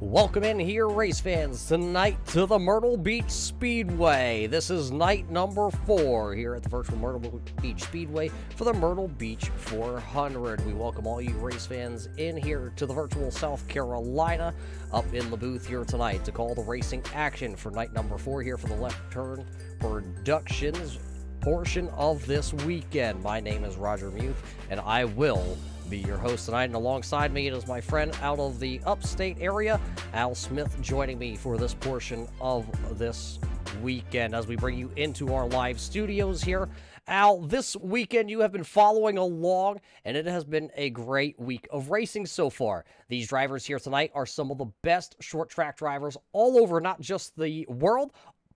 Welcome in here, race fans, tonight to the Myrtle Beach Speedway. This is night number 4 here at the virtual Myrtle Beach Speedway for the Myrtle Beach 400. We welcome all you race fans in here to the virtual South Carolina, up in the booth here tonight to call the racing action for night number 4 here for the Left Turn Productions portion of this weekend. My name is Roger Muth, and I will be your host tonight, and alongside me it is my friend out of the upstate area, Al Smith, joining me for this portion of this weekend as we bring you into our live studios here. Al, this weekend you have been following along, and it has been a great week of racing so far. These drivers here tonight are some of the best short track drivers all over, not just the world,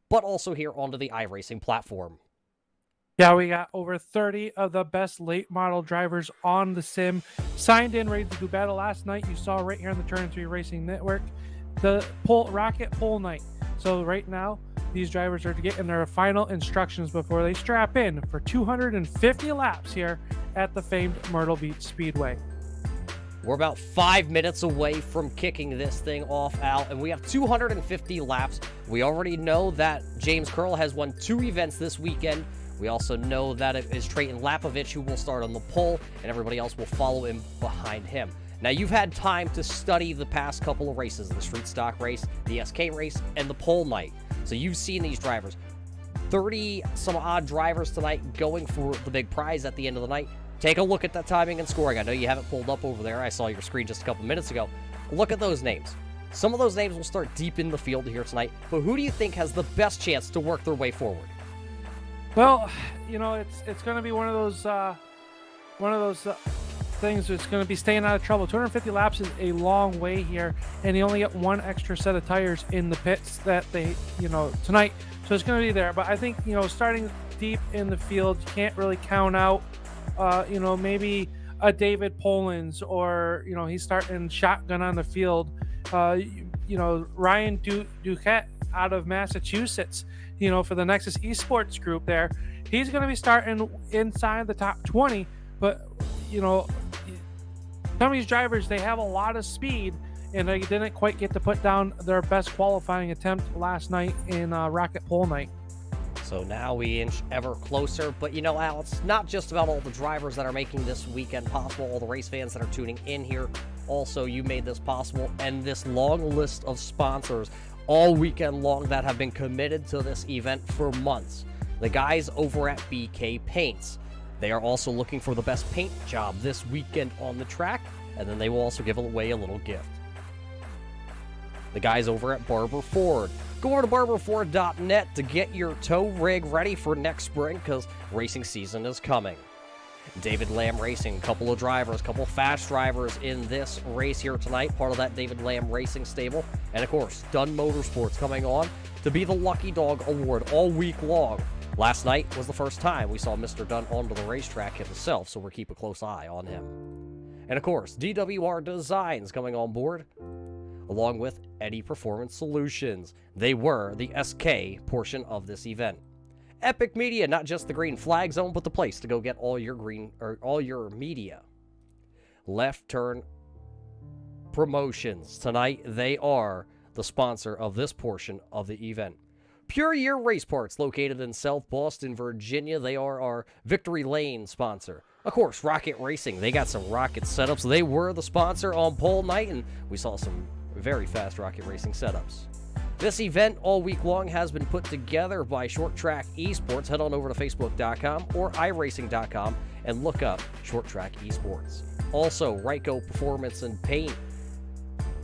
but also here onto the iRacing platform. Yeah, we got over 30 of the best late model drivers on the sim signed in, ready to do battle. Last night, you saw right here on the Turn 3 Racing Network, the Rocket Pole Night. So right now, these drivers are getting their final instructions before they strap in for 250 laps here at the famed Myrtle Beach Speedway. We're about 5 minutes away from kicking this thing off, Al, and we have 250 laps. We already know that James Curl has won 2 events this weekend. We also know that it is Trayton Lapovich who will start on the pole, and everybody else will follow him behind him. Now, you've had time to study the past couple of races, the Street Stock race, the SK race, and the pole night. So you've seen these drivers. 30-some-odd drivers tonight going for the big prize at the end of the night. Take a look at that timing and scoring. I know you have it pulled up over there. I saw your screen just a couple minutes ago. Look at those names. Some of those names will start deep in the field here tonight, but who do you think has the best chance to work their way forward? Well, you know, it's going to be one of those things is going to be staying out of trouble. 250 laps is a long way here, and you only get one extra set of tires in the pits that they, tonight. So it's going to be there. But I think, starting deep in the field, you can't really count out, maybe a David Polans, or, he's starting shotgun on the field. Ryan Duquette out of Massachusetts, for the Nexus Esports group there. He's going to be starting inside the top 20, but, some of these drivers, they have a lot of speed, and they didn't quite get to put down their best qualifying attempt last night in Rocket Pole night. So now we inch ever closer, but Al, it's not just about all the drivers that are making this weekend possible, all the race fans that are tuning in here. Also, you made this possible, and this long list of sponsors all weekend long that have been committed to this event for months. The guys over at BK Paints. They are also looking for the best paint job this weekend on the track, and then they will also give away a little gift. The guys over at Barber Ford. Go over to barberford.net to get your tow rig ready for next spring, because racing season is coming. David Lamb Racing, couple of drivers, couple fast drivers in this race here tonight, part of that David Lamb Racing stable. And of course, Dunn Motorsports coming on to be the Lucky Dog Award all week long. Last night was the first time we saw Mr. Dunn onto the racetrack himself, so we'll keep a close eye on him. And of course, DWR Designs coming on board, along with Eddie Performance Solutions. They were the SK portion of this event. Epic Media, not just the green flag zone, but the place to go get all your media. Left Turn Promotions. Tonight, they are the sponsor of this portion of the event. Pure Year Race Parts, located in South Boston, Virginia. They are our Victory Lane sponsor. Of course, Rocket Racing. They got some rocket setups. They were the sponsor on pole night, and we saw some very fast Rocket Racing setups. This event all week long has been put together by Short Track Esports. Head on over to facebook.com or iRacing.com and look up Short Track Esports. Also, Ryko Performance and Paint.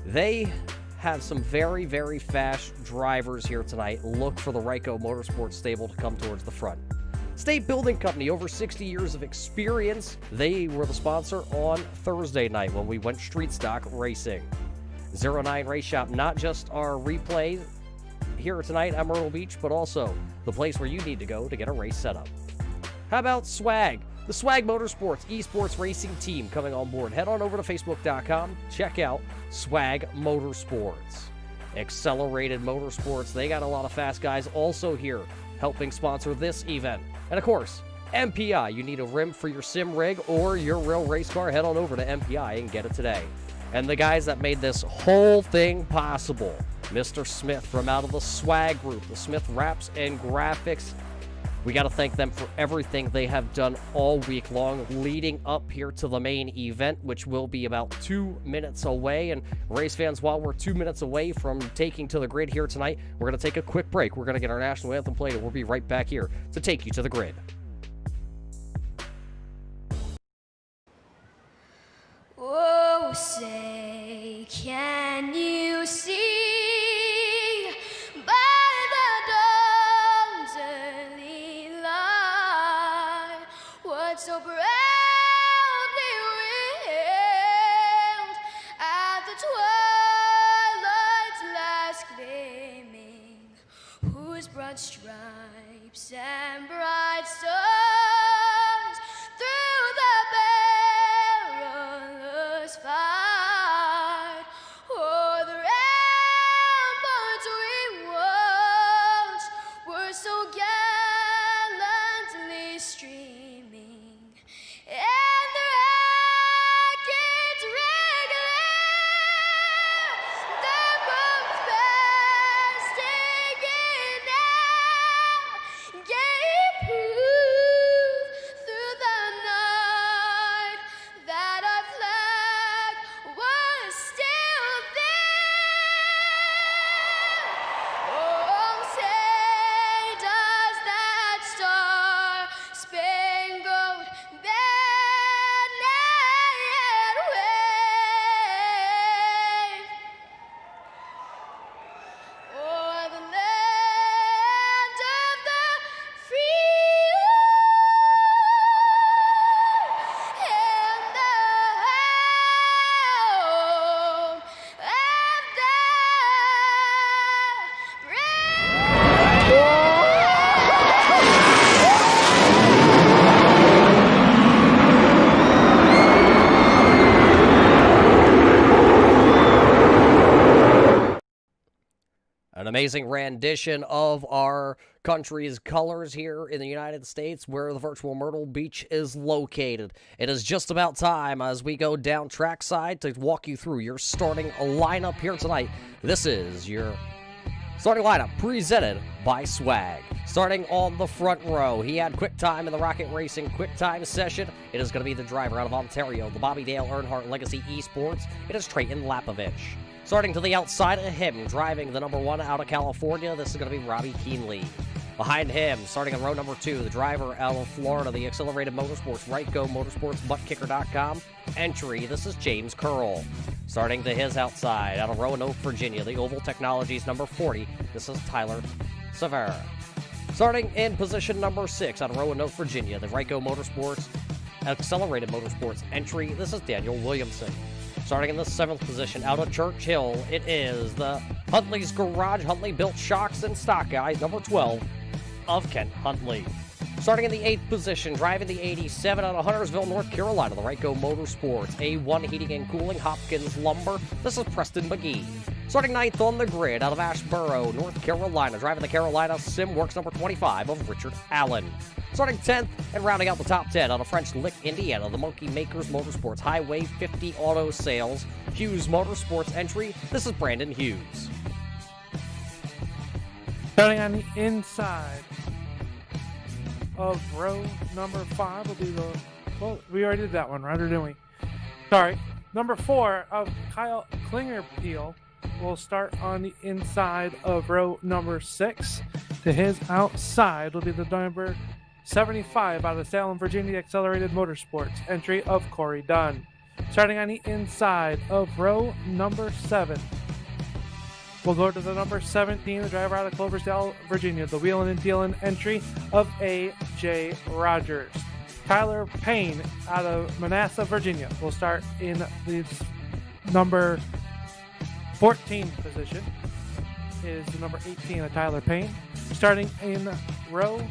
They have some very, very fast drivers here tonight. Look for the Ryko Motorsports stable to come towards the front. State Building Company, over 60 years of experience. They were the sponsor on Thursday night when we went street stock racing. 09 Race Shop, not just our replay here tonight at Myrtle Beach, but also the place where you need to go to get a race setup. How about Swag? The Swag Motorsports Esports Racing Team coming on board. Head on over to facebook.com. Check out Swag Motorsports. Accelerated Motorsports. They got a lot of fast guys also here helping sponsor this event. And of course, MPI. You need a rim for your sim rig or your real race car. Head on over to MPI and get it today. And the guys that made this whole thing possible, Mr. Smith from out of the Swag Group, the Smith Wraps and Graphics. We got to thank them for everything they have done all week long leading up here to the main event, which will be about 2 minutes away. And race fans, while we're 2 minutes away from taking to the grid here tonight, we're going to take a quick break. We're going to get our national anthem played, and we'll be right back here to take you to the grid. Oh, say, can you see by the dawn's early light what so proudly wailed at the twilight's last gleaming, whose broad stripes and bright stars through the perilous fight o'er the ramparts we watched were so gallantly streaming, and the rockets regular, the bombs bursting in air, gave An amazing rendition of our country's colors here in the United States, where the virtual Myrtle Beach is located. It is just about time as we go down trackside to walk you through your starting lineup here tonight. This is your starting lineup presented by Swag. Starting on the front row, he had quick time in the Rocket Racing quick time session. It is going to be the driver out of Ontario, the Bobby Dale Earnhardt Legacy Esports. It is Trayton Lapovich. Starting to the outside of him, driving the number 1 out of California, this is going to be Robbie Keenley. Behind him, starting on row number 2, the driver out of Florida, the Accelerated Motorsports, Rightco Motorsports, ButtKicker.com entry, this is James Curl. Starting to his outside, out of Roanoke, Virginia, the Oval Technologies number 40, this is Tyler Severa. Starting in position number 6, out of Roanoke, Virginia, the Rightco Motorsports, Accelerated Motorsports entry, this is Daniel Williamson. Starting in the 7th position, out of Churchill, it is the Huntley's Garage. Huntley built shocks and stock guys, number 12 of Kent Huntley. Starting in the 8th position, driving the 87 out of Huntersville, North Carolina, the Rightco Motorsports. A1 Heating and Cooling, Hopkins Lumber. This is Preston McGee. Starting 9th on the grid, out of Ashboro, North Carolina, driving the Carolina Simworks, number 25 of Richard Allen. Starting 10th and rounding out the top 10 out of French Lick, Indiana, the Monkey Makers Motorsports, Highway 50 Auto Sales, Hughes Motorsports entry. This is Brandon Hughes. Starting on the inside of row number 5 will be the... Well, we already did that one, right? Or didn't we? Sorry. Number 4 of Kyle Klingerpeel will start on the inside of row number 6. To his outside will be the number 75 out of Salem, Virginia, Accelerated Motorsports, entry of Corey Dunn. Starting on the inside of row number 7, we'll go to the number 17, the driver out of Cloversdale, Virginia, the Wheelin' and Dealin' entry of A.J. Rogers. Tyler Payne out of Manassas, Virginia, will start in the number 14 position. Is the number 18 of Tyler Payne. Starting in row...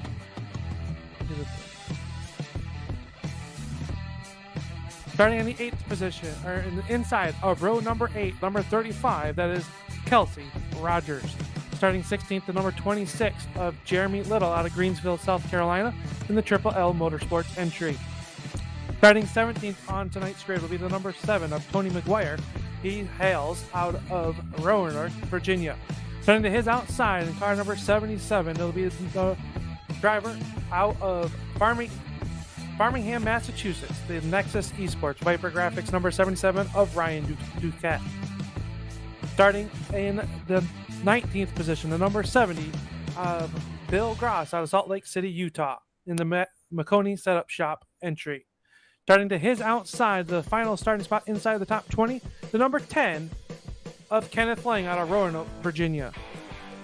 Starting in the 8th position, or in the inside of row number 8, number 35, that is Kelsey Rogers. Starting 16th, the number 26 of Jeremy Little out of Greensville, South Carolina, in the Triple L Motorsports entry. Starting 17th on tonight's grid will be the number 7 of Tony McGuire. He hails out of Roanoke, Virginia. Starting to his outside in car number 77, it'll be the driver out of Farmingham, Massachusetts, the Nexus Esports, Viper Graphics number 77 of Ryan Duquette. Starting in the 19th position, the number 70 of Bill Gross out of Salt Lake City, Utah, in the McConey Setup Shop entry. Starting to his outside, the final starting spot inside the top 20, the number 10 of Kenneth Lang out of Roanoke, Virginia.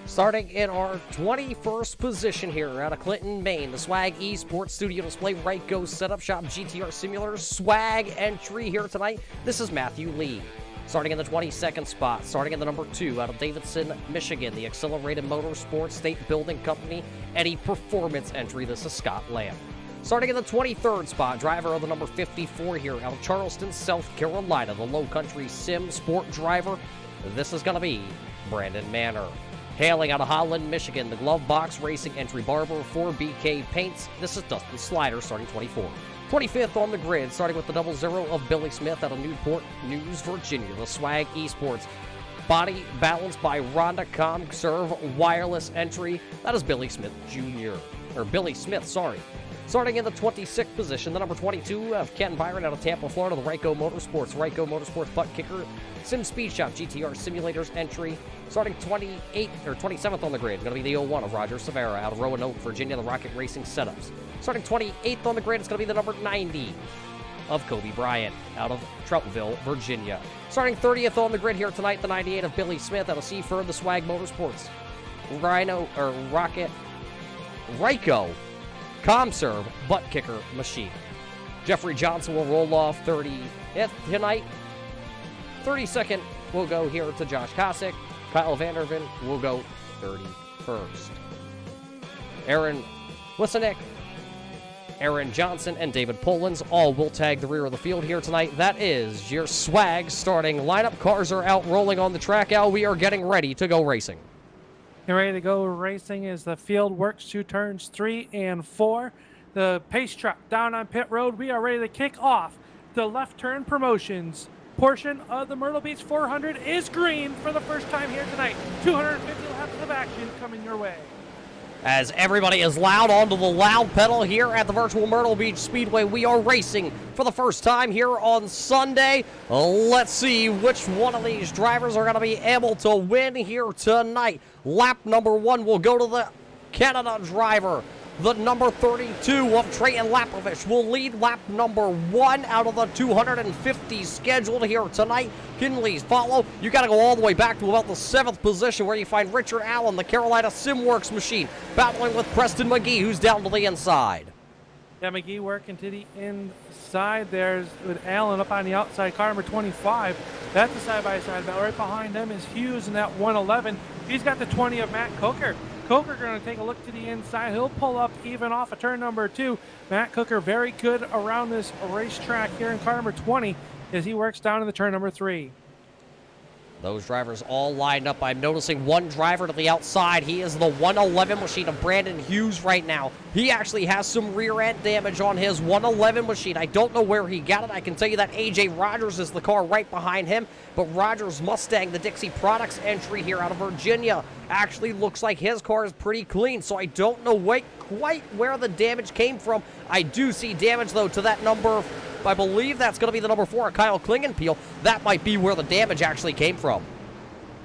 Starting in our 21st position here out of Clinton, Maine, the Swag Esports Studio Display Rightco Setup Shop GTR Simulator Swag entry here tonight. This is Matthew Lee. Starting in the 22nd spot, starting in the number 2 out of Davidson, Michigan, the Accelerated Motorsports State Building Company Eddie Performance entry. This is Scott Lamb. Starting in the 23rd spot, driver of the number 54 here out of Charleston, South Carolina, the Low Country Sim Sport driver. This is going to be Brandon Manor. Hailing out of Holland, Michigan, the Glove Box Racing entry barber for BK Paints. This is Dustin Slider, starting 24. 25th on the grid, starting with the 00 of Billy Smith out of Newport News, Virginia, the Swag Esports. Body balanced by Rhonda ComServe Wireless entry. That is Billy Smith Jr. Or Billy Smith, sorry. Starting in the 26th position, the number 22 of Ken Byron out of Tampa, Florida, the Rightco Motorsports Butt Kicker Sim Speed Shop GTR Simulators entry. Starting 27th on the grid, going to be the 01 of Roger Severa out of Roanoke, Virginia, the Rocket Racing Setups. Starting 28th on the grid, it's going to be the number 90 of Kobe Bryant out of Troutville, Virginia. Starting 30th on the grid here tonight, the 98 of Billy Smith out of Seaford, the Swag Motorsports. Rightco ComServe Butt Kicker Machine. Jeffrey Johnson will roll off 30th tonight. 32nd will go here to Josh Kosick. Kyle Vanderven will go 31st. Aaron Wisenick, Aaron Johnson, and David Polans all will tag the rear of the field here tonight. That is your Swag starting lineup. Cars are out rolling on the track. Al, we are getting ready to go racing. and ready to go racing as the field works to turns 3 and 4. The pace truck down on pit road. We are ready to kick off the left turn promotions. Portion of the Myrtle Beach 400 is green for the first time here tonight. 250 laps of action coming your way. As everybody is loud onto the loud pedal here at the virtual Myrtle Beach Speedway, we are racing for the first time here on Sunday. Let's see which one of these drivers are going to be able to win here tonight. Lap number 1 will go to the Canada driver. The number 32 of Trayton Lapovich will lead lap number 1 out of the 250 scheduled here tonight. Kinley's follow. You got to go all the way back to about the 7th position where you find Richard Allen, the Carolina Simworks machine, battling with Preston McGee, who's down to the inside. Yeah, McGee working to the inside. There's with Allen up on the outside, car number 25. That's a side-by-side battle. Right behind them is Hughes in that 111. He's got the 20 of Matt Coker. Coker going to take a look to the inside. He'll pull up even off of turn number 2. Matt Coker very good around this racetrack here in car number 20 as he works down in the turn number 3. Those drivers all lined up. I'm noticing one driver to the outside. He is the 111 machine of Brandon Hughes right now. He actually has some rear end damage on his 111 machine. I don't know where he got it. I can tell you that AJ Rogers is the car right behind him. But Rogers Mustang, the Dixie Products entry here out of Virginia, actually looks like his car is pretty clean. So I don't know quite where the damage came from. I do see damage, though, to that number. I believe that's going to be the number 4, Kyle Klingenpeel. That might be where the damage actually came from.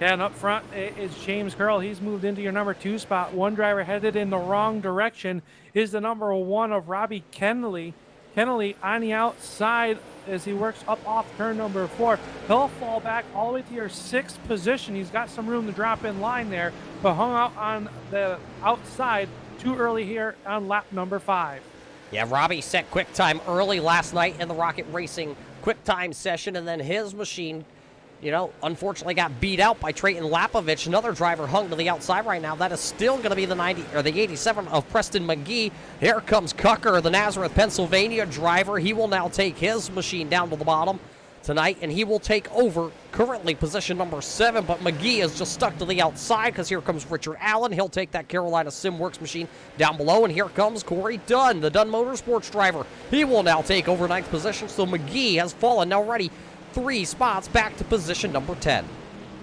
Yeah, and up front is James Curl. He's moved into your number 2 spot. One driver headed in the wrong direction is the number 1 of Robbie Kennelly. Kennelly on the outside as he works up off turn number 4. He'll fall back all the way to your 6th position. He's got some room to drop in line there, but hung out on the outside too early here on lap number 5. Yeah, Robbie set quick time early last night in the Rocket Racing quick time session, and then his machine, unfortunately got beat out by Trayton Lapovich. Another driver hung to the outside right now. That is still going to be the 87 of Preston McGee. Here comes Cucker, the Nazareth, Pennsylvania driver. He will now take his machine down to the bottom tonight, and he will take over currently position number 7, but McGee is just stuck to the outside because here comes Richard Allen. He'll take that Carolina Simworks machine down below, and here comes Corey Dunn, the Dunn Motorsports driver. He will now take over 9th position, so McGee has fallen now already 3 spots back to position number 10.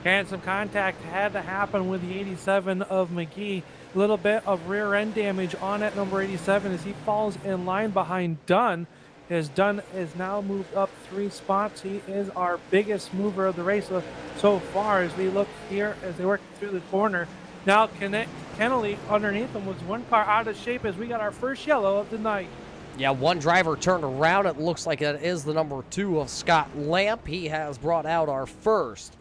And some contact had to happen with the 87 of McGee. A little bit of rear end damage on that number 87 as he falls in line behind Dunn. As Dunn is now moved up 3 spots. He is our biggest mover of the race so far as we look here as they work through the corner. Now Kennelly underneath him was one car out of shape as we got our first yellow of the night. Yeah, one driver turned around. It looks like it is the number 2 of Scott Lamp. He has brought out our first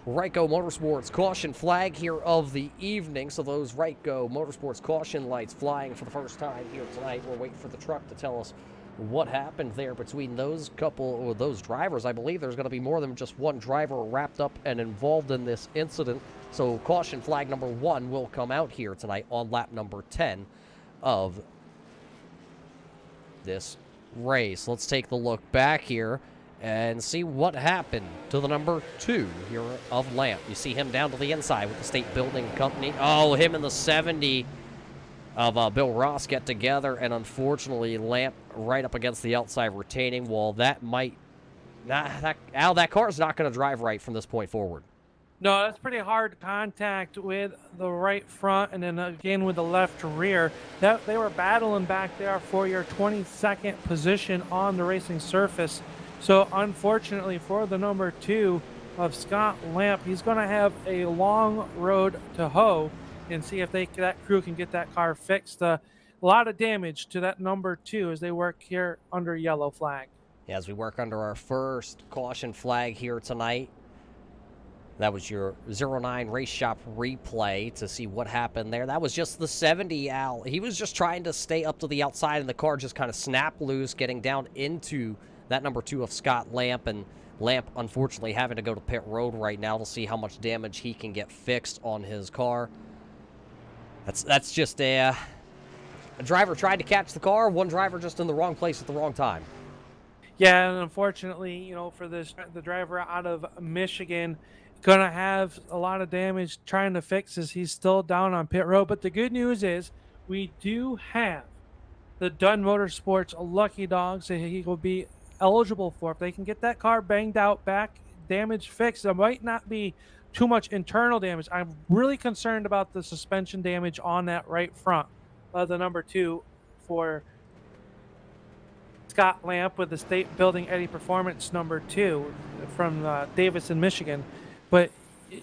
Ryko Motorsports caution flag here of the evening. So those Ryko Motorsports caution lights flying for the first time here tonight. We're waiting for the truck to tell us what happened there between those drivers. I believe there's going to be more than just one driver wrapped up and involved in this incident. So caution flag number 1 will come out here tonight on lap number 10 of this race. Let's take the look back here and see what happened to the number 2 here of Lamp. You see him down to the inside with the State Building Company. Oh, him and the 70 of Bill Ross get together, and unfortunately Lamp right up against the outside retaining wall. That might not, that car is not going to drive right from this point forward. No, that's pretty hard contact with the right front and then again with the left rear. They were battling back there for your 22nd position on the racing surface. So unfortunately for the number 2 of Scott Lamp, he's going to have a long road to hoe and see if that crew can get that car fixed. A lot of damage to that number 2 as they work here under yellow flag. Yeah, as we work under our first caution flag here tonight. That was your 09 Race Shop replay to see what happened there. That was just the 70 Al. He was just trying to stay up to the outside, and the car just kind of snapped loose, getting down into that number 2 of Scott Lamp. And Lamp, unfortunately, having to go to pit road right now to see how much damage he can get fixed on his car. That's just a driver tried to catch the car, one driver just in the wrong place at the wrong time. Yeah, and unfortunately, for the driver out of Michigan, gonna have a lot of damage trying to fix as he's still down on pit road. But the good news is we do have the Dunn Motorsports lucky dogs that he will be eligible for. If they can get that car banged out, back damage fixed, there might not be too much internal damage. I'm really concerned about the suspension damage on that right front of the number 2 for Scott Lamp with the State Building Eddie Performance number 2 from Davison, Michigan. But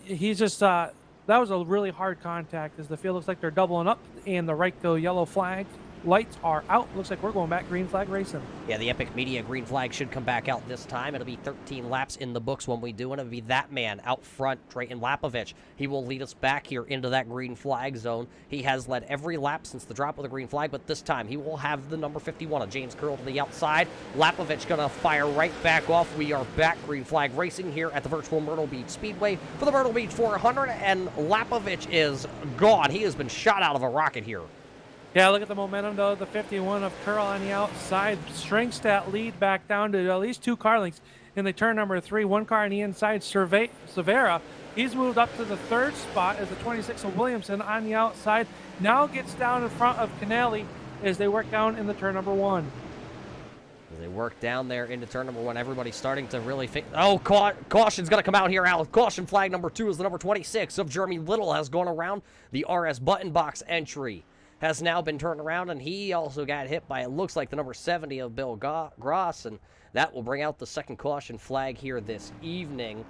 he's just that was a really hard contact as the field looks like they're doubling up and the right go yellow flag lights are out. Looks like we're going back green flag racing. Yeah, the Epic Media green flag should come back out this time. It'll be 13 laps in the books when we do it. It'll be that man out front, Drayton Lapovich. He will lead us back here into that green flag zone. He has led every lap since the drop of the green flag, but this time he will have the number 51 of James Curl to the outside. Lapovich gonna fire right back off. We are back green flag racing here at the virtual Myrtle Beach Speedway for the Myrtle Beach 400, and Lapovich is gone. He has been shot out of a rocket here. Yeah, look at the momentum, though. The 51 of Curl on the outside shrinks that lead back down to at least 2 car lengths in the turn number 3. 1 car on the inside, Cervera. He's moved up to the 3rd spot as the 26 of Williamson on the outside. Now gets down in front of Canelli as they work down in the turn number 1. As they work down there into turn number 1, everybody's starting to really think. Oh, caution's going to come out here, Alex. Caution flag number 2 is the number 26 of Jeremy Little has gone around. The RS button box entry has now been turned around, and he also got hit by, it looks like, the number 70 of Bill Gross, and that will bring out the second caution flag here this evening.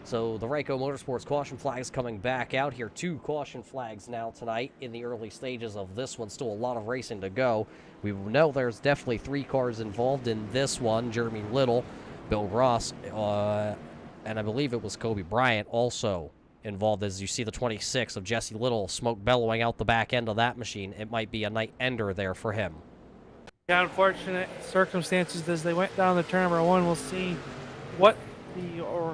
So the Ryco Motorsports caution flag is coming back out here. 2 caution flags now tonight in the early stages of this one. Still a lot of racing to go. We know there's definitely 3 cars involved in this one. Jeremy Little, Bill Gross, and I believe it was Kobe Bryant also involved, as you see the 26 of Jesse Little, smoke bellowing out the back end of that machine. It might be a night ender there for him. Yeah, unfortunate circumstances as they went down the turn number 1. We'll see what the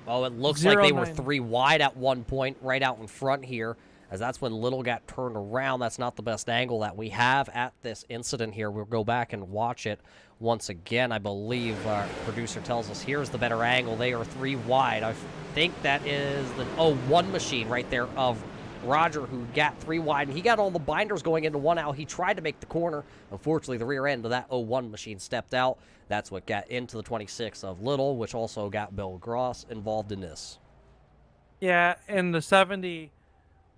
Oh, it looks like they were 3 wide at one point right out in front here, as that's when Little got turned around. That's not the best angle that we have at this incident here. We'll go back and watch it once again. I believe our producer tells us here's the better angle. They are 3 wide. I think that is the 1 machine right there of Roger, who got 3 wide, and he got all the binders going into 1 out. He tried to make the corner. Unfortunately, the rear end of that 01 machine stepped out. That's what got into the 26 of Little, which also got Bill Gross involved in this. Yeah, and the 70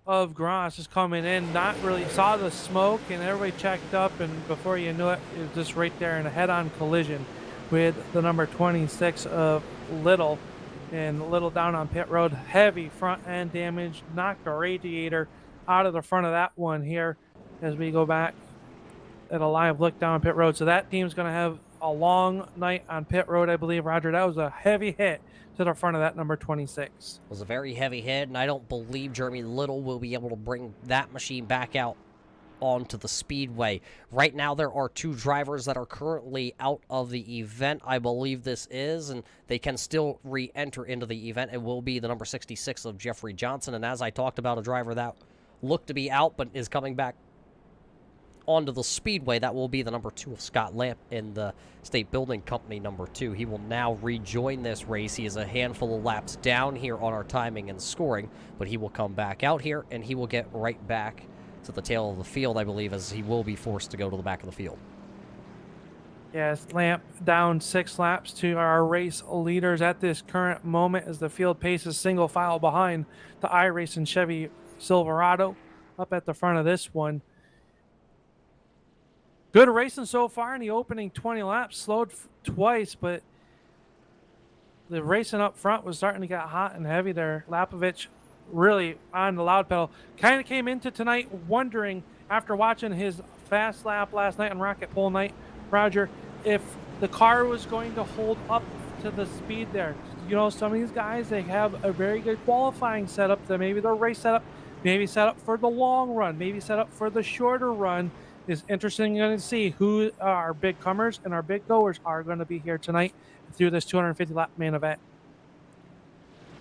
of Gross is coming in, not really saw the smoke, and everybody checked up, and before you knew it, it was just right there in a head-on collision with the number 26 of Little. And Little down on pit road, heavy front end damage, knocked a radiator out of the front of that one here as we go back at a live look down pit road. So that team's going to have a long night on pit road, I believe, Roger. That was a heavy hit to the front of that number 26. It was a very heavy hit, and I don't believe Jeremy Little will be able to bring that machine back out onto the speedway. Right now there are 2 drivers that are currently out of the event, I believe this is, and they can still re-enter into the event. It will be the number 66 of Jeffrey Johnson, and as I talked about, a driver that looked to be out but is coming back onto the speedway, that will be the number 2 of Scott Lamp in the State Building Company number 2. He will now rejoin this race. He is a handful of laps down here on our timing and scoring, but he will come back out here and he will get right back to the tail of the field, I believe, as he will be forced to go to the back of the field. Yes, Lamp down 6 laps to our race leaders at this current moment as the field paces single file behind the iRacing Chevy Silverado up at the front of this one. Good racing so far in the opening 20 laps. Slowed twice, but the racing up front was starting to get hot and heavy there. Lapovich really on the loud pedal. Kind of came into tonight wondering, after watching his fast lap last night on Rocket Pole night, Roger, if the car was going to hold up to the speed there. You know, some of these guys, they have a very good qualifying setup. That maybe their race setup, maybe set up for the long run, maybe set up for the shorter run. Is interesting to see who our big comers and our big goers are going to be here tonight through this 250 lap main event.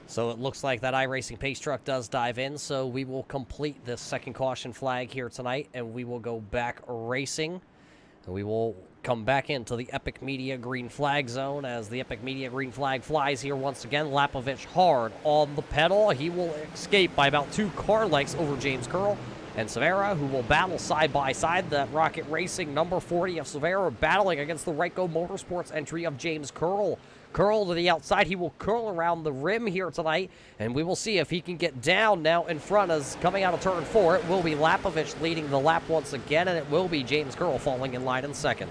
So it looks like that iRacing pace truck does dive in, so we will complete this second caution flag here tonight, and we will go back racing. And we will come back into the Epic Media green flag zone as the Epic Media green flag flies here once again. Lapovich hard on the pedal. He will escape by about 2 car lengths over James Curl and Severa, who will battle side by side. The Rocket Racing number 40 of Severa battling against the Ryko Motorsports entry of James Curl. Curl to the outside. He will curl around the rim here tonight, and we will see if he can get down now in front as coming out of turn 4. It will be Lapovich leading the lap once again, and it will be James Curl falling in line in second.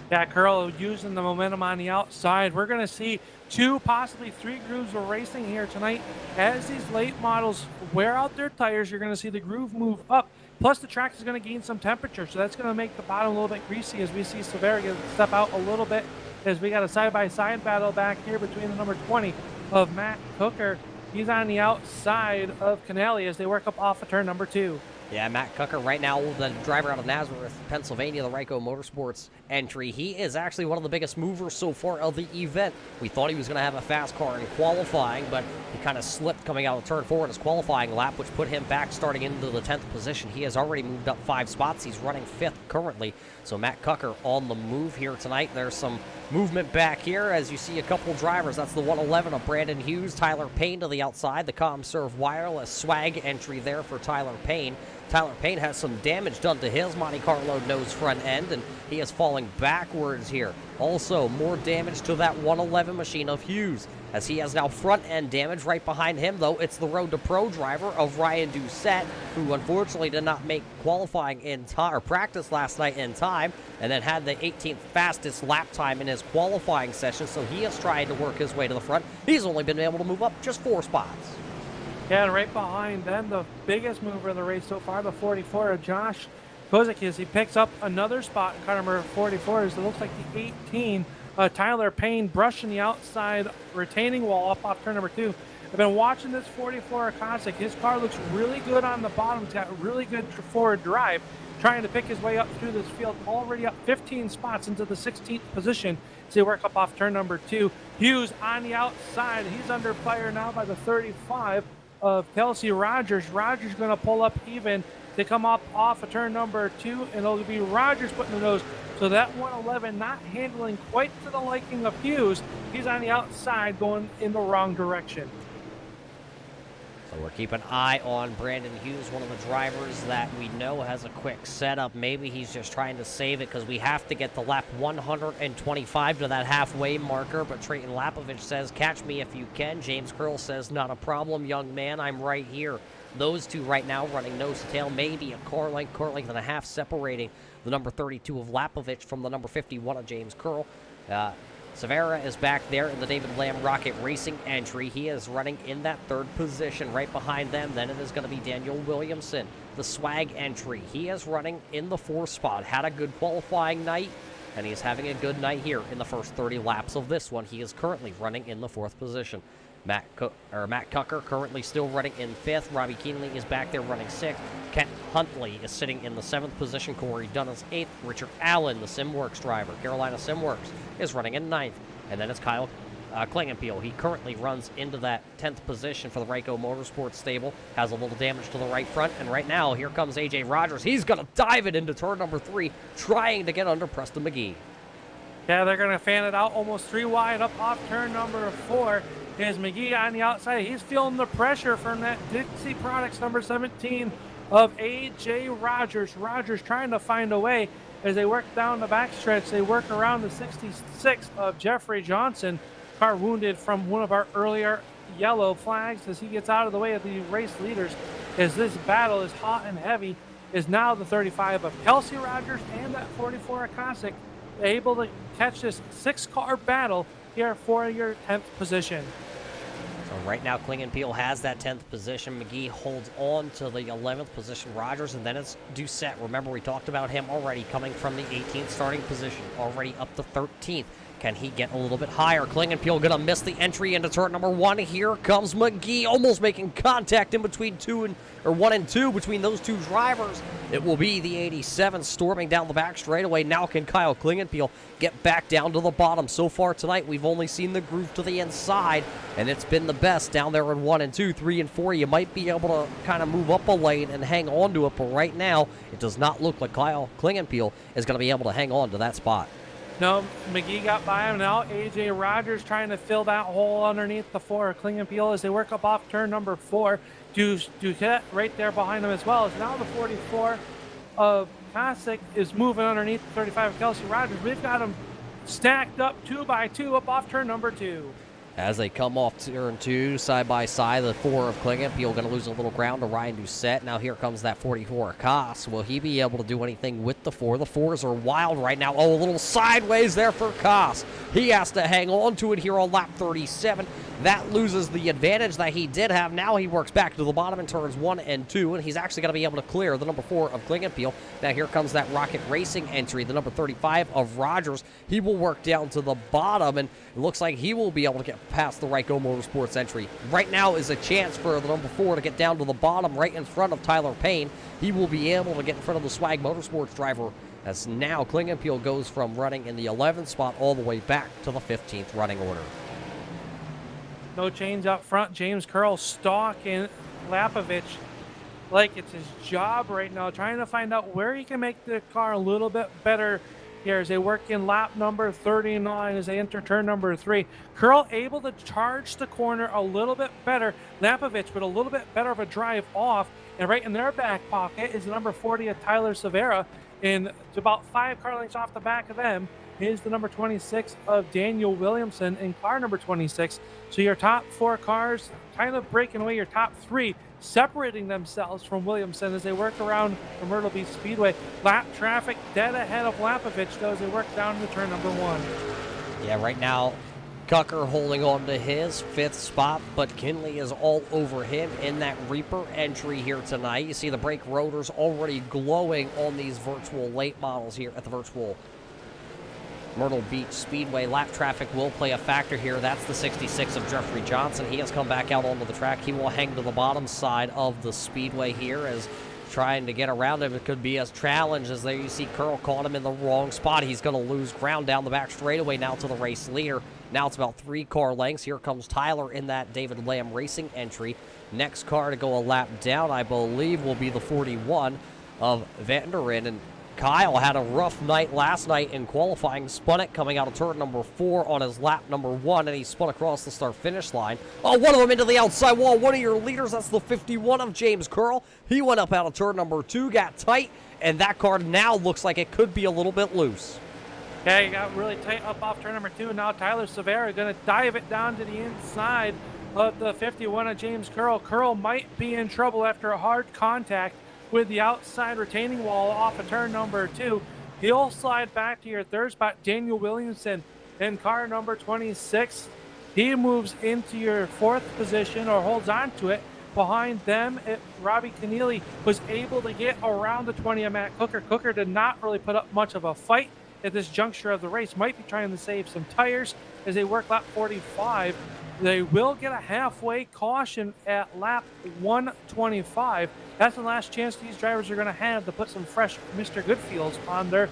Yeah, Curl using the momentum on the outside. We're going to see 2, possibly 3 grooves of racing here tonight. As these late models wear out their tires, you're going to see the groove move up. Plus, the track is going to gain some temperature, so that's going to make the bottom a little bit greasy as we see Severa step out a little bit, as we got a side-by-side battle back here between the number 20 of Matt Cooker. He's on the outside of Canelli as they work up off of turn number 2. Yeah, Matt Cooker right now, the driver out of Nazareth, Pennsylvania, the Ryko Motorsports entry. He is actually one of the biggest movers so far of the event. We thought he was going to have a fast car in qualifying, but he kind of slipped coming out of turn 4 in his qualifying lap, which put him back starting into the 10th position. He has already moved up 5 spots. He's running 5th currently. So Matt Cooker on the move here tonight. There's some movement back here as you see a couple drivers. That's the 111 of Brandon Hughes, Tyler Payne to the outside. The ComServe Wireless swag entry there for Tyler Payne. Tyler Payne has some damage done to his Monte Carlo nose front end, and he is falling backwards here. Also, more damage to that 111 machine of Hughes, as he has now front end damage. Right behind him, though, it's the Road to Pro driver of Ryan Doucette, who unfortunately did not make qualifying in time, or practice last night in time, and then had the 18th fastest lap time in his qualifying session, so he is trying to work his way to the front. He's only been able to move up just 4 spots. Yeah, and right behind them, the biggest mover of the race so far, the 44 of Josh Kozik, as he picks up another spot in car number 44. As it looks like the 18, Tyler Payne brushing the outside retaining wall up off turn number 2. I've been watching this 44 Kozik. His car looks really good on the bottom. He's got really good forward drive, trying to pick his way up through this field, already up 15 spots into the 16th position. So they work up off turn number 2. Hughes on the outside. He's under fire now by the 35 of Kelsey Rogers. Rogers going to pull up even. They come up off of turn number 2, and it'll be Rogers putting the nose. So that 111 not handling quite to the liking of Hughes. He's on the outside going in the wrong direction. So we're keeping an eye on Brandon Hughes, one of the drivers that we know has a quick setup. Maybe he's just trying to save it because we have to get the lap 125 to that halfway marker. But Trayton Lapovich says, catch me if you can. James Curl says, not a problem, young man. I'm right here. Those two right now running nose to tail, maybe a car length and a half separating the number 32 of Lapovich from the number 51 of James Curl. Severa is back there in the David Lamb Rocket Racing entry. He is running in that 3rd position. Right behind them, then it is going to be Daniel Williamson, the swag entry. He is running in the 4th spot. Had a good qualifying night, and he is having a good night here in the first 30 laps of this one. He is currently running in the 4th position. Matt Cooker currently still running in 5th. Robbie Keenly is back there running 6th. Kent Huntley is sitting in the 7th position. Corey Dunn is 8th. Richard Allen, the SimWorks driver, Carolina SimWorks, is running in 9th. And then it's Kyle Klingenpeel. He currently runs into that 10th position for the Ryko Motorsports stable. Has a little damage to the right front. And right now, here comes A.J. Rogers. He's going to dive it into turn number 3, trying to get under Preston McGee. Yeah, they're going to fan it out almost 3 wide up off turn number 4. Is McGee on the outside. He's feeling the pressure from that Dixie Products number 17 of A.J. Rogers. Rogers trying to find a way as they work down the backstretch. They work around the 66 of Jeffrey Johnson. Car wounded from one of our earlier yellow flags as he gets out of the way of the race leaders. As this battle is hot and heavy, is now the 35 of Kelsey Rogers and that 44 Akasik able to catch this 6-car battle here for your 10th position. So right now, Klingenpeel has that 10th position. McGee holds on to the 11th position. Rogers, and then it's Doucette. Remember, we talked about him already, coming from the 18th starting position, already up to 13th. Can he get a little bit higher? Klingenpeel gonna miss the entry into turn number 1. Here comes McGee, almost making contact in between 1 and 2 between those two drivers. It will be the 87 storming down the back straightaway. Now can Kyle Klingenpeel get back down to the bottom? So far tonight, we've only seen the groove to the inside, and it's been the best down there in 1 and 2, 3 and 4. You might be able to kind of move up a lane and hang on to it, but right now, it does not look like Kyle Klingenpeel is going to be able to hang on to that spot. No, McGee got by him. Now A.J. Rogers trying to fill that hole underneath the 4 of Klingenpeel as they work up off turn number 4. Duquette right there behind him as well. As now the 44 of Kosick is moving underneath the 35 of Kelsey Rogers. We've got them stacked up 2 by 2 up off turn number 2. As they come off turn 2, side by side, the 4 of Klingenpeel going to lose a little ground to Ryan Doucette. Now here comes that 44 of Koss. Will he be able to do anything with the 4? The 4s are wild right now. Oh, a little sideways there for Koss. He has to hang on to it here on lap 37. That loses the advantage that he did have. Now he works back to the bottom in turns 1 and 2, and he's actually going to be able to clear the number 4 of Klingenpeel. Now here comes that Rocket Racing entry, the number 35 of Rogers. He will work down to the bottom, and it looks like he will be able to get past the Ryko Motorsports entry. Right now is a chance for the number 4 to get down to the bottom right in front of Tyler Payne. He will be able to get in front of the Swag Motorsports driver, as now Klingenpeel goes from running in the 11th spot all the way back to the 15th running order. No change up front. James Curl stalking Lapovich like it's his job right now, trying to find out where he can make the car a little bit better here as they work in lap number 39 as they enter turn number 3. Curl able to charge the corner a little bit better. Lapovich with a little bit better of a drive off, and right in their back pocket is the number 40 of Tyler Severa, and it's about 5 car lengths off the back of them is the number 26 of Daniel Williamson in car number 26. So your top 4 cars kind of breaking away your top 3, separating themselves from Williamson as they work around the Myrtle Beach Speedway. Lap traffic dead ahead of Lapovich though as they work down to turn number 1. Yeah, right now, Cucker holding on to his 5th spot, but Kinley is all over him in that Reaper entry here tonight. You see the brake rotors already glowing on these virtual late models here at the virtual Myrtle Beach Speedway. Lap traffic will play a factor here. That's the 66 of Jeffrey Johnson. He has come back out onto the track. He will hang to the bottom side of the speedway here as trying to get around him. It could be a challenge as there you see Curl caught him in the wrong spot. He's going to lose ground down the back straightaway now to the race leader. Now it's about 3 car lengths. Here comes Tyler in that David Lamb Racing entry. Next car to go a lap down, I believe, will be the 41 of Vanderen. And Kyle had a rough night last night in qualifying, spun it coming out of turn number 4 on his lap number 1, and he spun across the start-finish line. Oh, one of them into the outside wall, one of your leaders, that's the 51 of James Curl. He went up out of turn number 2, got tight, and that car now looks like it could be a little bit loose. Yeah, he got really tight up off turn number 2, and now Tyler Severa going to dive it down to the inside of the 51 of James Curl. Curl might be in trouble after a hard contact with the outside retaining wall off of turn number 2. He'll slide back to your 3rd spot. Daniel Williamson in car number 26. He moves into your 4th position or holds on to it. Behind them, Robbie Keneally was able to get around the 20 of Matt Cooker. Cooker did not really put up much of a fight at this juncture of the race. Might be trying to save some tires as they work lap 45. They will get a halfway caution at lap 125. That's the last chance these drivers are going to have to put some fresh Mr. Goodfields on their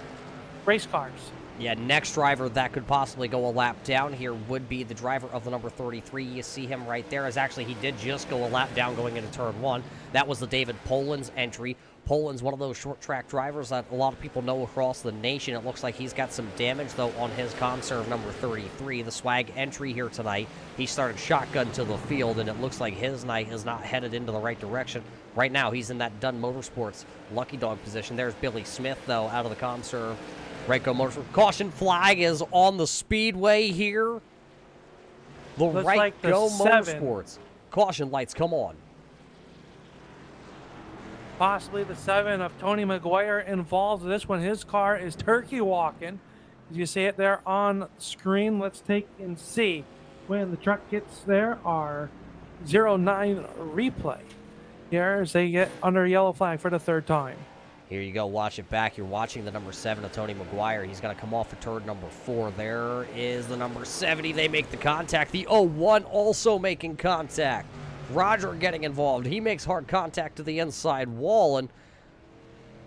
race cars. Yeah, next driver that could possibly go a lap down here would be the driver of the number 33. You see him right there, as actually he did just go a lap down going into turn 1. That was the David Poland's entry. Poland's one of those short track drivers that a lot of people know across the nation. It looks like he's got some damage, though, on his Conserve number 33. The Swag entry here tonight, he started shotgun to the field, and it looks like his night is not headed into the right direction. Right now, he's in that Dunn Motorsports lucky dog position. There's Billy Smith, though, out of the Conserve. Ryko Motorsports. Caution flag is on the speedway here. The Ryko Motorsports. Caution lights, come on. Possibly the 7 of Tony McGuire involved in this one. His car is turkey walking. As you see it there on screen, let's take and see when the truck gets there. Our 09 replay here as they get under yellow flag for the 3rd time. Here you go. Watch it back. You're watching the number 7 of Tony McGuire. He's going to come off for turn number 4. There is the number 70. They make the contact. The 01 also making contact. Roger getting involved. He makes hard contact to the inside wall, and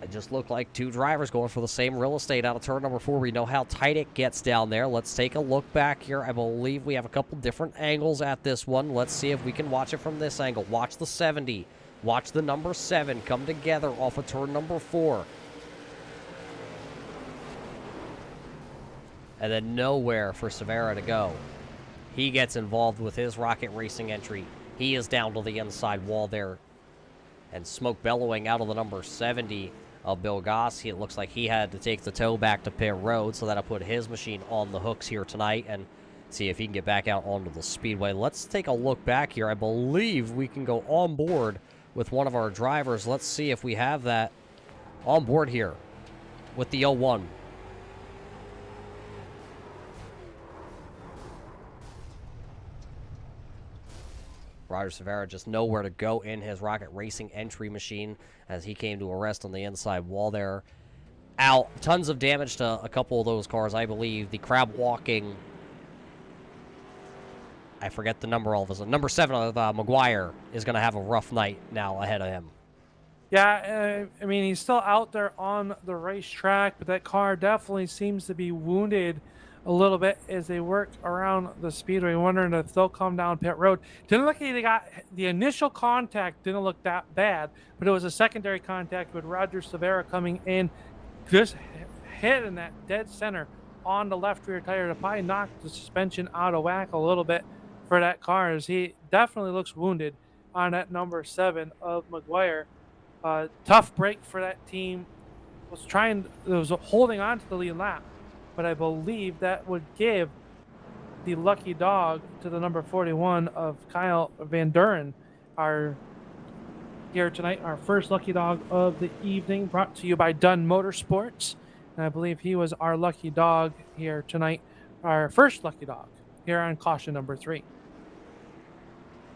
it just looked like two drivers going for the same real estate out of turn number 4. We know how tight it gets down there. Let's take a look back here. I believe we have a couple different angles at this one. Let's see if we can watch it from this angle. Watch the 70. Watch the number 7 come together off of turn number 4. And then nowhere for Severa to go. He gets involved with his Rocket Racing entry. He is down to the inside wall there. And smoke bellowing out of the number 70 of Bill Goss. It looks like he had to take the tow back to pit road, so that'll put his machine on the hooks here tonight and see if he can get back out onto the speedway. Let's take a look back here. I believe we can go on board with one of our drivers. Let's see if we have that on board here with the 01. Roger Severa just nowhere to go in his Rocket Racing entry machine as he came to a rest on the inside wall there. Out. Tons of damage to a couple of those cars, I believe. The crab walking, I forget the number all of a sudden. Number 7 of McGuire is going to have a rough night now ahead of him. Yeah, I mean, he's still out there on the racetrack, but that car definitely seems to be wounded a little bit as they work around the speedway, wondering if they'll come down pit road. Didn't look like they got the initial contact, didn't look that bad, but it was a secondary contact with Roger Severa coming in, just hitting that dead center on the left rear tire to probably knock the suspension out of whack a little bit for that car, as he definitely looks wounded on that number 7 of McGuire. Tough break for that team. Was holding on to the lead lap, but I believe that would give the lucky dog to the number 41 of Kyle Van Duren, here tonight, our first lucky dog of the evening, brought to you by Dunn Motorsports. And I believe he was our lucky dog here tonight, our first lucky dog here on caution number 3.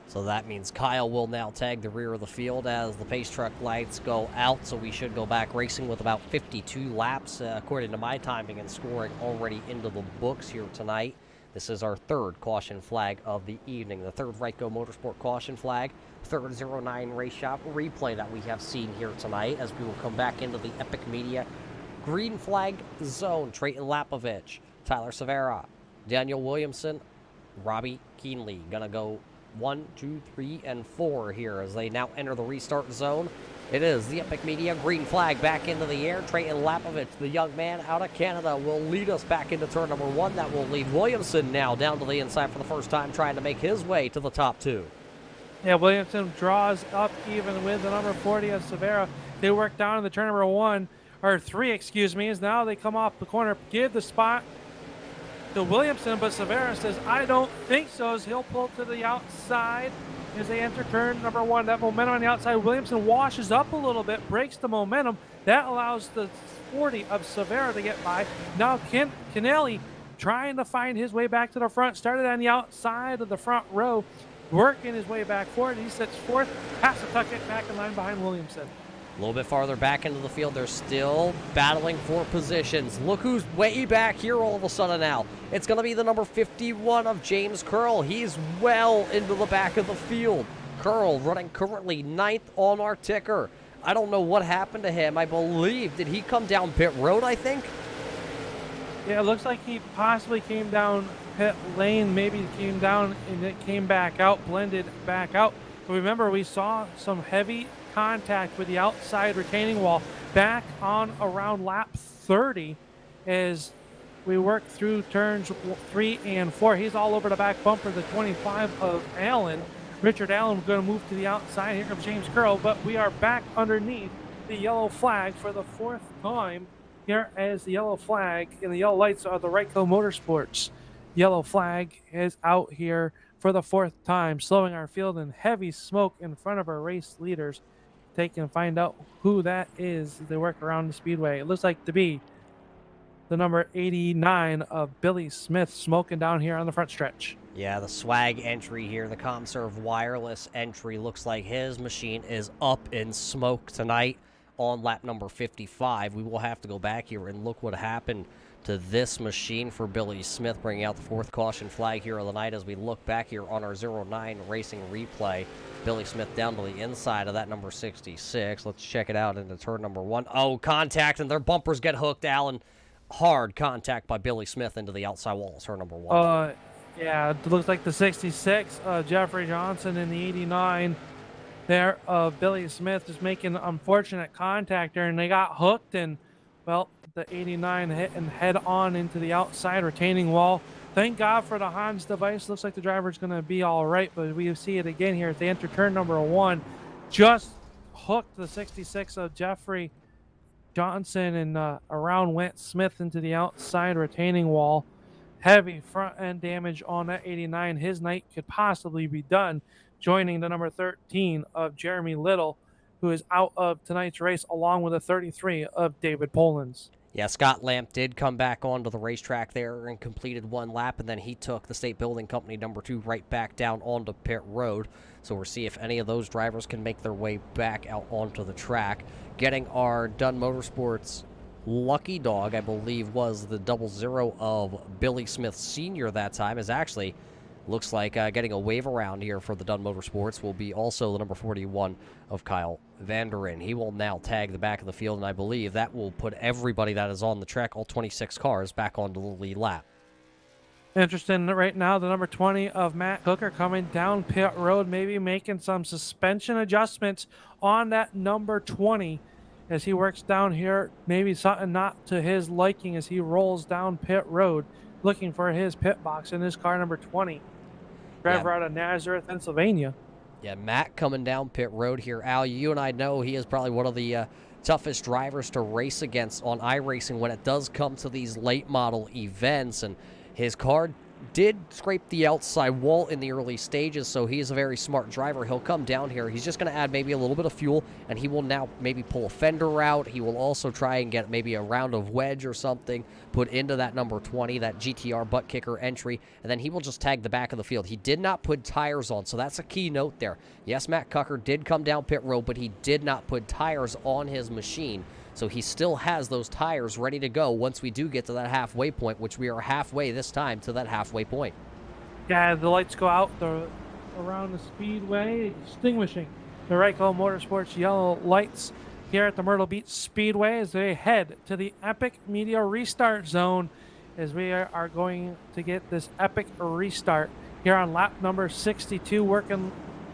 So that means Kyle will now tag the rear of the field as the pace truck lights go out. So we should go back racing with about 52 laps, according to my timing and scoring, already into the books here tonight. This is our third caution flag of the evening, the third Ryco Motorsport caution flag, third 09 Race Shop replay that we have seen here tonight, as we will come back into the Epic Media green flag zone. Trayton Lapovich, Tyler Severa, Daniel Williamson, Robbie Keenley gonna go 1, 2, 3, and 4 here as they now enter the restart zone. It is the Epic Media green flag back into the air. Trayton Lapovich, the young man out of Canada, will lead us back into turn number 1. That will leave Williamson now down to the inside for the first time, trying to make his way to the top 2. Yeah, Williamson draws up even with the number 40 of Severa. They work down in the turn number 1, or 3, excuse me, as now they come off the corner, give the spot to Williamson, but Severa says, I don't think so, as he'll pull to the outside as they enter turn number 1. That momentum on the outside, Williamson washes up a little bit, breaks the momentum. That allows the 40 of Severa to get by. Now Kennelly trying to find his way back to the front, started on the outside of the front row, working his way back forward. He sits 4th, has to tuck it back in line behind Williamson. A little bit farther back into the field, they're still battling for positions. Look who's way back here all of a sudden now. It's going to be the number 51 of James Curl. He's well into the back of the field. Curl running currently 9th on our ticker. I don't know what happened to him. I believe, did he come down pit road, I think? Yeah, it looks like he possibly came down pit lane, maybe came down and it came back out, blended back out. But remember, we saw some heavy contact with the outside retaining wall back on around lap 30 as we work through turns 3 and 4. He's all over the back bumper, the 25 of Allen. Richard Allen going to move to the outside. Here comes James Curl, but we are back underneath the yellow flag for the 4th time here, as the yellow flag and the yellow lights are the Ryco Motorsports. Yellow flag is out here for the 4th time, slowing our field in heavy smoke in front of our race leaders. Take and find out who that is as they work around the speedway. It looks like to be the number 89 of Billy Smith, smoking down here on the front stretch. Yeah, the swag entry here, the ComServe wireless entry, looks like his machine is up in smoke tonight. on lap number 55. We will have to go back here and look what happened to this machine for Billy Smith, bringing out the 4th caution flag here of the night as we look back here on our 09 Racing replay. Billy Smith down to the inside of that number 66. Let's check it out into turn number 1. Oh, contact, and their bumpers get hooked, Alan. Hard contact by Billy Smith into the outside wall, turn number 1. Yeah, it looks like the 66 of Jeffrey Johnson and the 89 there of Billy Smith just making unfortunate contact there, and they got hooked, and, well, the 89 hit and head on into the outside retaining wall. Thank God for the Hans device. Looks like the driver's going to be all right, but we see it again here as they enter turn number 1. Just hooked the 66 of Jeffrey Johnson, and around went Smith into the outside retaining wall. Heavy front end damage on that 89. His night could possibly be done, joining the number 13 of Jeremy Little, who is out of tonight's race, along with a 33 of David Polans. Yeah, Scott Lamp did come back onto the racetrack there and completed 1 lap, and then he took the State Building Company number 2 right back down onto pit road. So we'll see if any of those drivers can make their way back out onto the track. Getting our Dunn Motorsports lucky dog, I believe, was the 00 of Billy Smith Sr. that time, is actually looks like getting a wave around here for the Dunn Motorsports will be also the number 41 of Kyle Vanderin. He will now tag the back of the field, and I believe that will put everybody that is on the track, all 26 cars, back onto the lead lap. Interesting right now, the number 20 of Matt Hooker coming down pit road, maybe making some suspension adjustments on that number 20 as he works down here. Maybe something not to his liking as he rolls down pit road, looking for his pit box in his car number 20. Driver out of Nazareth, Pennsylvania. Yeah, Matt coming down pit road here. Al, you and I know he is probably one of the toughest drivers to race against on iRacing when it does come to these late model events, and his car did scrape the outside wall in the early stages, so he is a very smart driver. He'll come down here. He's just going to add maybe a little bit of fuel, and he will now maybe pull a fender out. He will also try and get maybe a round of wedge or something put into that number 20, that GTR butt kicker entry, and then he will just tag the back of the field. He did not put tires on, so that's a key note there. Yes, Matt Cucker did come down pit road, but he did not put tires on his machine. So he still has those tires ready to go once we do get to that halfway point, which we are halfway this time to that halfway point. Yeah, the lights go out around the speedway, extinguishing the Ryco Motorsports yellow lights here at the Myrtle Beach Speedway as they head to the Epic Media Restart Zone, as we are going to get this epic restart here on lap number 62,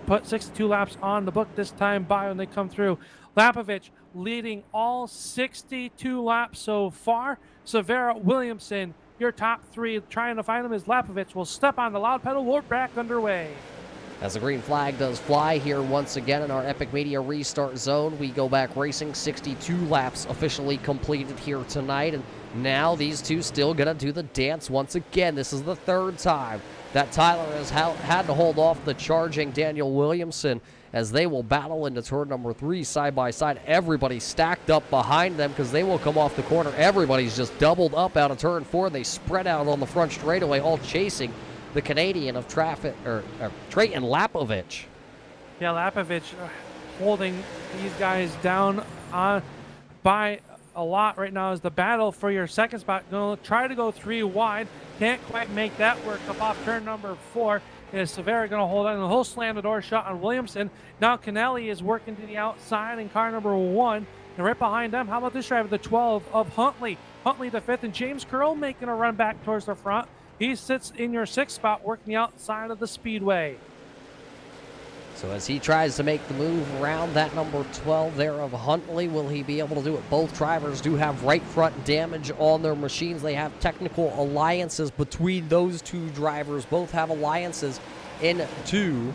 put 62 laps on the book this time by when they come through. Lapovich leading all 62 laps so far. Severa Williamson, your top 3, trying to find him as Lapovich will step on the loud pedal. We're back underway. As the green flag does fly here once again in our Epic Media Restart Zone, we go back racing. 62 laps officially completed here tonight, and now these two still gonna do the dance once again. This is the 3rd time that Tyler has had to hold off the charging Daniel Williamson, as they will battle into turn number 3 side by side. Everybody stacked up behind them because they will come off the corner. Everybody's just doubled up out of turn 4. They spread out on the front straightaway, all chasing the Canadian of Trayton Lapovich. Yeah, Lapovich holding these guys down by a lot right now as the battle for your second spot. Going to try to go 3 wide. Can't quite make that work up off turn number 4. Is Severa going to hold on? He'll slam the door shut on Williamson. Now Kennelly is working to the outside in car number 1. And right behind them, how about this driver, the 12 of Huntley. Huntley the 5th, and James Curl making a run back towards the front. He sits in your 6th spot, working the outside of the speedway. So as he tries to make the move around that number 12 there of Huntley, will he be able to do it? Both drivers do have right front damage on their machines. They have technical alliances between those two drivers. Both have alliances into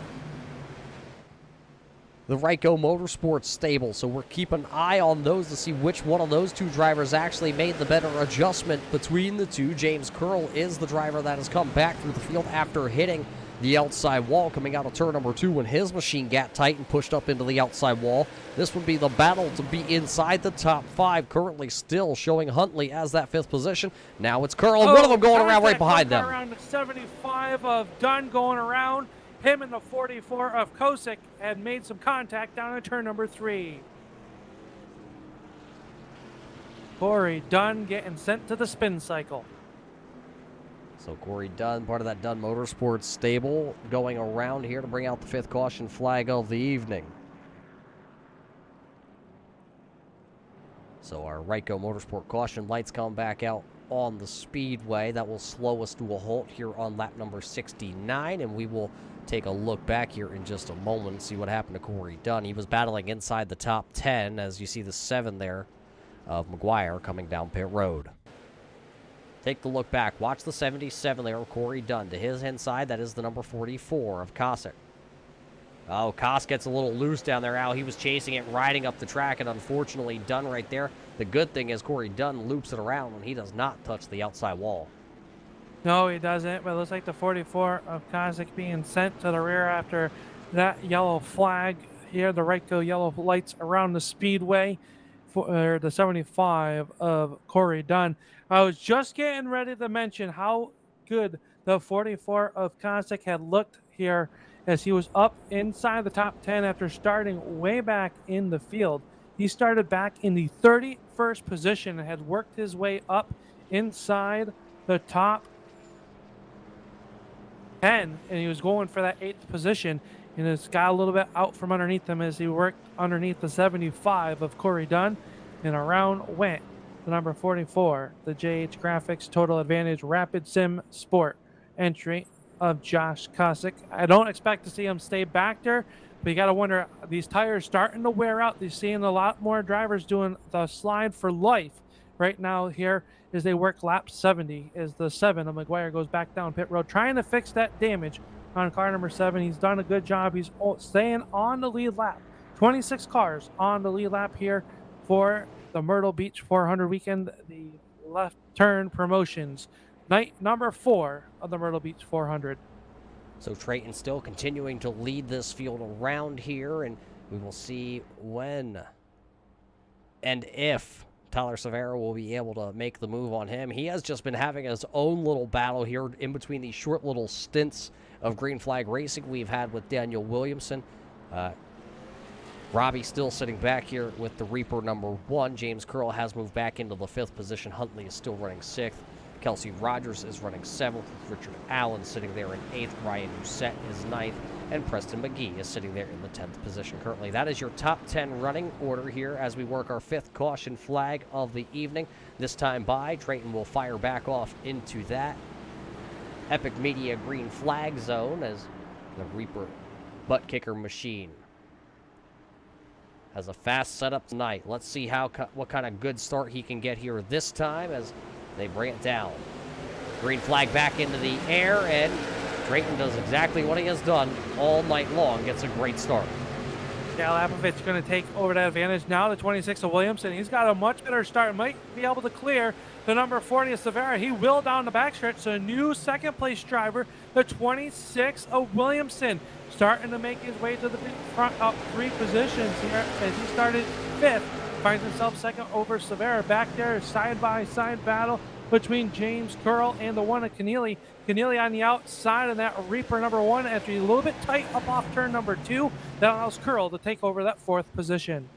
the Ryco Motorsports stable. So we're keeping an eye on those to see which one of those two drivers actually made the better adjustment between the two. James Curl is the driver that has come back through the field after hitting the outside wall coming out of turn number 2 when his machine got tight and pushed up into the outside wall. This would be the battle to be inside the top 5, currently still showing Huntley as that 5th position. Now it's Curl, and one of them going around right behind them. Around the 75 of Dunn going around. Him and the 44 of Kosick had made some contact down at turn number 3. Corey Dunn getting sent to the spin cycle. So Corey Dunn, part of that Dunn Motorsports stable, going around here to bring out the 5th caution flag of the evening. So our Ryco Motorsport caution lights come back out on the speedway. That will slow us to a halt here on lap number 69, and we will take a look back here in just a moment and see what happened to Corey Dunn. He was battling inside the top 10, as you see the 7 there of McGuire coming down pit road. Take the look back. Watch the 77 there of Corey Dunn. To his inside, that is the number 44 of Kosick. Oh, Koss gets a little loose down there. Al, he was chasing it, riding up the track, and unfortunately Dunn right there. The good thing is Corey Dunn loops it around, and he does not touch the outside wall. No, he doesn't, but it looks like the 44 of Kosick being sent to the rear after that yellow flag here. The Ryco yellow lights around the speedway for the 75 of Corey Dunn. I was just getting ready to mention how good the 44 of Kosick had looked here as he was up inside the top 10 after starting way back in the field. He started back in the 31st position and had worked his way up inside the top 10, and he was going for that 8th position, and it's got a little bit out from underneath him as he worked underneath the 75 of Corey Dunn, and around went the number 44, the JH Graphics Total Advantage Rapid Sim Sport entry of Josh Kosick. I don't expect to see him stay back there, but you got to wonder, these tires starting to wear out. They're seeing a lot more drivers doing the slide for life right now here as they work lap 70 as the 7 of McGuire goes back down pit road, trying to fix that damage on car number 7. He's done a good job. He's staying on the lead lap. 26 cars on the lead lap here for the Myrtle Beach 400 weekend, the left turn promotions. Night number 4 of the Myrtle Beach 400. So Trayton still continuing to lead this field around here, and we will see when and if Tyler Severa will be able to make the move on him. He has just been having his own little battle here in between these short little stints of green flag racing we've had with Daniel Williamson. Robbie still sitting back here with the Reaper number 1. James Curl has moved back into the 5th position. Huntley is still running 6th. Kelsey Rogers is running 7th, with Richard Allen sitting there in 8th. Ryan Doucette is 9th, and Preston McGee is sitting there in the 10th position currently. That is your top 10 running order here as we work our 5th caution flag of the evening. This time by, Trayton will fire back off into that Epic Media green flag zone as the Reaper butt kicker machine has a fast setup tonight. Let's see what kind of good start he can get here this time as they bring it down. Green flag back into the air, and Drayton does exactly what he has done all night long. Gets a great start. Cal Apovich going to take over that advantage now. The 26 of Williamson. He's got a much better start. Might be able to clear the number 40 of Severa. He will down the backstretch. So a new second place driver, the 26 of Williamson, starting to make his way to the front up 3 positions here as he started 5th. Finds himself second over Severa. Back there, side-by-side battle between James Curl and the 1 of Keneally. Keneally on the outside of that Reaper number 1 after he's a little bit tight up off turn number 2. That allows Curl to take over that 4th position.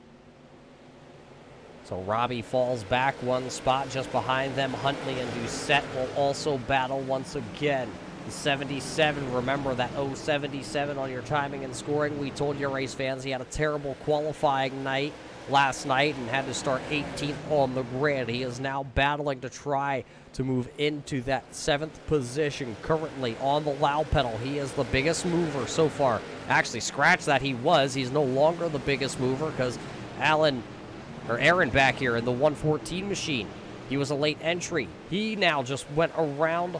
So Robbie falls back 1 spot just behind them. Huntley and Doucette will also battle once again. The 77, remember that 077 on your timing and scoring. We told you race fans he had a terrible qualifying night last night and had to start 18th on the grid. He is now battling to try to move into that 7th position currently on the loud pedal. He is the biggest mover so far. Actually, scratch that, he's no longer the biggest mover because Aaron back here in the 114 machine, he was a late entry. He now just went around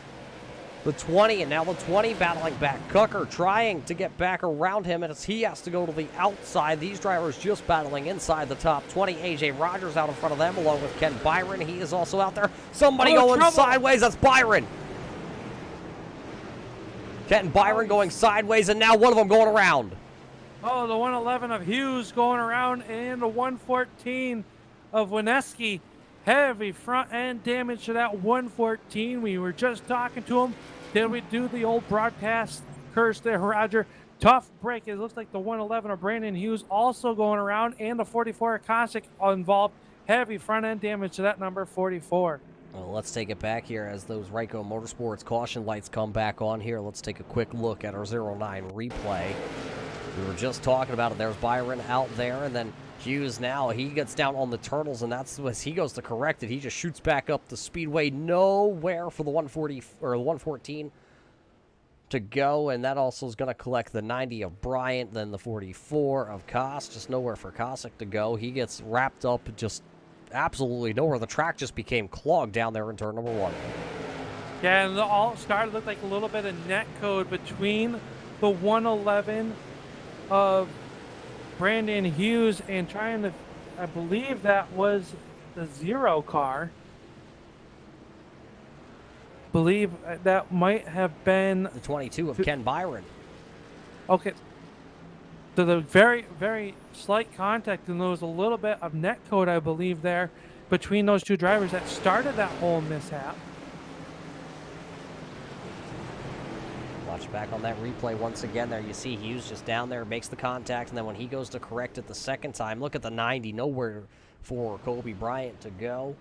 the 20, and now the 20 battling back. Cucker trying to get back around him, and he has to go to the outside. These drivers just battling inside the top 20. AJ Rogers out in front of them, along with Ken Byron. He is also out there. Somebody going sideways. That's Byron. Ken Byron going sideways, and now one of them going around. Oh, the 111 of Hughes going around, and the 114 of Wineski. Heavy front end damage to that 114. We were just talking to him. Did we do the old broadcast curse there, Roger? Tough break. It looks like the 111 of Brandon Hughes also going around, and the 44 of Kosick involved. heavy front end damage to that number 44. Well, let's take it back here as those Ryco Motorsports caution lights come back on here. Let's take a quick look at our 09 replay. We were just talking about it. There's Byron out there, and then Hughes now. He gets down on the turtles, and that's as he goes to correct it. He just shoots back up the speedway. Nowhere for the 140 or the 114 to go, and that also is going to collect the 90 of Bryant, then the 44 of Koss. Just nowhere for Kosick to go. He gets wrapped up just absolutely nowhere. The track just became clogged down there in turn number 1. Yeah, and all started to look like a little bit of net code between the 111 of Brandon Hughes and trying to, I believe that was the 0 car. Believe that might have been The 22 of Ken Byron. okay. So the very, very slight contact, and there was a little bit of net code, I believe, there between those two drivers that started that whole mishap. Watch back on that replay once again. There you see Hughes just down there, makes the contact, and then when he goes to correct it the second time, look at the 90, nowhere for Kobe Bryant to go.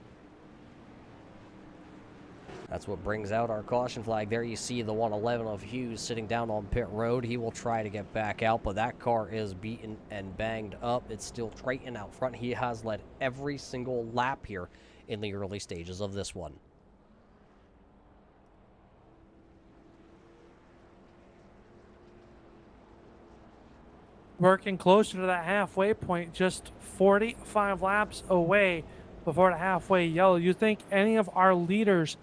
That's what brings out our caution flag. There you see the 111 of Hughes sitting down on pit road. He will try to get back out, but that car is beaten and banged up. It's still Triton out front. He has led every single lap here in the early stages of this one. Working closer to that halfway point, just 45 laps away before the halfway yellow. You think any of our leaders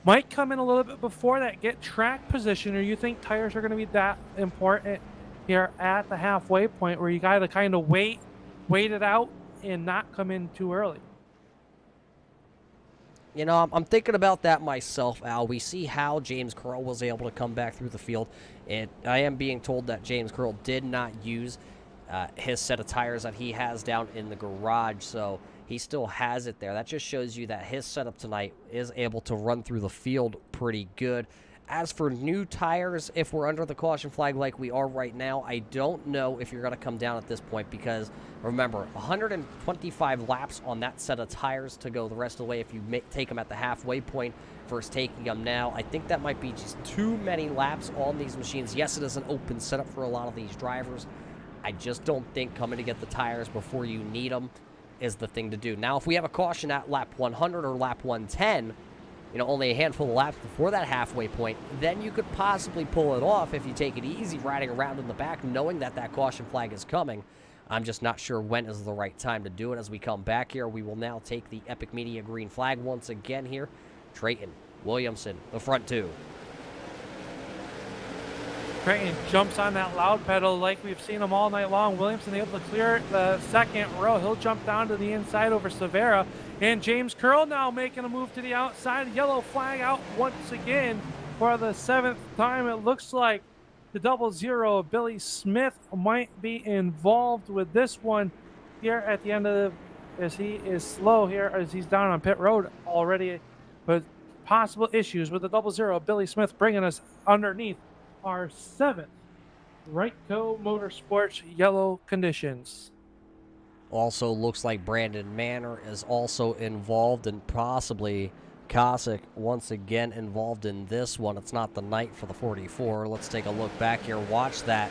might come in a little bit before that, get track position, or you think tires are going to be that important here at the halfway point where you got to kind of wait it out and not come in too early? You know, I'm thinking about that myself, Al. We see how James Curl was able to come back through the field, and I am being told that James Curl did not use his set of tires that he has down in the garage, so he still has it there. That just shows you that his setup tonight is able to run through the field pretty good. As for new tires, if we're under the caution flag like we are right now, I don't know if you're going to come down at this point because, remember, 125 laps on that set of tires to go the rest of the way if you take them at the halfway point versus taking them now. I think that might be just too many laps on these machines. Yes, it is an open setup for a lot of these drivers. I just don't think coming to get the tires before you need them is the thing to do. Now, if we have a caution at lap 100 or lap 110, you know, only a handful of laps before that halfway point, then you could possibly pull it off if you take it easy riding around in the back knowing that that caution flag is coming. I'm just not sure when is the right time to do it. As we come back here, we will now take the Epic Media green flag once again here. Trayton, Williamson, the front two. Trayton jumps on that loud pedal like we've seen him all night long. Williamson able to clear the second row. He'll jump down to the inside over Severa. And James Curl now making a move to the outside. Yellow flag out once again for the 7th time. It looks like the 00 of Billy Smith might be involved with this one here at the end of as he is slow here as he's down on pit road already with possible issues with the 00 of Billy Smith bringing us underneath our 7th Ryco Motorsports yellow conditions. Also looks like Brandon Manor is also involved and possibly Kosick once again involved in this one. It's not the night for the 44. Let's take a look back here. Watch that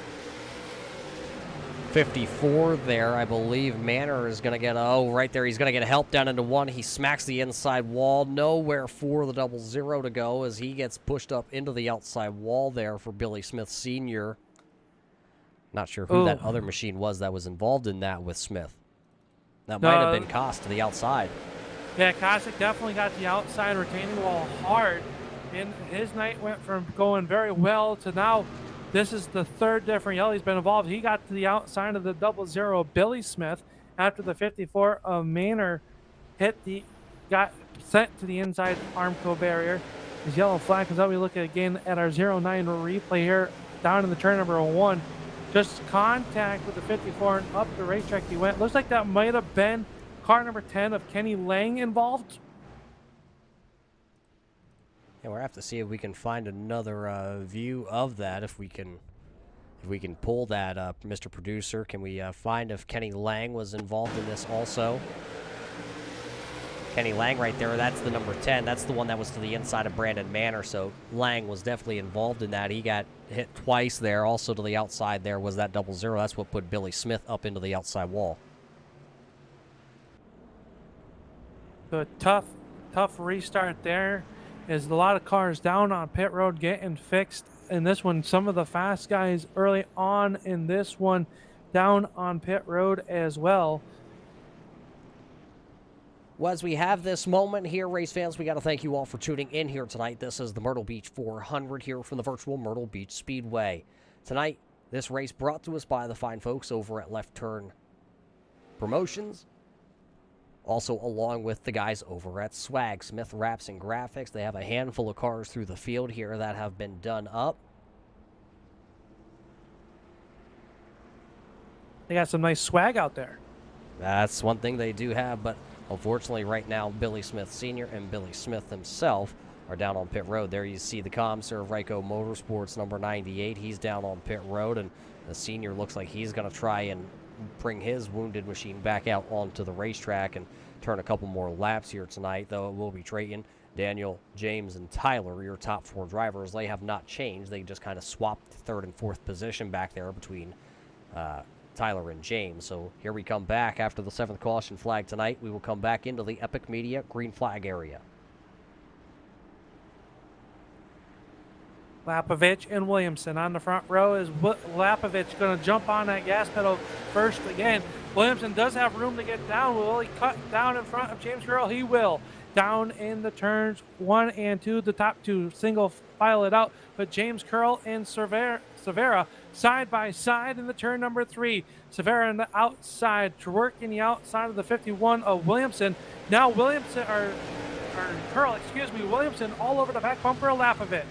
54 there. I believe Manor is going to get, right there. He's going to get help down into one. He smacks the inside wall. Nowhere for the 00 to go as he gets pushed up into the outside wall there for Billy Smith Sr. Not sure who that other machine was that was involved in that with Smith. That might have been Koss to the outside. Yeah, Kosick definitely got the outside retaining wall hard. And his night went from going very well to now this is the 3rd different yellow he's been involved. He got to the outside of the 00 Billy Smith after the 54 of Manor got sent to the inside Armco barrier. His yellow flag comes out. We look again at our 09 replay here down in the turn number 1. Just contact with the 54 and up the racetrack he went. Looks like that might have been car number 10 of Kenny Lang involved. Yeah, we'll have to see if we can find another view of that. If we can pull that up, Mr. Producer, can we find if Kenny Lang was involved in this also? Kenny Lang right there, that's the number 10. That's the one that was to the inside of Brandon Manor, so Lang was definitely involved in that. He got hit twice there. Also to the outside there was that 00. That's what put Billy Smith up into the outside wall. The tough restart there is a lot of cars down on pit road getting fixed. In this one, some of the fast guys early on in this one down on pit road as well. Well, as we have this moment here, race fans, we got to thank you all for tuning in here tonight. This is the Myrtle Beach 400 here from the virtual Myrtle Beach Speedway. Tonight, this race brought to us by the fine folks over at Left Turn Promotions. Also, along with the guys over at Swag Smith Wraps and Graphics. They have a handful of cars through the field here that have been done up. They got some nice swag out there. That's one thing they do have, but unfortunately right now, Billy Smith Sr. and Billy Smith himself are down on pit road. There you see the ComServe Ryco Motorsports number 98. He's down on pit road, and the senior looks like he's going to try and bring his wounded machine back out onto the racetrack and turn a couple more laps here tonight, though it will be Trayton, Daniel, James, and Tyler, your top 4 drivers. They have not changed. They just kind of swapped third and fourth position back there between Tyler and James. So here we come back after the 7th caution flag tonight. We will come back into the Epic Media green flag area. Lapovich and Williamson on the front row. Is Lapovich going to jump on that gas pedal first again? Williamson does have room to get down. Will he cut down in front of James Curl? He will. Down in the turns 1 and 2, the top 2 single file it out. But James Curl and Severa side by side in the turn number 3. Severa on the outside, working the outside of the 51 of Williamson. Now Williamson, Williamson all over the back bumper of Lapovich.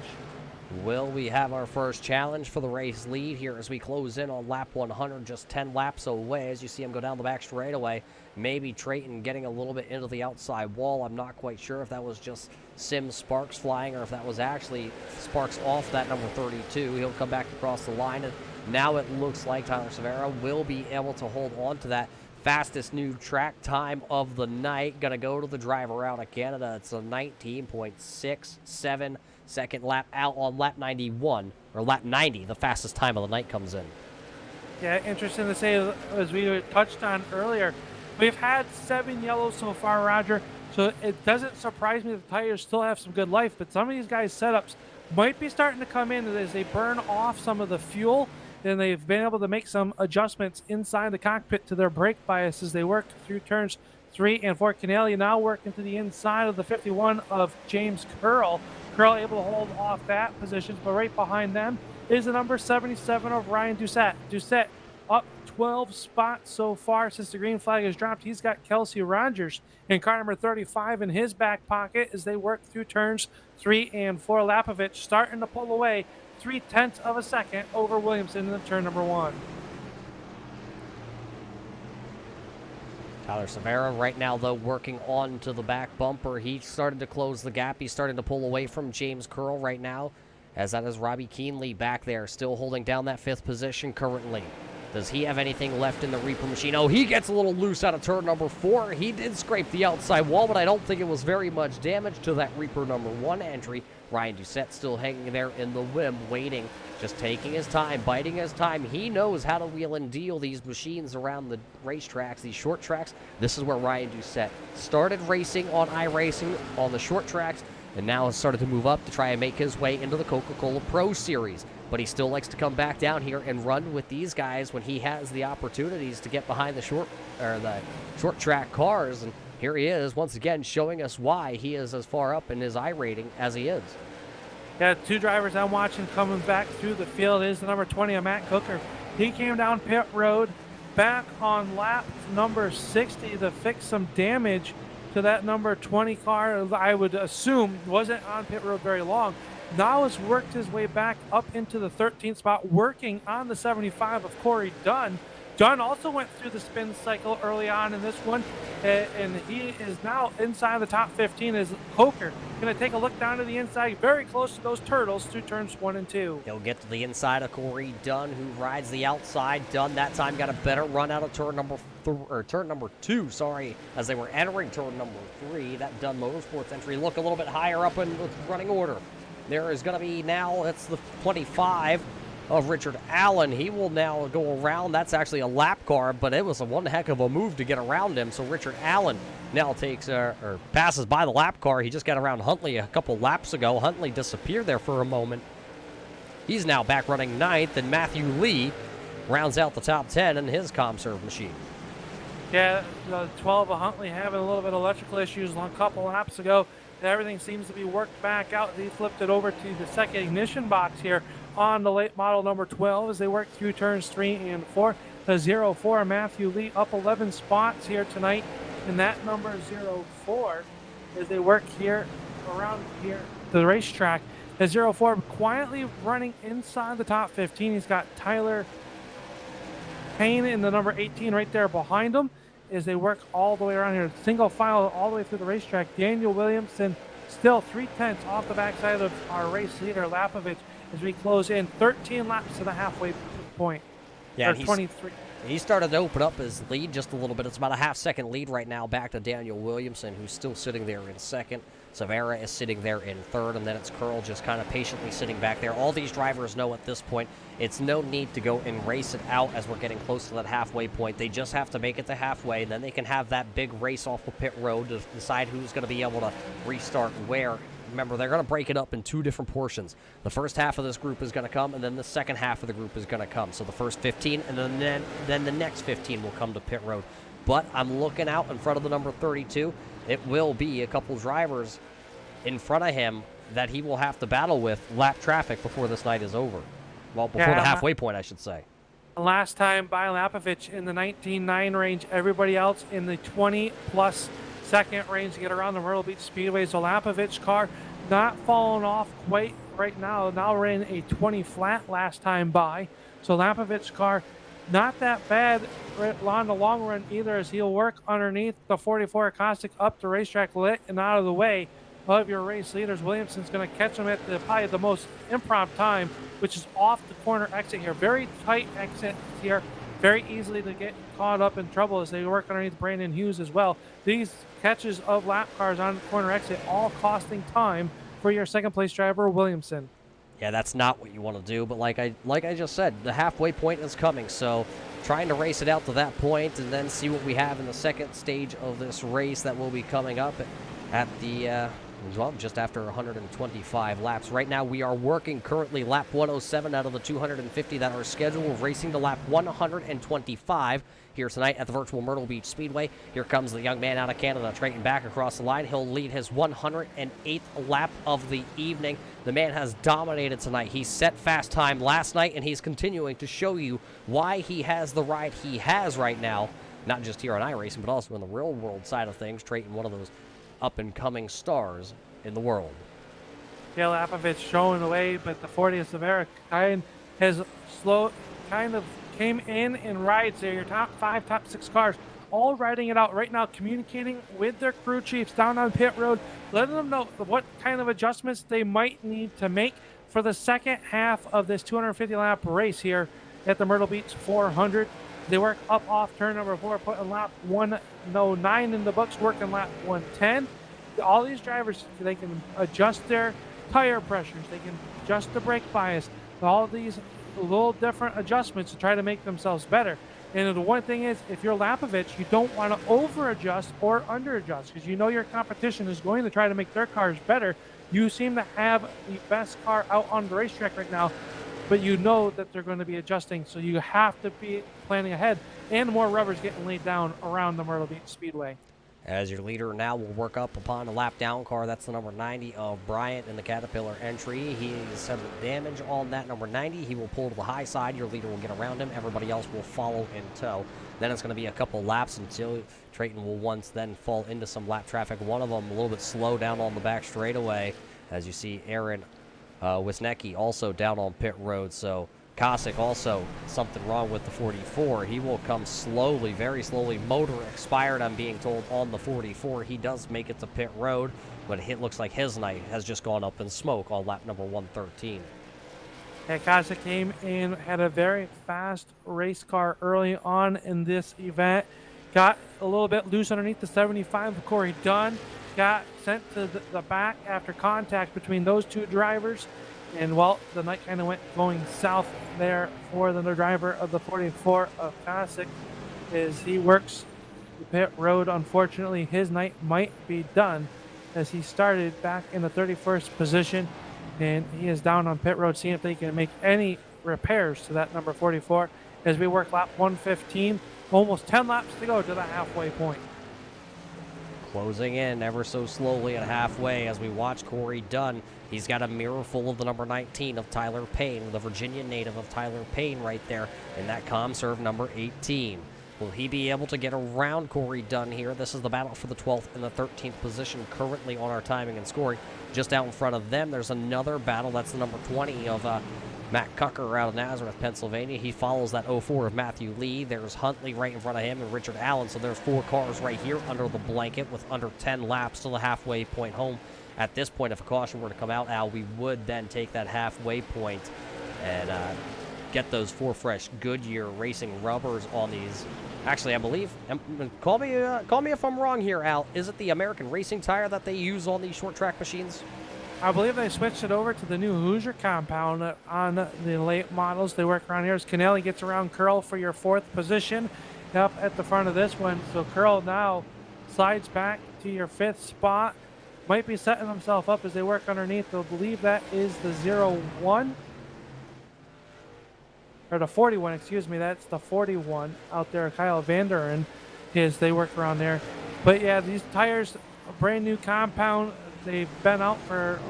Will we have our first challenge for the race lead here as we close in on lap 100, just 10 laps away as you see him go down the back straightaway. Maybe Trayton getting a little bit into the outside wall. I'm not quite sure if that was just Sim Sparks flying or if that was actually Sparks off that number 32. He'll come back across the line, and now it looks like Tyler Severa will be able to hold on to that fastest new track time of the night. Gonna go to the driver out of Canada. It's a 19.67 second lap out on lap 91, or lap 90, the fastest time of the night comes in. Yeah, interesting to say, as we touched on earlier, we've had 7 yellows so far, Roger, so it doesn't surprise me that the tires still have some good life, but some of these guys' setups might be starting to come in as they burn off some of the fuel, and they've been able to make some adjustments inside the cockpit to their brake bias as they work through turns 3 and 4. Canelli now working to the inside of the 51 of James Curl. Curl able to hold off that position, but right behind them is the number 77 of Ryan Doucette. Doucette up 12 spots so far since the green flag has dropped. He's got Kelsey Rogers in car number 35 in his back pocket as they work through turns 3 and 4. Lapovich starting to pull away 0.3 of a second over Williamson in turn number 1. Tyler Severa right now, though, working on to the back bumper. He started to close the gap. He's starting to pull away from James Curl right now, as that is Robbie Keenley back there, still holding down that 5th position currently. Does he have anything left in the Reaper machine? Oh, he gets a little loose out of turn number 4. He did scrape the outside wall, but I don't think it was very much damage to that Reaper number 1 entry. Ryan Doucette still hanging there in the whim, waiting, just taking his time, biding his time. He knows how to wheel and deal these machines around the racetracks, these short tracks. This is where Ryan Doucette started racing on iRacing on the short tracks, and now has started to move up to try and make his way into the Coca-Cola Pro Series. But he still likes to come back down here and run with these guys when he has the opportunities to get behind the short track cars. And here he is once again showing us why he is as far up in his iRating as he is. Yeah, 2 drivers I'm watching coming back through the field is the number 20 of Matt Cooker. He came down pit road back on lap number 60 to fix some damage to that number 20 car. I would assume wasn't on pit road very long. Now has worked his way back up into the 13th spot, working on the 75 of Corey Dunn. John also went through the spin cycle early on in this one, and he is now inside the top 15 as Coker. Going to take a look down to the inside, very close to those turtles through turns 1 and 2. He'll get to the inside of Corey Dunn, who rides the outside. Dunn that time got a better run out of turn number 2, sorry, as they were entering turn number 3. That Dunn Motorsports entry look a little bit higher up in the running order. There is going to be now, it's the 25 of Richard Allen. He will now go around. That's actually a lap car, but it was a one heck of a move to get around him. So Richard Allen now takes or passes by the lap car. He just got around Huntley a couple laps ago. Huntley disappeared there for a moment. He's now back running 9th, and Matthew Lee rounds out the top 10 in his ComServe machine. Yeah, the 12 of Huntley having a little bit of electrical issues a couple laps ago. Everything seems to be worked back out. He flipped it over to the second ignition box here on the late model number 12 as they work through turns 3 and 4. The 04 Matthew Lee up 11 spots here tonight, and that number 04 as they work here around here the racetrack. The 04 quietly running inside the top 15. He's got Tyler Payne in the number 18 right there behind him as they work all the way around here. Single file all the way through the racetrack. Daniel Williamson still 3/10 off the backside of our race leader, Lapovich, as we close in 13 laps to the halfway point. Yeah, or 23. He started to open up his lead just a little bit. It's about a half-second lead right now back to Daniel Williamson, who's still sitting there in second. Severa is sitting there in third, and then it's Curl just kind of patiently sitting back there. All these drivers know at this point it's no need to go and race it out as we're getting close to that halfway point. They just have to make it to halfway, and then they can have that big race off the pit road to decide who's going to be able to restart where. Remember, they're going to break it up in 2 different portions. The first half of this group is going to come, and then the second half of the group is going to come. So the first 15, and then the next 15 will come to pit road. But I'm looking out in front of the number 32. It will be a couple drivers in front of him that he will have to battle with lap traffic before this night is over. Well, before the halfway point, I should say. Last time by Lapovich in the 19.9 range, everybody else in the 20-plus second range to get around the Myrtle Beach Speedway. So Lapovich car not falling off quite right now. Now ran a 20 flat last time by. So Lapovich car not that bad on the long run either, as he'll work underneath the 44 Acoustic up the racetrack lit and out of the way of your race leaders. Williamson's going to catch him at probably the most impromptu time, which is off the corner exit here. Very tight exit here. Very easily to get caught up in trouble as they work underneath Brandon Hughes as well. These catches of lap cars on the corner exit all costing time for your second place driver, Williamson. Yeah, that's not what you want to do, but like I just said, the halfway point is coming, so trying to race it out to that point and then see what we have in the second stage of this race that will be coming up at the well, just after 125 laps. Right now, we are working currently lap 107 out of the 250 that are scheduled. We're racing to lap 125 here tonight at the virtual Myrtle Beach Speedway. Here comes the young man out of Canada, straighten back across the line. He'll lead his 108th lap of the evening. The man has dominated tonight. He set fast time last night, and he's continuing to show you why he has the ride he has right now, not just here on iRacing, but also in the real world side of things, Trayton, one of those up-and-coming stars in the world. Yeah, Lapovich showing the way, but the 40th Severa has kind of came in and rides there. Your top 5, top 6 cars all riding it out right now, communicating with their crew chiefs down on pit road, letting them know what kind of adjustments they might need to make for the second half of this 250-lap race here at the Myrtle Beach 400. They work up off turn number 4, putting lap 109 in the books, working lap 110. All these drivers, they can adjust their tire pressures, they can adjust the brake bias, all these little different adjustments to try to make themselves better. And the one thing is, if you're Lapovich, you don't want to over adjust or under adjust, because you know your competition is going to try to make their cars better. You seem to have the best car out on the racetrack right now, but you know that they're going to be adjusting, so you have to be planning ahead, and more rubber's getting laid down around the Myrtle Beach Speedway. As your leader now will work up upon a lap down car. That's the number 90 of Bryant in the Caterpillar entry. He has had damage on that number 90. He will pull to the high side. Your leader will get around him. Everybody else will follow in tow. Then it's going to be a couple laps until Trayton will once then fall into some lap traffic. One of them a little bit slow down on the back straightaway. As you see, Aaron Wisniewski also down on pit road. So Kosick also something wrong with the 44. He will come slowly, very slowly. Motor expired, I'm being told, on the 44. He does make it to pit road, but it looks like his night has just gone up in smoke on lap number 113. Yeah, Kosick came in, had a very fast race car early on in this event. Got a little bit loose underneath the 75 of Corey Dunn. Got sent to the back after contact between those two drivers. And well, the night kind of went going south there for the driver of the 44 of Kosick as he works the pit road. Unfortunately, his night might be done as he started back in the 31st position. And he is down on pit road, seeing if they can make any repairs to that number 44 as we work lap 115. Almost 10 laps to go to the halfway point. Closing in ever so slowly at halfway as we watch Corey Dunn. He's got a mirror full of the number 19 of Tyler Payne, the Virginia native of Tyler Payne right there in that ComServe number 18. Will he be able to get around Corey Dunn here? This is the battle for the 12th and the 13th position currently on our timing and scoring. Just out in front of them, there's another battle. That's the number 20 of Matt Cucker out of Nazareth, Pennsylvania. He follows that 04 of Matthew Lee. There's Huntley right in front of him and Richard Allen. So there's 4 cars right here under the blanket with under 10 laps to the halfway point home. At this point, if a caution were to come out, Al, we would then take that halfway point and get those 4 fresh Goodyear Racing rubbers on these. Actually, I believe, call me if I'm wrong here, Al, is it the American Racing tire that they use on these short track machines? I believe they switched it over to the new Hoosier compound on the late models. They work around here as Kennelly gets around Curl for your 4th position up at the front of this one. So Curl now slides back to your 5th spot. Might be setting himself up as they work underneath. They'll believe that is the 01. Or the 41, excuse me. That's the 41 out there. Kyle Vanderen is they work around there. But yeah, these tires, a brand new compound. They've been out for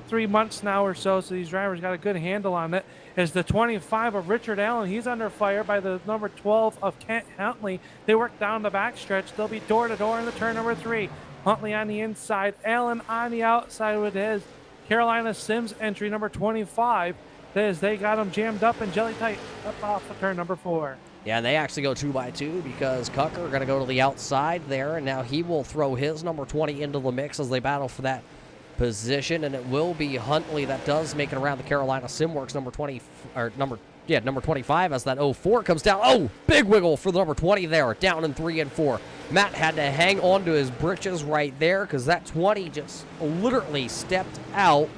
3 months now or so, so these drivers got a good handle on it. As the 25 of Richard Allen, he's under fire by the number 12 of Kent Huntley. They work down the backstretch. They'll be door to door in the turn number 3. Huntley on the inside, Allen on the outside with his Carolina Sims entry number 25. As they got him jammed up and jelly tight up off the turn number 4. Yeah, and they actually go 2 by 2 because Cucker going to go to the outside there, and now he will throw his number 20 into the mix as they battle for that position, and it will be Huntley that does make it around the Carolina Simworks number 20 or number 25 as that 04 comes down. Oh, big wiggle for the number 20 there, down in 3 and 4. Matt had to hang on to his britches right there because that 20 just literally stepped out.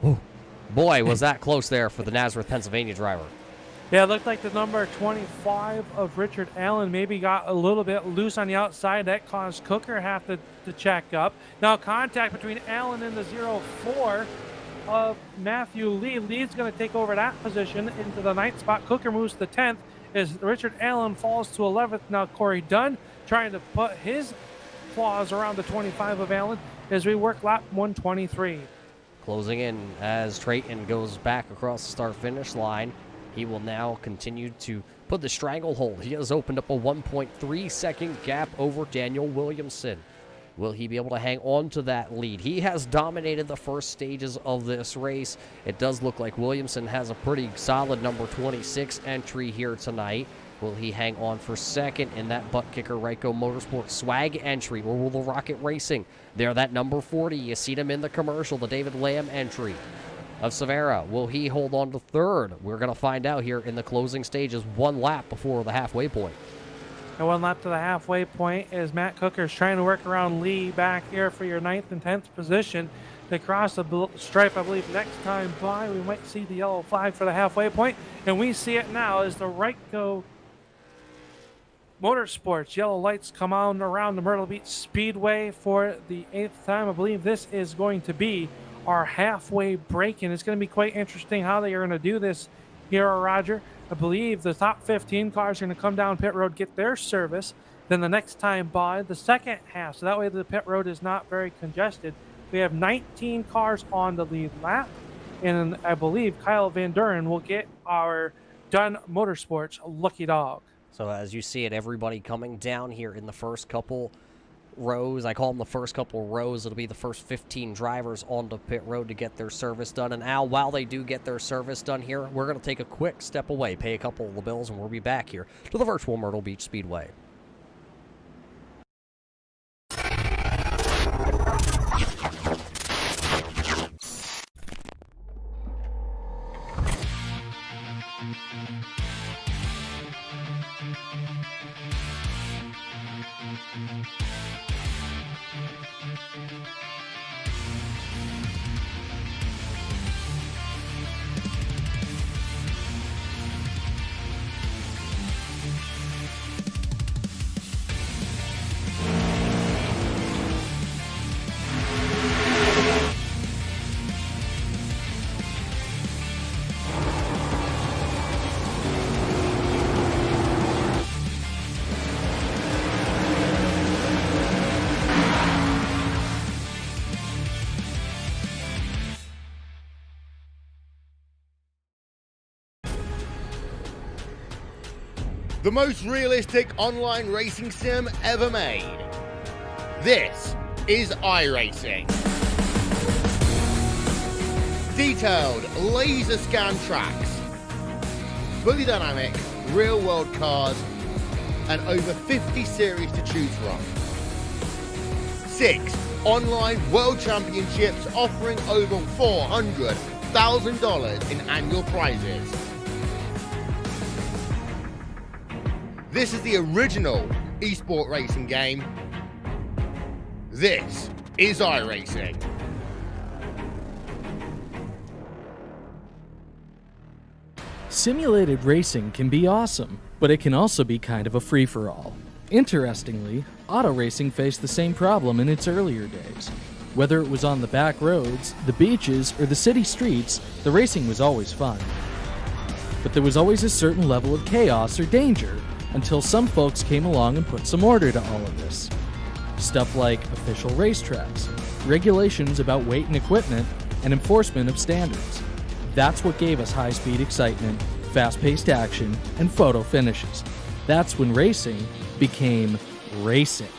Ooh. Boy, was that close there for the Nazareth, Pennsylvania driver. Yeah, it looked like the number 25 of Richard Allen maybe got a little bit loose on the outside. That caused Cooker have to check up. Now contact between Allen and the 04 of Matthew Lee. Lee's going to take over that position into the 9th spot. Cooker moves to 10th as Richard Allen falls to 11th. Now Corey Dunn trying to put his claws around the 25 of Allen as we work lap 123. Closing in as Trayton goes back across the start-finish line. He will now continue to put the stranglehold. He has opened up a 1.3-second gap over Daniel Williamson. Will he be able to hang on to that lead? He has dominated the first stages of this race. It does look like Williamson has a pretty solid number 26 entry here tonight. Will he hang on for second in that butt kicker Ryco Motorsports swag entry, or will the Rocket Racing? There, that number 40, you see him in the commercial, the David Lamb entry of Severa. Will he hold on to third? We're going to find out here in the closing stages, 1 lap before the halfway point. And 1 lap to the halfway point as Matt Cooker's trying to work around Lee back here for your 9th and 10th position. They cross the stripe, I believe, next time by. We might see the yellow flag for the halfway point, and we see it now as the Ryco Motorsports yellow lights come on around the Myrtle Beach Speedway for the 8th time. I believe this is going to be our halfway break, and it's going to be quite interesting how they are going to do this here, Roger. I believe the top 15 cars are going to come down pit road, get their service. Then the next time by the second half, so that way the pit road is not very congested. We have 19 cars on the lead lap, and I believe Kyle Van Duren will get our Dunn Motorsports lucky dog. So as you see it, everybody coming down here in the first couple rows. I call them the first couple rows. It'll be the first 15 drivers onto pit road to get their service done. And Al, while they do get their service done here, we're going to take a quick step away, pay a couple of the bills, and we'll be back here to the virtual Myrtle Beach Speedway. The most realistic online racing sim ever made. This is iRacing. Detailed laser scan tracks, fully dynamic, real world cars, and over 50 series to choose from. 6 online world championships offering over $400,000 in annual prizes. This is the original esport racing game. This is iRacing. Simulated racing can be awesome, but it can also be kind of a free-for-all. Interestingly, auto racing faced the same problem in its earlier days. Whether it was on the back roads, the beaches, or the city streets, the racing was always fun. But there was always a certain level of chaos or danger, until some folks came along and put some order to all of this. Stuff like official racetracks, regulations about weight and equipment, and enforcement of standards. That's what gave us high-speed excitement, fast-paced action, and photo finishes. That's when racing became racing.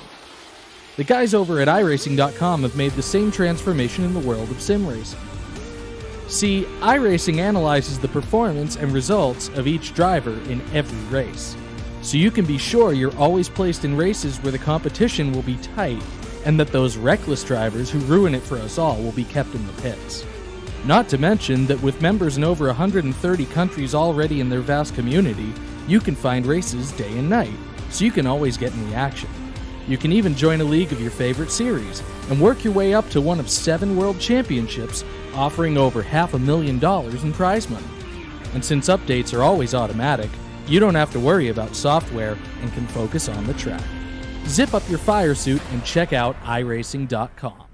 The guys over at iRacing.com have made the same transformation in the world of sim racing. See, iRacing analyzes the performance and results of each driver in every race, so you can be sure you're always placed in races where the competition will be tight and that those reckless drivers who ruin it for us all will be kept in the pits. Not to mention that with members in over 130 countries already in their vast community, you can find races day and night, so you can always get in the action. You can even join a league of your favorite series and work your way up to one of 7 world championships offering over $500,000 in prize money. And since updates are always automatic, you don't have to worry about software and can focus on the track. Zip up your fire suit and check out iRacing.com.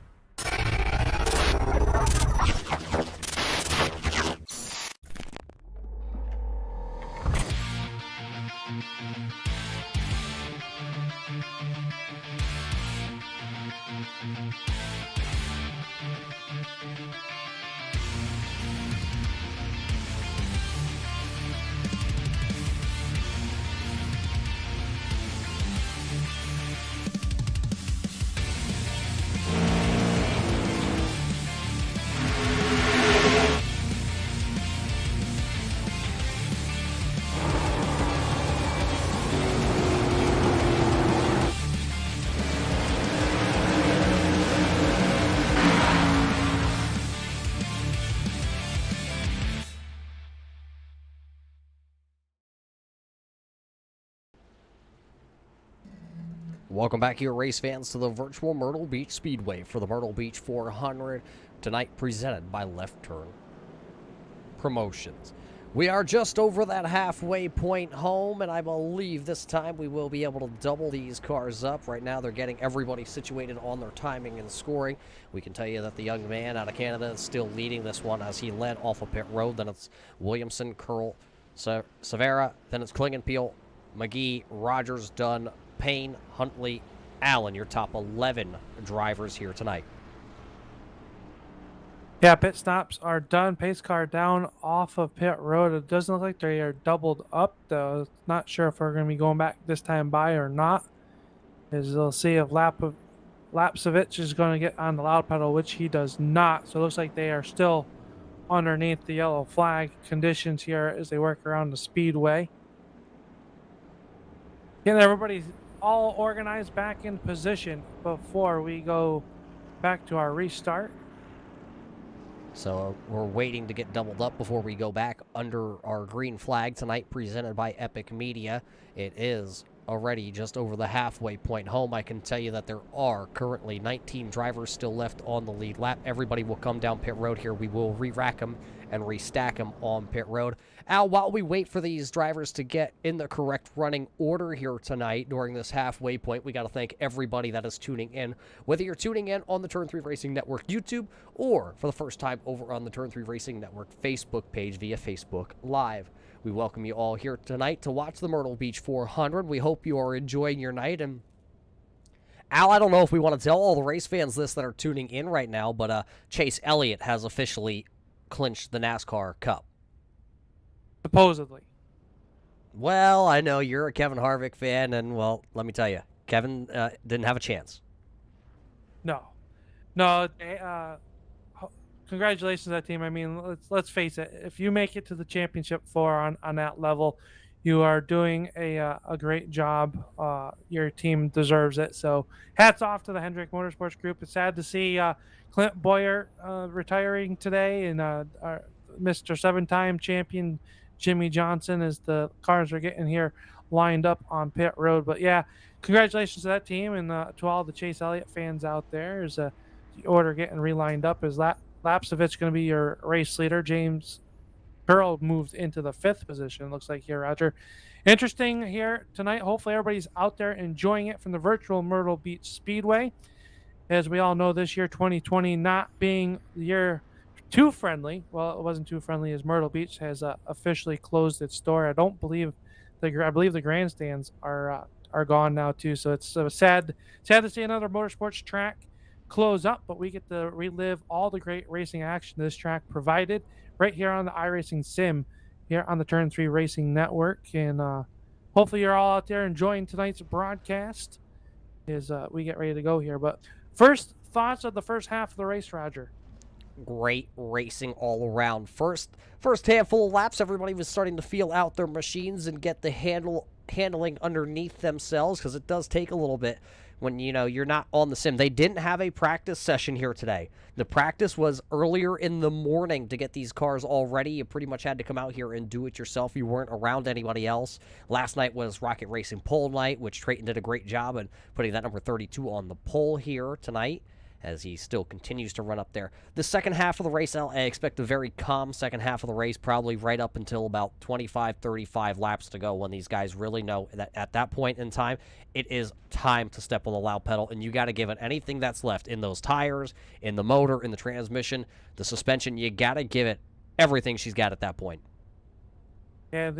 Welcome back here, race fans, to the virtual Myrtle Beach Speedway for the Myrtle Beach 400, tonight presented by Left Turn Promotions. We are just over that halfway point home, and I believe this time we will be able to double these cars up. Right now, they're getting everybody situated on their timing and scoring. We can tell you that the young man out of Canada is still leading this one as he led off of pit road. Then it's Williamson, Curl, Severa, then it's Klingenpeel, McGee, Rogers, Dunn, Payne, Huntley, Allen, your top 11 drivers here tonight. Yeah, pit stops are done. Pace car down off of pit road. It doesn't look like they are doubled up, though. Not sure if we're going to be going back this time by or not. As they'll see if lap of Lapsevich is going to get on the loud pedal, which he does not. So it looks like they are still underneath the yellow flag conditions here as they work around the speedway. Getting everybody all organized back in position before we go back to our restart. So we're waiting to get doubled up before we go back under our green flag tonight, presented by Epic Media. It is already just over the halfway point home. I can tell you that there are currently 19 drivers still left on the lead lap. Everybody will come down pit road here. We will re-rack them and restack them on pit road. Al, while we wait for these drivers to get in the correct running order here tonight during this halfway point, we got to thank everybody that is tuning in. Whether you're tuning in on the Turn 3 Racing Network YouTube or for the first time over on the Turn 3 Racing Network Facebook page via Facebook Live. We welcome you all here tonight to watch the Myrtle Beach 400. We hope you are enjoying your night. And Al, I don't know if we want to tell all the race fans this that are tuning in right now, but Chase Elliott has officially clinched the NASCAR Cup. Supposedly. Well, I know you're a Kevin Harvick fan, and, well, let me tell you, Kevin didn't have a chance. No. Congratulations to that team. I mean, let's face it. If you make it to the championship 4 on that level, you are doing a great job. Your team deserves it. So hats off to the Hendrick Motorsports Group. It's sad to see Clint Boyer retiring today, and Mr. 7-time champion Jimmy Johnson as the cars are getting here lined up on pit road. But yeah, congratulations to that team, and to all the Chase Elliott fans out there. Is the order getting relined up? Is Lapsevich going to be your race leader? James Pearl moved into the 5th position, looks like here, Roger. Interesting here tonight. Hopefully everybody's out there enjoying it from the virtual Myrtle Beach Speedway. As we all know, this year 2020 not being the year too friendly. Well, it wasn't too friendly, as Myrtle Beach has officially closed its door. I believe the grandstands are gone now too. So it's sad to see another motorsports track close up, but we get to relive all the great racing action this track provided right here on the iRacing Sim here on the Turn 3 Racing Network. And hopefully you're all out there enjoying tonight's broadcast as we get ready to go here. But first, thoughts of the first half of the race, Roger? Great racing all around. First handful of laps, everybody was starting to feel out their machines and get the handling underneath themselves, because it does take a little bit when you're not on the sim. They didn't have a practice session here today. The practice was earlier in the morning to get these cars all ready. You pretty much had to come out here and do it yourself. You weren't around anybody else. Last night was Rocket Racing pole night, which Trayton did a great job in putting that number 32 on the pole here tonight, as he still continues to run up there. The second half of the race, I expect a very calm second half of the race, probably right up until about 25, 35 laps to go, when these guys really know that at that point in time, it is time to step on the loud pedal, and you got to give it anything that's left in those tires, in the motor, in the transmission, the suspension. You got to give it everything she's got at that point. Yeah,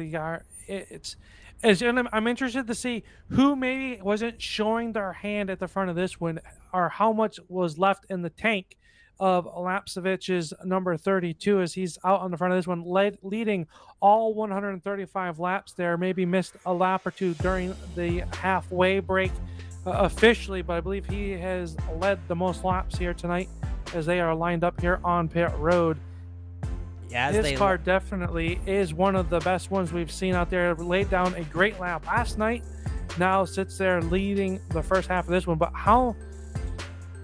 I'm interested to see who maybe wasn't showing their hand at the front of this one, or how much was left in the tank of Lapsevich's number 32 as he's out on the front of this one, leading all 135 laps there. Maybe missed a lap or two during the halfway break officially, but I believe he has led the most laps here tonight as they are lined up here on pit road. His car definitely is one of the best ones we've seen out there. Laid down a great lap last night. Now sits there leading the first half of this one. But a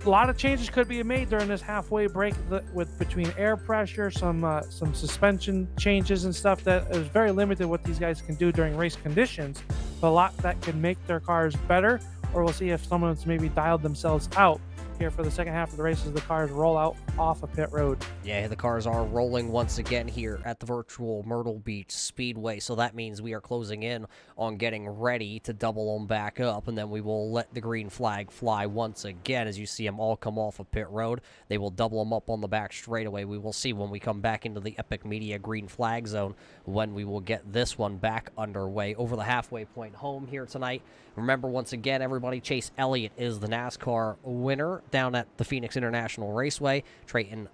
lot of changes could be made during this halfway break with between air pressure, some suspension changes and stuff that is very limited what these guys can do during race conditions. But a lot that could make their cars better, or we'll see if someone's maybe dialed themselves out here for the second half of the race as the cars roll out off of pit road. Yeah, the cars are rolling once again here at the virtual Myrtle Beach Speedway, so that means we are closing in on getting ready to double them back up, and then we will let the green flag fly once again as you see them all come off of pit road. They will double them up on the back straightaway. We will see when we come back into the Epic Media green flag zone when we will get this one back underway over the halfway point home here tonight. Remember, once again, everybody, Chase Elliott is the NASCAR winner down at the Phoenix International Raceway. Trayton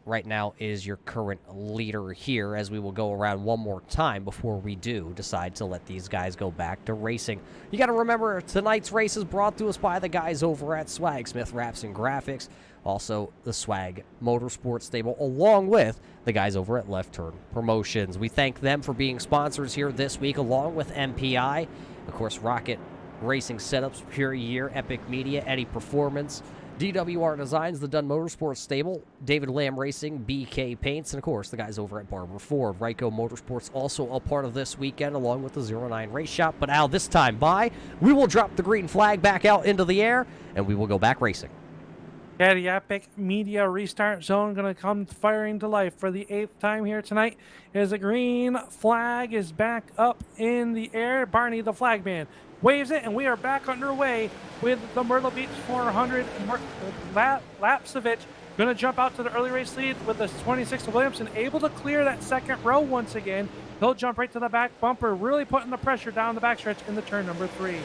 right now is your current leader here, as we will go around one more time before we do decide to let these guys go back to racing. You got to remember, tonight's race is brought to us by the guys over at Swag Smith Wraps and Graphics, also the Swag Motorsports Stable, along with the guys over at Left Turn Promotions. We thank them for being sponsors here this week, along with MPI, of course, Rocket Racing Setups, Pure Year, Epic Media, Eddie Performance, DWR Designs, the Dunn Motorsports Stable, David Lamb Racing, BK Paints, and of course the guys over at Barber Ford. Ryco Motorsports also a part of this weekend, along with the 09 Race Shop. But Al, this time by, we will drop the green flag back out into the air, and we will go back racing. Yeah, the Epic Media Restart Zone going to come firing to life for the 8th time here tonight as the green flag is back up in the air. Barney, the flag man, waves it, and we are back underway with the Myrtle Beach 400. Lapsevich going to jump out to the early race lead with the 26 of Williamson, able to clear that second row once again. He'll jump right to the back bumper, really putting the pressure down the backstretch in the turn number 3.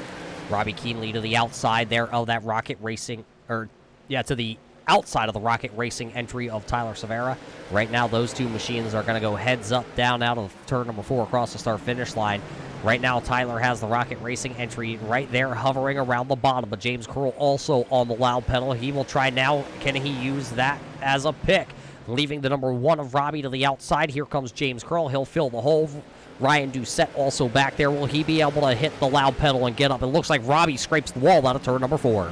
Robbie Keenly to the outside there of that Rocket Racing, to the outside of the Rocket Racing entry of Tyler Severa. Right now, those two machines are going to go heads up down out of turn number 4 across the start-finish line. Right now, Tyler has the Rocket Racing entry right there hovering around the bottom, but James Curl also on the loud pedal. He will try now. Can he use that as a pick? Leaving the number 1 of Robbie to the outside. Here comes James Curl. He'll fill the hole. Ryan Doucette also back there. Will he be able to hit the loud pedal and get up? It looks like Robbie scrapes the wall out of turn number 4.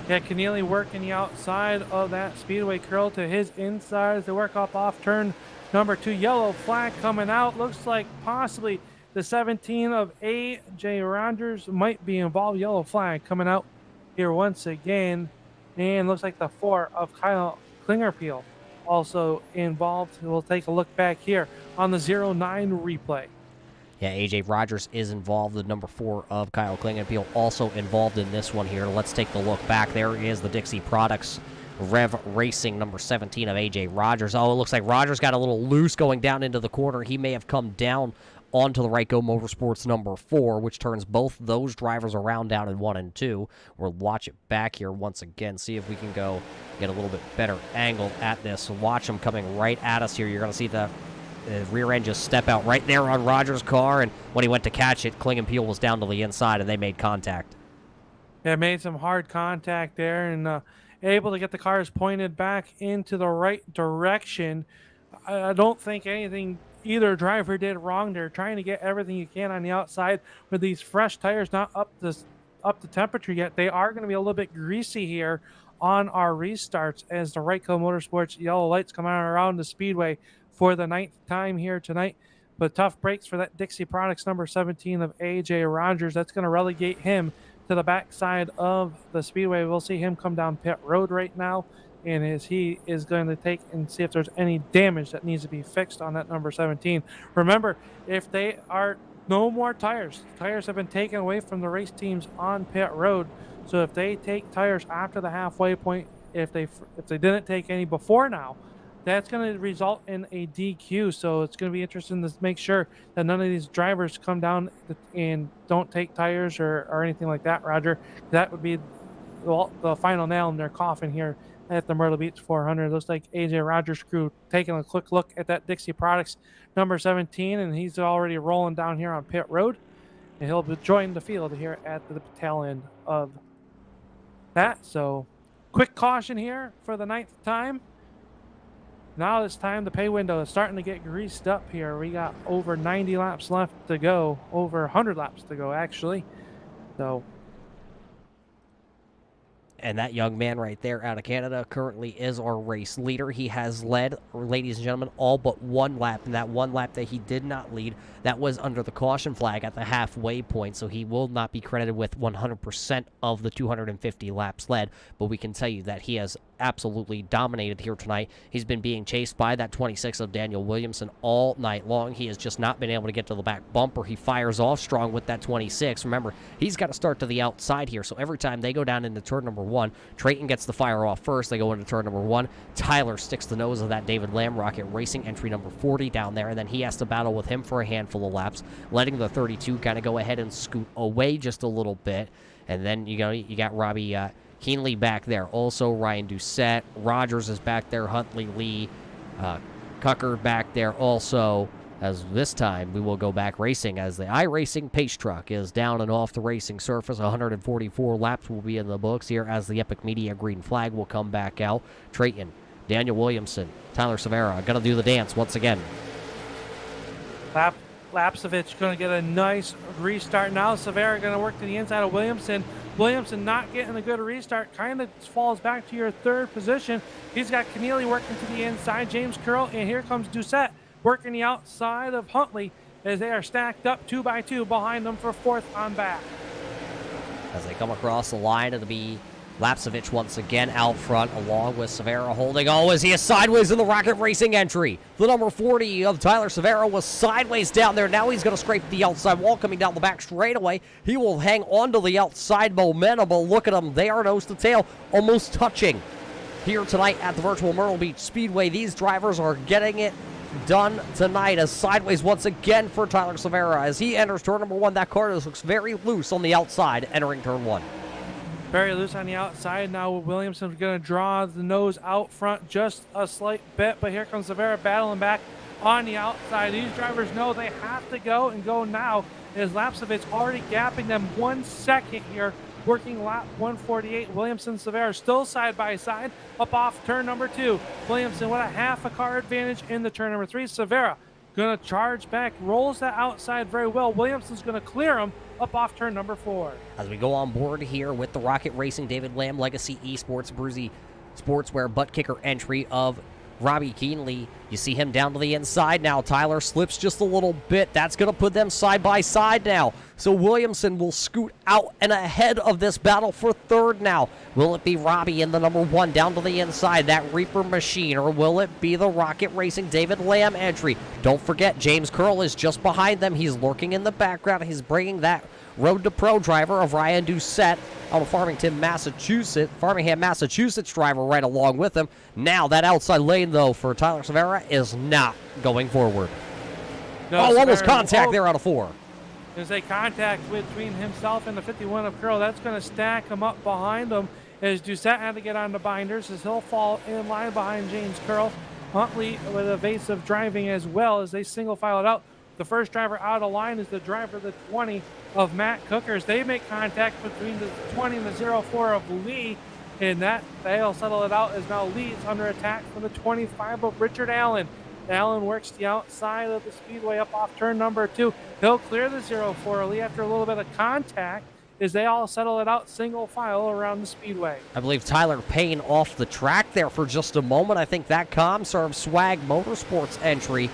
Yeah, Keneally working the outside of that speedway. Curl to his inside as they work off turn number 2. Yellow flag coming out. Looks like possibly the 17 of A.J. Rogers might be involved. Yellow flag coming out here once again. And looks like the 4 of Kyle Klingerpeel also involved. We'll take a look back here on the 09 replay. Yeah, A.J. Rogers is involved. The number 4 of Kyle Klingenpeel also involved in this one here. Let's take a look back. There is the Dixie Products Rev Racing number 17 of A.J. Rogers. Oh, it looks like Rogers got a little loose going down into the corner. He may have come down onto the Ryco Motorsports number 4, which turns both those drivers around down in 1 and 2. We'll watch it back here once again, see if we can go get a little bit better angle at this. So watch them coming right at us here. You're going to see the rear end just step out right there on Rogers' car, and when he went to catch it, Klingenpeel was down to the inside, and they made contact. Yeah, made some hard contact there, and able to get the cars pointed back into the right direction. I don't think anything either driver did wrong. They're trying to get everything you can on the outside with these fresh tires, not up to temperature yet. They are going to be a little bit greasy here on our restarts as the Ryco Motorsports yellow lights come out around the speedway for the 9th time here tonight. But tough breaks for that Dixie Products number 17 of A.J. Rogers. That's going to relegate him to the backside of the speedway. We'll see him come down pit road right now, and as he is going to take and see if there's any damage that needs to be fixed on that number 17. Remember, if they are no more tires have been taken away from the race teams on pit road. So if they take tires after the halfway point, if they didn't take any before now, that's going to result in a DQ. So it's going to be interesting to make sure that none of these drivers come down and don't take tires or anything like that, Roger. That would be the final nail in their coffin here at the Myrtle Beach 400. Looks like A.J. Rogers' crew taking a quick look at that Dixie Products number 17, and he's already rolling down here on pit road. And he'll join the field here at the tail end of that. So quick caution here for the 9th time. Now it's time. The pay window is starting to get greased up here. We got over 90 laps left to go, over 100 laps to go, actually. So, and that young man right there out of Canada currently is our race leader. He has led, ladies and gentlemen, all but one lap. And that one lap that he did not lead, that was under the caution flag at the halfway point. So he will not be credited with 100% of the 250 laps led. But we can tell you that he has absolutely dominated here tonight. He's been being chased by that 26 of Daniel Williamson all night long. He has just not been able to get to the back bumper. He fires off strong with that 26. Remember, he's got to start to the outside here. So every time they go down into turn number 1, Trayton gets the fire off first. They go into turn number 1. Tyler sticks the nose of that David Lamb Rocket Racing entry number 40 down there, and then he has to battle with him for a handful of laps, letting the 32 kind of go ahead and scoot away just a little bit. And then you got Robbie Keenly back there. Also, Ryan Doucette. Rogers is back there. Huntley Lee. Cucker back there also, as this time we will go back racing as the iRacing pace truck is down and off the racing surface. 144 laps will be in the books here as the Epic Media green flag will come back out. Trayton, Daniel Williamson, Tyler Severa going to do the dance once again. Lapsevich going to get a nice restart now. Severa going to work to the inside of Williamson. Williamson not getting a good restart. Kind of falls back to your third position. He's got Keneally working to the inside. James Curl, and here comes Doucette working the outside of Huntley as they are stacked up 2 by 2 behind them for fourth on back. As they come across the line, it'll be Lapsevich once again out front, along with Severa holding. Oh, as he is sideways in the Rocket Racing entry. The number 40 of Tyler Severa was sideways down there. Now he's going to scrape the outside wall coming down the back straightaway. He will hang on to the outside momentum, but look at him. They are nose to tail, almost touching. Here tonight at the virtual Myrtle Beach Speedway, these drivers are getting it done tonight as sideways once again for Tyler Severa. As he enters turn number 1, that car looks very loose on the outside entering turn 1. Very loose on the outside. Now Williamson's going to draw the nose out front just a slight bit, but here comes Severa battling back on the outside. These drivers know they have to go and go now as Lapsevich already gapping them 1 second here, working lap 148. Williamson, Severa still side by side up off turn number 2. Williamson with a half a car advantage in the turn number 3. Severa going to charge back, rolls that outside very well. Williamson's going to clear him up off turn number 4. As we go on board here with the Rocket Racing David Lamb Legacy Esports Bruzy Sportswear butt kicker entry of Robbie Keenley. You see him down to the inside now. Tyler slips just a little bit. That's going to put them side by side now. So Williamson will scoot out and ahead of this battle for third now. Will it be Robbie in the number 1 down to the inside, that Reaper machine, or will it be the Rocket Racing David Lamb entry? Don't forget, James Curl is just behind them. He's lurking in the background. He's bringing that Road to Pro driver of Ryan Doucette out of Farmingham, Massachusetts driver right along with him. Now that outside lane, though, for Tyler Severa is not going forward. No, almost contact there out of 4. There's a contact between himself and the 51 of Curl. That's going to stack him up behind him as Doucette had to get on the binders as he'll fall in line behind James Curl. Huntley with evasive driving as well as they single file it out. The first driver out of line is the driver, the 20 of Matt Cookers. They make contact between the 20 and the 04 of Lee, and that they'll settle it out as now Lee is under attack from the 25 of Richard Allen. Allen works the outside of the speedway up off turn number 2. He'll clear the 04 Lee after a little bit of contact as they all settle it out single file around the speedway. I believe Tyler Payne off the track there for just a moment. I think that ComServe Swag Motorsports entry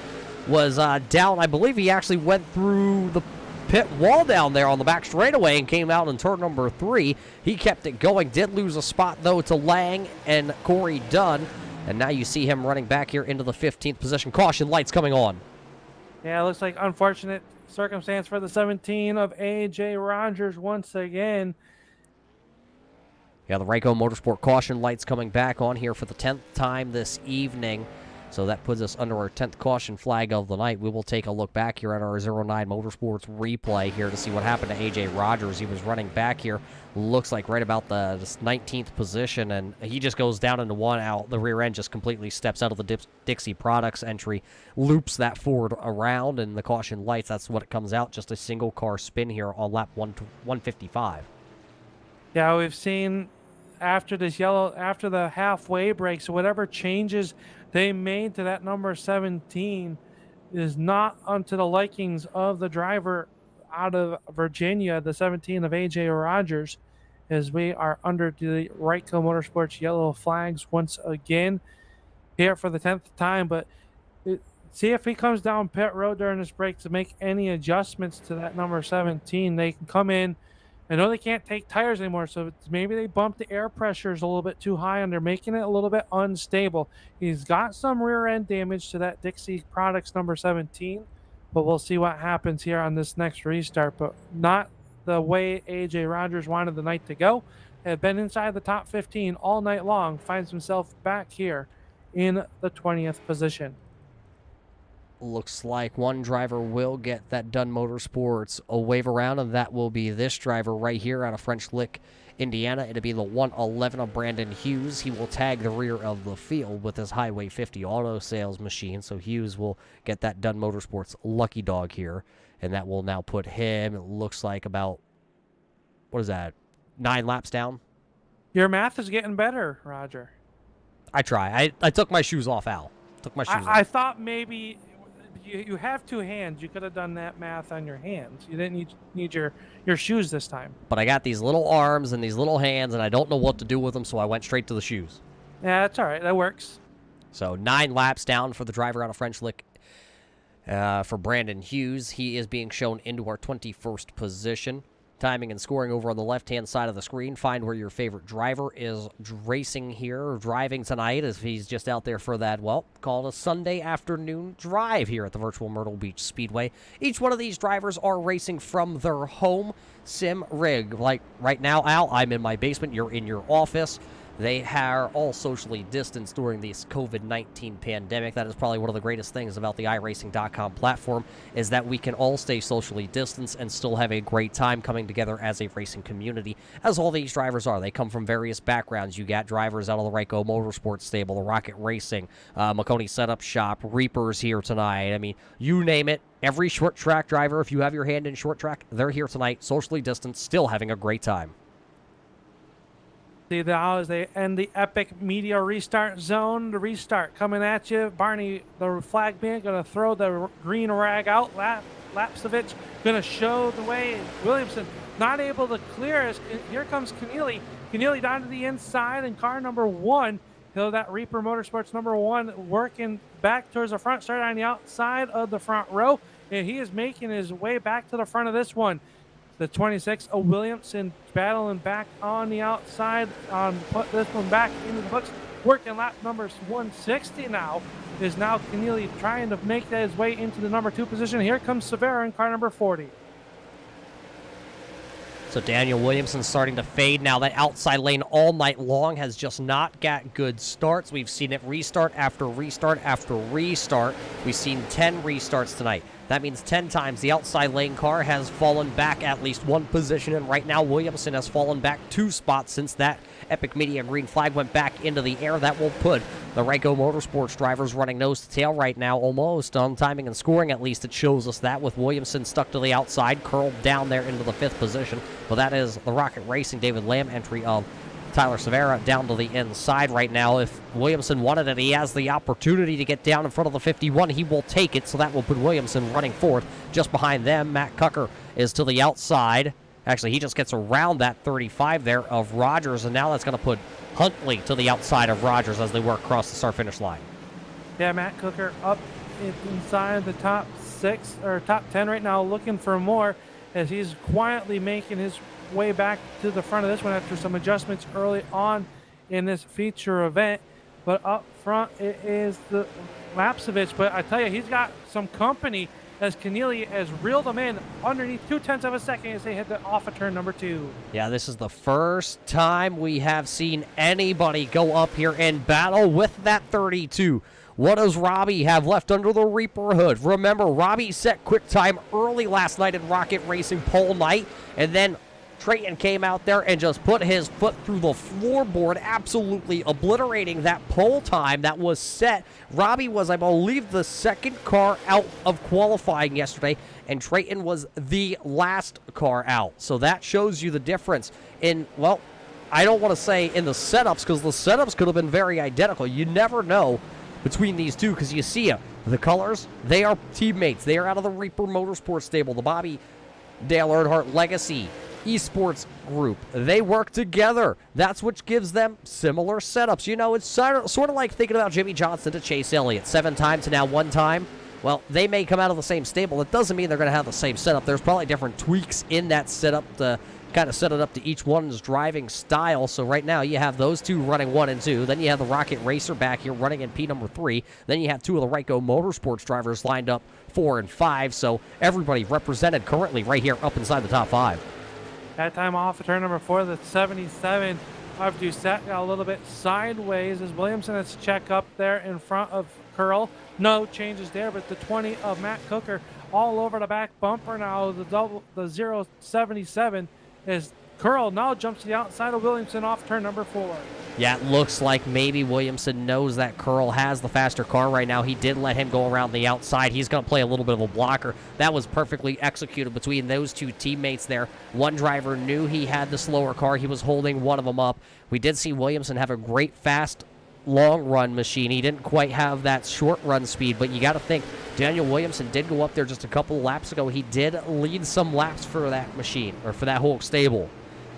was down. I believe he actually went through the pit wall down there on the back straightaway and came out in turn number 3. He kept it going. Did lose a spot, though, to Lang and Corey Dunn. And now you see him running back here into the 15th position. Caution lights coming on. Yeah, it looks like unfortunate circumstance for the 17 of A.J. Rogers once again. Yeah, the Rayco Motorsport caution lights coming back on here for the 10th time this evening. So that puts us under our 10th caution flag of the night. We will take a look back here at our 09 Motorsports replay here to see what happened to A.J. Rogers. He was running back here, looks like right about the 19th position, and he just goes down into one out. The rear end just completely steps out of the Dixie Products entry, loops that forward around, and the caution lights, that's what it comes out. Just a single car spin here on lap 155. Yeah, we've seen after this yellow, after the halfway break, so whatever changes they made to that number 17 is not unto the likings of the driver out of Virginia, the 17 of A.J. Rogers, as we are under the Rayco Motorsports yellow flags once again here for the 10th time. But see if he comes down pit road during this break to make any adjustments to that number 17. They can come in. I know they can't take tires anymore, so maybe they bump the air pressures a little bit too high and they're making it a little bit unstable. He's got some rear end damage to that Dixie Products number 17, but we'll see what happens here on this next restart. But not the way A.J. Rogers wanted the night to go. Had been inside the top 15 all night long, finds himself back here in the 20th position. Looks like one driver will get that Dunn Motorsports a wave around, and that will be this driver right here out of French Lick, Indiana. It'll be the 111 of Brandon Hughes. He will tag the rear of the field with his Highway 50 auto sales machine, so Hughes will get that Dunn Motorsports lucky dog here, and that will now put him, it looks like about, what is that, 9 laps down? Your math is getting better, Roger. I try. I took my shoes off, Al. Took my shoes off. I thought maybe you have 2 hands. You could have done that math on your hands. You didn't need your shoes this time. But I got these little arms and these little hands, and I don't know what to do with them, so I went straight to the shoes. Yeah, that's all right. That works. So 9 laps down for the driver out of French Lick. For Brandon Hughes, he is being shown into our 21st position. Timing and scoring over on the left-hand side of the screen. Find where your favorite driver is racing here or driving tonight, as he's just out there for that, well, called a Sunday afternoon drive here at the virtual Myrtle Beach Speedway. Each one of these drivers are racing from their home sim rig. Like right now, Al, I'm in my basement. You're in your office. They are all socially distanced during this COVID-19 pandemic. That is probably one of the greatest things about the iRacing.com platform, is that we can all stay socially distanced and still have a great time coming together as a racing community, as all these drivers are. They come from various backgrounds. You got drivers out of the Ryko Motorsports stable, the Rocket Racing, McConey Setup Shop, Reapers here tonight. I mean, you name it. Every short track driver, if you have your hand in short track, they're here tonight, socially distanced, still having a great time. See now as they end the epic media restart zone. The restart coming at you. Barney, the flag man, going to throw the green rag out. Lapsevich going to show the way. Williamson not able to clear as here comes Keneally. Keneally down to the inside in car number 1. So that Reaper Motorsports number 1 working back towards the front, started on the outside of the front row. And he is making his way back to the front of this one. The 26 of Williamson battling back on the outside. Put this one back into the books. Working lap number 160 now. Is now Keneally trying to make his way into the number 2 position. Here comes Severa in car number 40. So Daniel Williamson starting to fade now. That outside lane all night long has just not got good starts. We've seen it restart after restart after restart. We've seen 10 restarts tonight. That means 10 times the outside lane car has fallen back at least 1 position, and right now Williamson has fallen back 2 spots since that Epic Media green flag went back into the air. That will put the Ryko Motorsports drivers running nose to tail right now, almost on timing and scoring. At least it shows us that, with Williamson stuck to the outside, curled down there into the 5th position. But that is the Rocket Racing David Lamb entry of Tyler Severa down to the inside right now. If Williamson wanted it, he has the opportunity to get down in front of the 51. He will take it, so that will put Williamson running fourth. Just behind them, Matt Cucker is to the outside. Actually, he just gets around that 35 there of Rogers, and now that's going to put Huntley to the outside of Rogers as they work across the start-finish line. Yeah, Matt Cooker up inside the top 6 or top 10 right now, looking for more as he's quietly making his way back to the front of this one after some adjustments early on in this feature event. But up front it is the Lapsevich, but I tell you, he's got some company as Keneally has reeled them in underneath 0.2 of a second as they hit the off of turn number 2. Yeah, this is the first time we have seen anybody go up here and battle with that 32. What does Robbie have left under the Reaper hood? Remember, Robbie set quick time early last night in Rocket Racing pole night, and then Trayton came out there and just put his foot through the floorboard, absolutely obliterating that pole time that was set. Robbie was, I believe, the 2nd car out of qualifying yesterday, and Trayton was the last car out. So that shows you the difference in, well, I don't want to say in the setups, because the setups could have been very identical. You never know between these two, because you see the colors, they are teammates. They are out of the Reaper Motorsports stable, the Bobby Dale Earnhardt Legacy Esports group. They work together. That's what gives them similar setups. You know, it's sort of like thinking about Jimmy Johnson to Chase Elliott. 7 times to now 1 time. Well, they may come out of the same stable. It doesn't mean they're going to have the same setup. There's probably different tweaks in that setup to kind of set it up to each one's driving style. So right now you have those two running 1 and 2. Then you have the Rocket Racer back here running in P number 3. Then you have 2 of the Ryko Motorsports drivers lined up 4 and 5. So everybody represented currently right here up inside the top 5. That time off of turn number 4, the 77 of Doucette got a little bit sideways as Williamson has to check up there in front of Curl. No changes there, but the 20 of Matt Cooker all over the back bumper now. The 077 is Curl now jumps to the outside of Williamson off turn number 4. Yeah, it looks like maybe Williamson knows that Curl has the faster car right now. He did let him go around the outside. He's going to play a little bit of a blocker. That was perfectly executed between those two teammates there. One driver knew he had the slower car. He was holding one of them up. We did see Williamson have a great, fast, long-run machine. He didn't quite have that short-run speed, but you got to think Daniel Williamson did go up there just a couple of laps ago. He did lead some laps for that machine, or for that whole stable.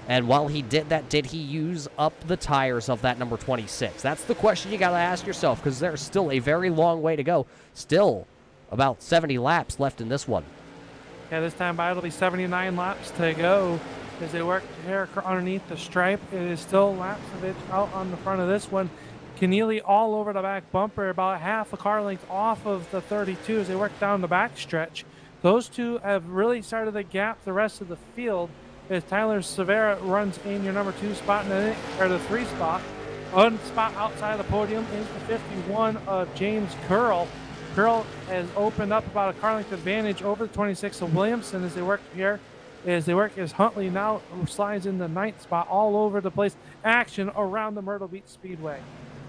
And while he did that, did he use up the tires of that number 26? That's the question you got to ask yourself, because there's still a very long way to go. Still about 70 laps left in this one. Yeah, this time by it'll be 79 laps to go as they work here underneath the stripe. It is still Lapsevich out on the front of this one. Keneally all over the back bumper, about half a car length off of the 32 as they work down the back stretch. Those two have really started to gap the rest of the field as Tyler Severa runs in your number 2 spot, or the 3 spot. One spot outside the podium is the 51 of James Curl. Curl has opened up about a car length advantage over the 26 of Williamson as they work here. As Huntley now slides in the 9th spot, all over the place. Action around the Myrtle Beach Speedway.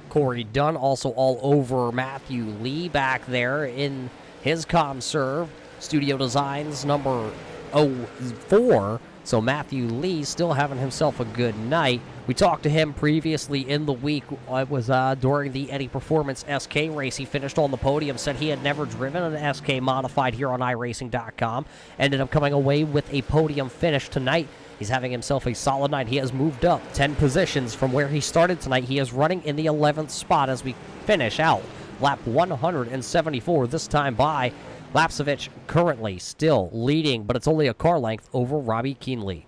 Corey Dunn also all over Matthew Lee back there in his ComServe. Studio Designs number 04. So Matthew Lee still having himself a good night. We talked to him previously in the week. It was during the Eddie Performance SK race. He finished on the podium, said he had never driven an SK modified here on iRacing.com. Ended up coming away with a podium finish tonight. He's having himself a solid night. He has moved up 10 positions from where he started tonight. He is running in the 11th spot as we finish out lap 174, this time by Lapsevich, currently still leading, but it's only a car length over Robbie Keenley.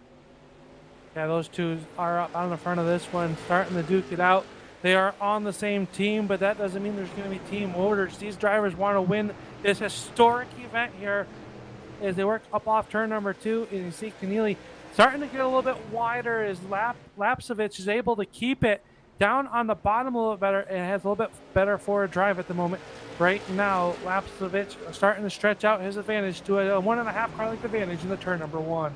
Yeah, those two are up on the front of this one, starting to duke it out. They are on the same team, but that doesn't mean there's going to be team orders. These drivers want to win this historic event here as they work up off turn number 2. And you see Keneally starting to get a little bit wider as Lapsevich is able to keep it down on the bottom a little better and has a little bit better forward drive at the moment. Right now, Lapsevich starting to stretch out his advantage to a 1.5 car length advantage in the turn number 1.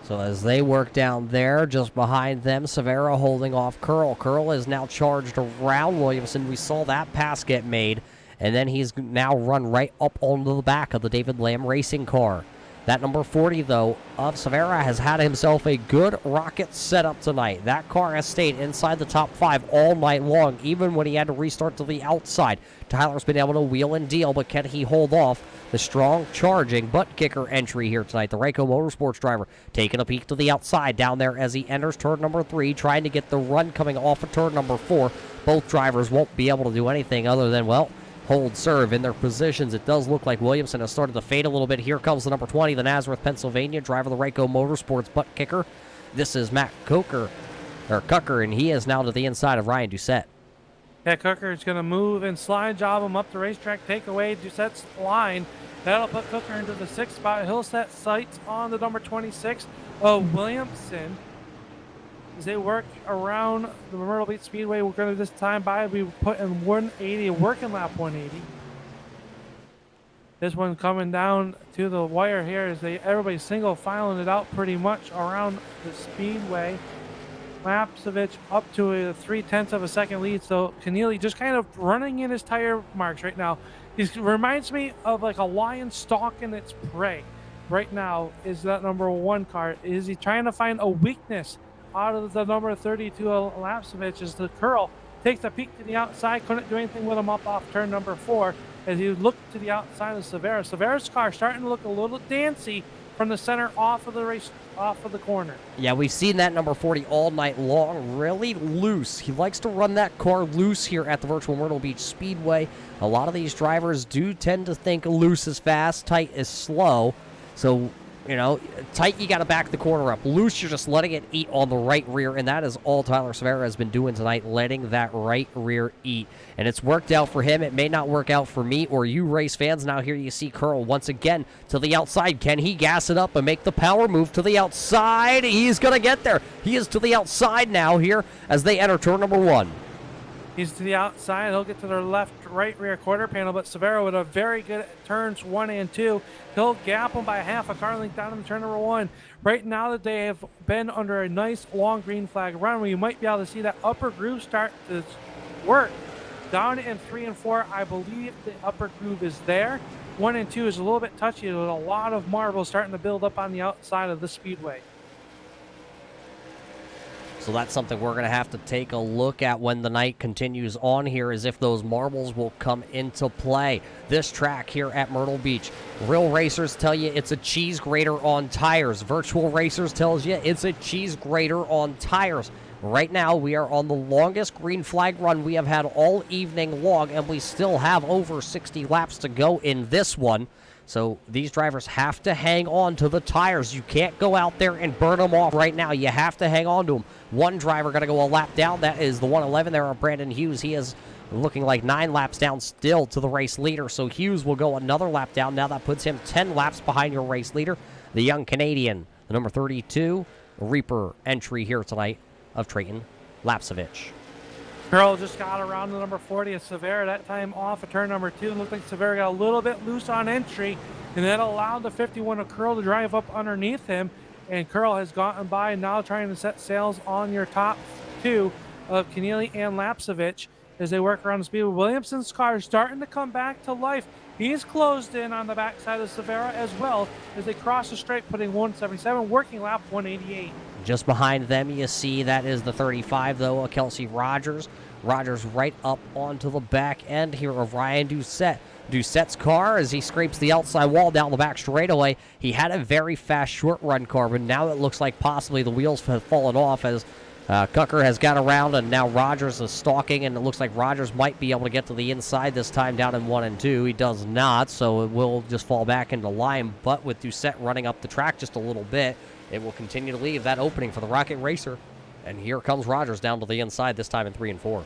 So as they work down there, just behind them, Severa holding off Curl. Curl is now charged around Williamson. We saw that pass get made, and then he's now run right up onto the back of the David Lamb racing car. That number 40, though, of Severa has had himself a good rocket setup tonight. That car has stayed inside the top 5 all night long, even when he had to restart to the outside. Tyler's been able to wheel and deal, but can he hold off the strong charging butt kicker entry here tonight? The Rayco Motorsports driver taking a peek to the outside down there as he enters turn number 3, trying to get the run coming off of turn number 4. Both drivers won't be able to do anything other than, well, hold serve in their positions. It does look like Williamson has started to fade a little bit. Here comes the number 20, the Nazareth, Pennsylvania driver, the Rayco Motorsports butt kicker. This is Matt Cooker, and he is now to the inside of Ryan Doucette. Yeah, Cooker is going to move and slide job him up the racetrack, take away Doucette's line. That'll put Cooker into the 6th spot. He'll set sights on the number 26 of Williamson. As they work around the Myrtle Beach Speedway, we're going to this time be putting 180, a working lap 180. This one coming down to the wire here as everybody's single filing it out pretty much around the speedway. Lapsevich up to a 0.3 of a second lead, so Keneally just kind of running in his tire marks right now. He reminds me of like a lion stalking its prey. Right now is that number 1 car. Is he trying to find a weakness out of the number 32 Lapsevich as the Curl takes a peek to the outside, couldn't do anything with him up off turn number 4 as he looked to the outside of Severa. Severa's car starting to look a little dancy from the center off of the corner. Yeah, we've seen that number 40 all night long, really loose. He likes to run that car loose here at the virtual Myrtle Beach Speedway. A lot of these drivers do tend to think loose is fast, tight is slow. So, you know, tight, you got to back the corner up. Loose, you're just letting it eat on the right rear, and that is all Tyler Severa has been doing tonight, letting that right rear eat. And it's worked out for him. It may not work out for me or you race fans. Now here you see Curl once again to the outside. Can he gas it up and make the power move to the outside? He's going to get there. He is to the outside now here as they enter turn number 1. He's to the outside. He'll get to their left, right rear quarter panel, but Severo with a very good turns 1 and 2. He'll gap him by half a car length down in turn number 1. Right now that they have been under a nice long green flag run where you might be able to see that upper groove start to work. Down in 3 and 4, I believe the upper groove is there. 1 and 2 is a little bit touchy with a lot of marbles starting to build up on the outside of the speedway. So that's something we're going to have to take a look at when the night continues on here, is if those marbles will come into play. This track here at Myrtle Beach, real racers tell you it's a cheese grater on tires. Virtual racers tells you it's a cheese grater on tires. Right now, we are on the longest green flag run we have had all evening long, and we still have over 60 laps to go in this one. So these drivers have to hang on to the tires. You can't go out there and burn them off right now. You have to hang on to them. One driver going to go a lap down. That is the 111 there on Brandon Hughes. He is looking like 9 laps down still to the race leader. So Hughes will go another lap down. Now that puts him 10 laps behind your race leader, the young Canadian, the number 32 Reaper entry here tonight of Trayton Lapsevich. Curl just got around the number 40 of Severo, that time off of turn number 2. Looked like Severo got a little bit loose on entry, and that allowed the 51 of Curl to drive up underneath him. And Curl has gotten by, now trying to set sails on your top 2 of Keneally and Lapsevich as they work around the speed. Williamson's car is starting to come back to life. He's closed in on the backside of Severo as well as they cross the straight, putting 177, working lap 188. Just behind them, you see that is the 35, though, Kelsey Rogers. Rogers right up onto the back end here of Ryan Doucette. Doucette's car, as he scrapes the outside wall down the back straightaway, he had a very fast short run car, but now it looks like possibly the wheels have fallen off as Cucker has got around, and now Rogers is stalking, and it looks like Rogers might be able to get to the inside this time down in 1 and 2. He does not, so it will just fall back into line, but with Doucette running up the track just a little bit, it will continue to leave that opening for the Rocket Racer. And here comes Rogers down to the inside, this time in 3 and 4.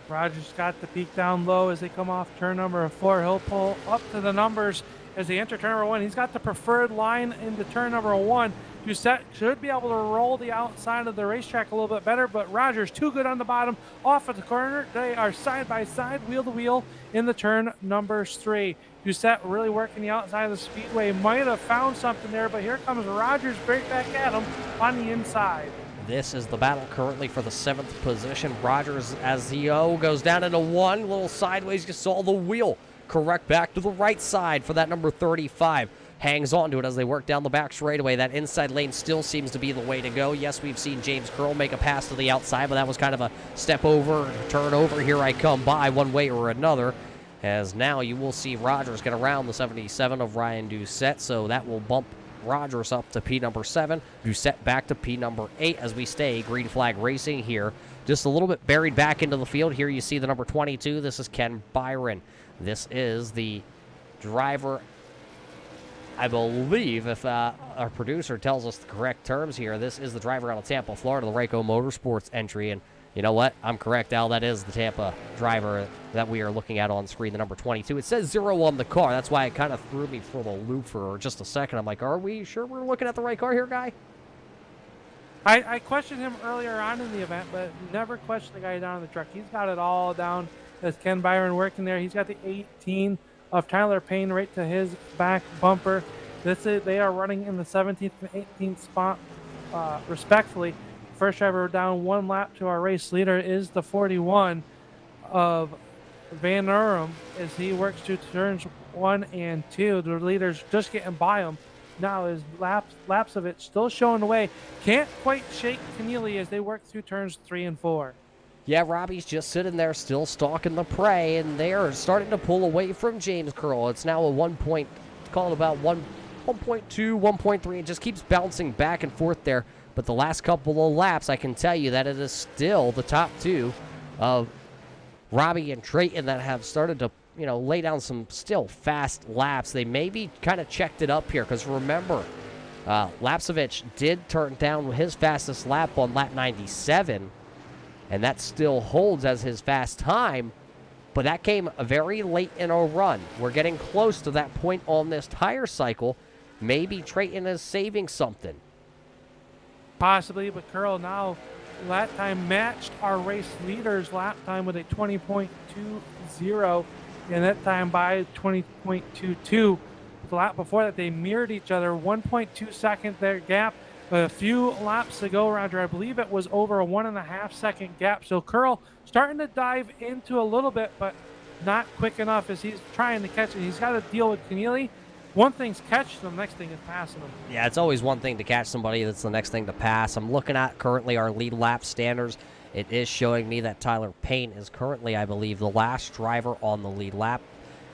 Rogers got the peak down low as they come off turn number 4. He'll pull up to the numbers as they enter turn number 1. He's got the preferred line into turn number 1. Doucette should be able to roll the outside of the racetrack a little bit better, but Rogers too good on the bottom, off at the corner. They are side by side, wheel to wheel in the turn numbers 3. Doucette really working the outside of the speedway. Might have found something there, but here comes Rogers right back at him on the inside. This is the battle currently for the 7th position. Rogers, as he goes down into 1, a little sideways, you saw the wheel correct back to the right side for that number 35. Hangs on to it as they work down the back straightaway. That inside lane still seems to be the way to go. Yes, we've seen James Curl make a pass to the outside, but that was kind of a step over, turn over, here I come by one way or another. As now you will see Rogers get around the 77 of Ryan Doucette, so that will bump Rogers up to P number 7, Doucette back to P number 8 as we stay green flag racing here. Just a little bit buried back into the field. Here you see the number 22. This is Ken Byron. This is the driver, I believe, if our producer tells us the correct terms here, this is the driver out of Tampa, Florida, the Ryko Motorsports entry. And you know what? I'm correct, Al. That is the Tampa driver that we are looking at on screen, the number 22. It says 0 on the car. That's why it kind of threw me for the loop for just a second. I'm like, are we sure we're looking at the right car here, guy? I questioned him earlier on in the event, but never questioned the guy down in the truck. He's got it all down as Ken Byron working there. He's got the 18 of Tyler Payne right to his back bumper. They are running in the 17th and 18th spot, respectfully. First driver down 1 lap to our race leader is the 41 of Van Urim as he works to turns 1 and 2. The leader's just getting by him. Now is laps of it still showing the way. Can't quite shake Keneally as they work through turns 3 and 4. Yeah, Robbie's just sitting there still stalking the prey, and they are starting to pull away from James Curl. It's now a 1 point, call it about 1.2, 1.3. It just keeps bouncing back and forth there. But the last couple of laps, I can tell you that it is still the top 2 of Robbie and Trayton that have started to, lay down some still fast laps. They maybe kind of checked it up here because remember, Lapsevich did turn down his fastest lap on lap 97, and that still holds as his fast time, but that came very late in a run. We're getting close to that point on this tire cycle. Maybe Trayton is saving something. Possibly, but Curl now lap time matched our race leader's lap time with a 20.20, and that time by 20.22. The lap before that, they mirrored each other, 1.2 second their gap. A few laps to go, Roger. I believe it was over a 1.5 second gap. So Curl starting to dive into a little bit, but not quick enough as he's trying to catch it. He's got to deal with Keneally. One thing's catching them, next thing is passing them. Yeah, it's always one thing to catch somebody. That's the next thing to pass. I'm looking at currently our lead lap standards. It is showing me that Tyler Payne is currently, I believe, the last driver on the lead lap,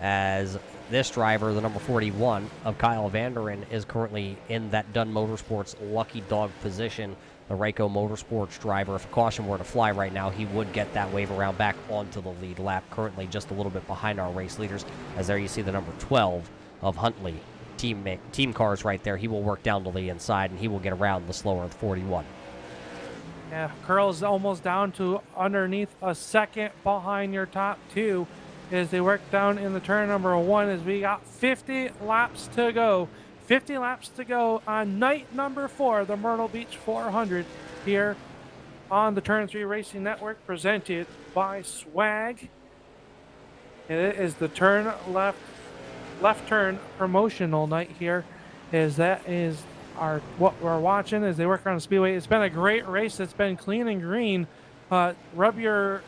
as this driver, the number 41 of Kyle Vanderin, is currently in that Dunn Motorsports lucky dog position. The Rayco Motorsports driver, if a caution were to fly right now, he would get that wave around back onto the lead lap, currently just a little bit behind our race leaders, as there you see the number 12 of Huntley team cars right there. He will work down to the inside, and he will get around the slower 41. Yeah, Curl's almost down to underneath a second behind your top two as they work down in the turn number 1, as we got 50 laps to go. 50 laps to go on night number 4, the Myrtle Beach 400 here on the Turn 3 Racing Network, presented by Swag. And it is the turn left turn promotional night here, as that is what we're watching as they work around the speedway. It's been a great race. It's been clean and green. Rub your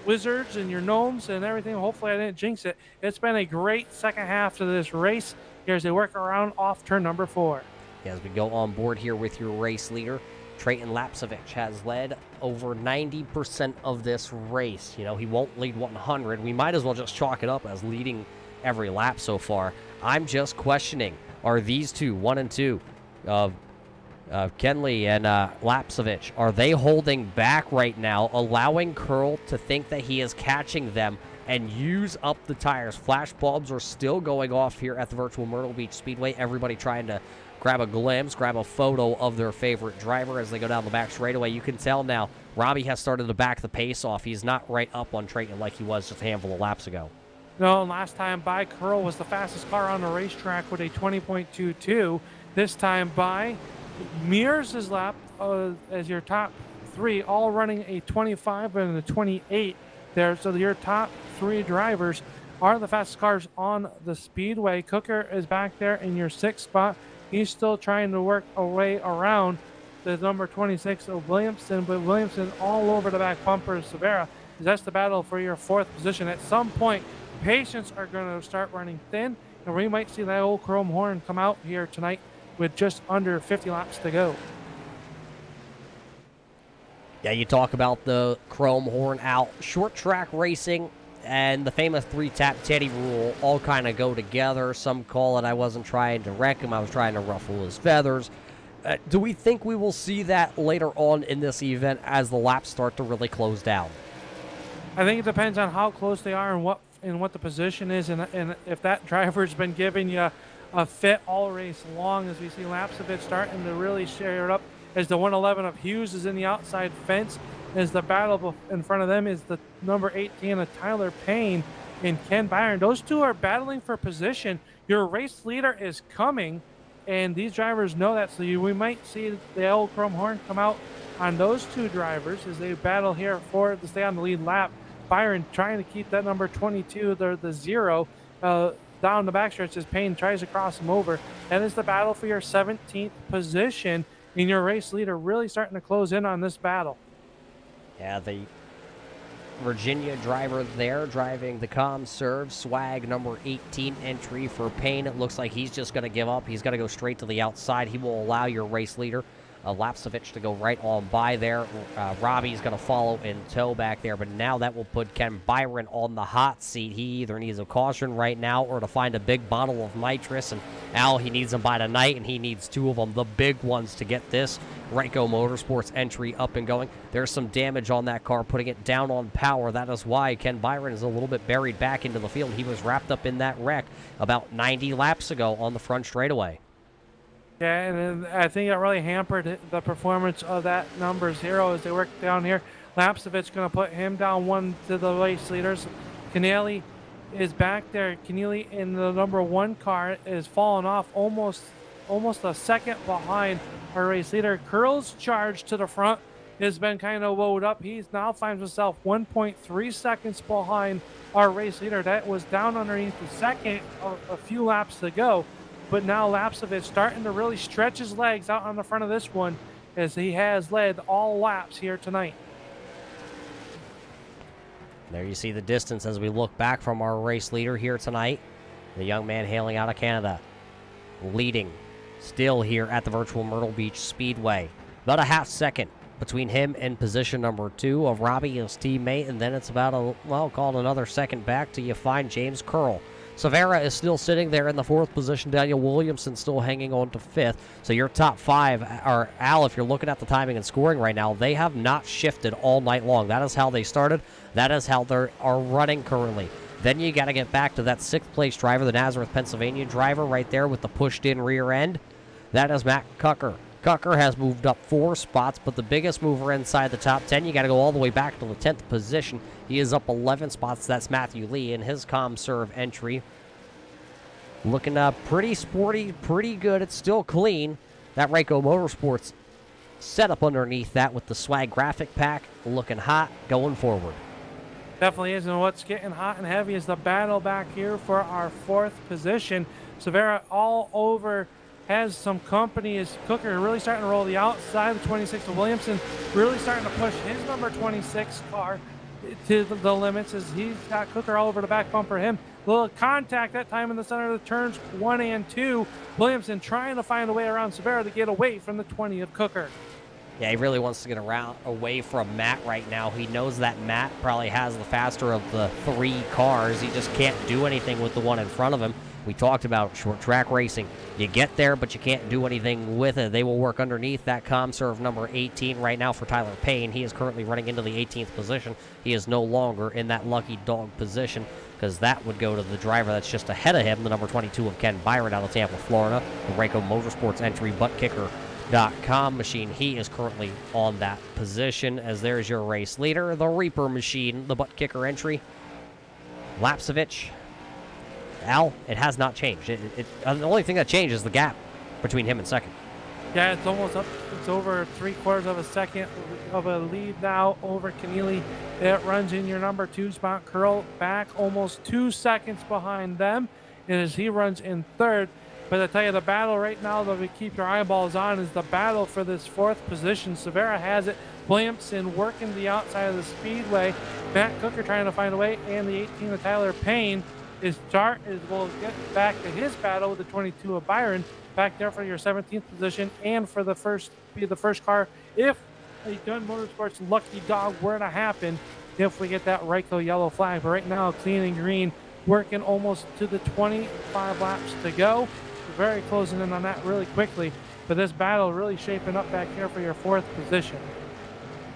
wizards and your gnomes and everything. Hopefully I didn't jinx it. It's been a great second half to this race here as they work around off turn number 4. As we go on board here with your race leader, Trayton Lapsevich has led over 90% of this race. You know, he won't lead 100. We might as well just chalk it up as leading every lap so far. I'm just questioning, are these two, 1 and 2, of Kenley and Lapsevich, are they holding back right now, allowing Curl to think that he is catching them and use up the tires? Flash bulbs are still going off here at the virtual Myrtle Beach Speedway. Everybody trying to grab a glimpse, grab a photo of their favorite driver as they go down the back straightaway. You can tell now Robbie has started to back the pace off. He's not right up on Trayton like he was just a handful of laps ago. No, last time by, Curl was the fastest car on the racetrack with a 20.22. This time by mirrors his lap as your top 3, all running a 25 and a 28 there. So your top 3 drivers are the fastest cars on the speedway. Cooker is back there in your 6th spot. He's still trying to work a way around the number 26 of Williamson, but Williamson all over the back bumper of Severa. That's the battle for your 4th position. At some point, patience are going to start running thin, and we might see that old chrome horn come out here tonight with just under 50 laps to go. Yeah, you talk about the chrome horn out. Short track racing and the famous 3-tap Teddy rule all kind of go together. Some call it I wasn't trying to wreck him, I was trying to ruffle his feathers. Do we think we will see that later on in this event as the laps start to really close down? I think it depends on how close they are and what the position is, and if that driver's been giving you a fit all race long, as we see laps of it starting to really share it up, as the 111 of Hughes is in the outside fence, as the battle in front of them is the number 18 of Tyler Payne and Ken Byron. Those two are battling for position. Your race leader is coming, and these drivers know that, so we might see the old chrome horn come out on those two drivers as they battle here to stay on the lead lap. Byron trying to keep that number 22, the 0, down the backstretch as Payne tries to cross him over. That is the battle for your 17th position, and your race leader really starting to close in on this battle. Yeah, the Virginia driver there driving the Comserve, Swag number 18 entry for Payne. It looks like he's just going to give up. He's going to go straight to the outside. He will allow your race leader, Lapsevich, to go right on by there. Robbie's going to follow in tow back there, but now that will put Ken Byron on the hot seat. He either needs a caution right now or to find a big bottle of nitrous, and Al, he needs them by tonight, and he needs 2 of them, the big ones, to get this Rayco Motorsports entry up and going. There's some damage on that car, putting it down on power. That is why Ken Byron is a little bit buried back into the field. He was wrapped up in that wreck about 90 laps ago on the front straightaway. Yeah, and I think it really hampered the performance of that number 0 as they work down here. Lapsevich going to put him down 1 to the race leaders. Keneally is back there. Keneally in the number 1 car is falling off almost a second behind our race leader. Curls charge to the front has been kind of woed up. He's now finds himself 1.3 seconds behind our race leader. That was down underneath the second a few laps to go. But now Lapsovich starting to really stretch his legs out on the front of this one, as he has led all laps here tonight. There you see the distance as we look back from our race leader here tonight. The young man hailing out of Canada, leading still here at the virtual Myrtle Beach Speedway. About a half second between him and position number 2 of Robbie, his teammate, and then it's about call it another second back till you find James Curl. Severa is still sitting there in the 4th position. Daniel Williamson still hanging on to 5th. So your top 5 are, Al, if you're looking at the timing and scoring right now, they have not shifted all night long. That is how they started. That is how they are running currently. Then you got to get back to that 6th place driver, the Nazareth, Pennsylvania driver right there with the pushed-in rear end. That is Matt Cucker. Cucker has moved up 4 spots, but the biggest mover inside the top 10, you got to go all the way back to the 10th position. He is up 11 spots. That's Matthew Lee in his ComServe entry. Looking pretty sporty, pretty good. It's still clean. That Rayco Motorsports setup underneath that with the swag graphic pack looking hot going forward. Definitely is, and what's getting hot and heavy is the battle back here for our 4th position. Severa all over, has some company. Is Cooker really starting to roll the outside of the 26 of Williamson, really starting to push his number 26 car to the limits as he's got Cooker all over the back bumper. Him, little contact that time in the center of the turns 1 and 2. Williamson trying to find a way around Severa to get away from the 20 of Cooker. Yeah, he really wants to get away from Matt right now. He knows that Matt probably has the faster of the 3 cars. He just can't do anything with the one in front of him. We talked about short track racing. You get there, but you can't do anything with it. They will work underneath that ComServe number 18 right now for Tyler Payne. He is currently running into the 18th position. He is no longer in that lucky dog position because that would go to the driver that's just ahead of him, the number 22 of Ken Byron out of Tampa, Florida. The Rayco Motorsports entry buttkicker.com machine. He is currently on that position as there's your race leader, the Reaper machine, the butt kicker entry. Lapsovich. Al, it has not changed. The only thing that changed is the gap between him and second. Yeah, it's almost up. It's over 3/4 of a second of a lead now over Keneally. It runs in your number 2 spot. Curl back almost 2 seconds behind them, and as he runs in 3rd. But I tell you, the battle right now that we keep your eyeballs on is the battle for this 4th position. Severa has it. Williamson working the outside of the speedway. Matt Cooker trying to find a way, and the 18 of Tyler Payne will get back to his battle with the 22 of Byron back there for your 17th position and for the first car if a Dunn Motorsports lucky dog were to happen if we get that Rayco yellow flag. But right now, clean and green, working almost to the 25 laps to go. Very closing in on that really quickly. But this battle really shaping up back here for your 4th position.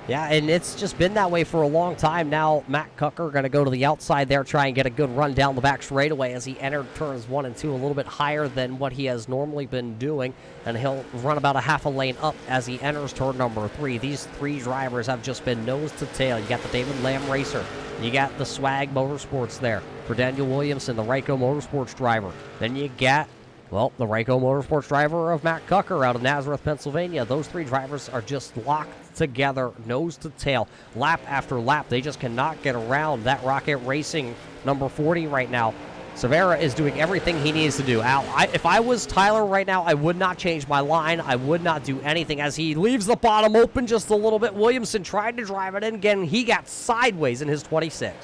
Yeah, and it's just been that way for a long time now. Matt Cucker going to go to the outside there, try and get a good run down the back straightaway as he entered turns 1 and 2 a little bit higher than what he has normally been doing. And he'll run about a half a lane up as he enters turn number 3. These 3 drivers have just been nose to tail. You got the David Lamb racer. You got the Swag Motorsports there for Daniel Williamson, the Rayco Motorsports driver. Then you got the Rayco Motorsports driver of Matt Cucker out of Nazareth, Pennsylvania. Those 3 drivers are just locked together, nose to tail, lap after lap. They just cannot get around that Rocket Racing number 40 right now. Severa is doing everything he needs to do. Al, if I was Tyler right now, I would not change my line. I would not do anything as he leaves the bottom open just a little bit. Williamson tried to drive it in again. He got sideways in his 26.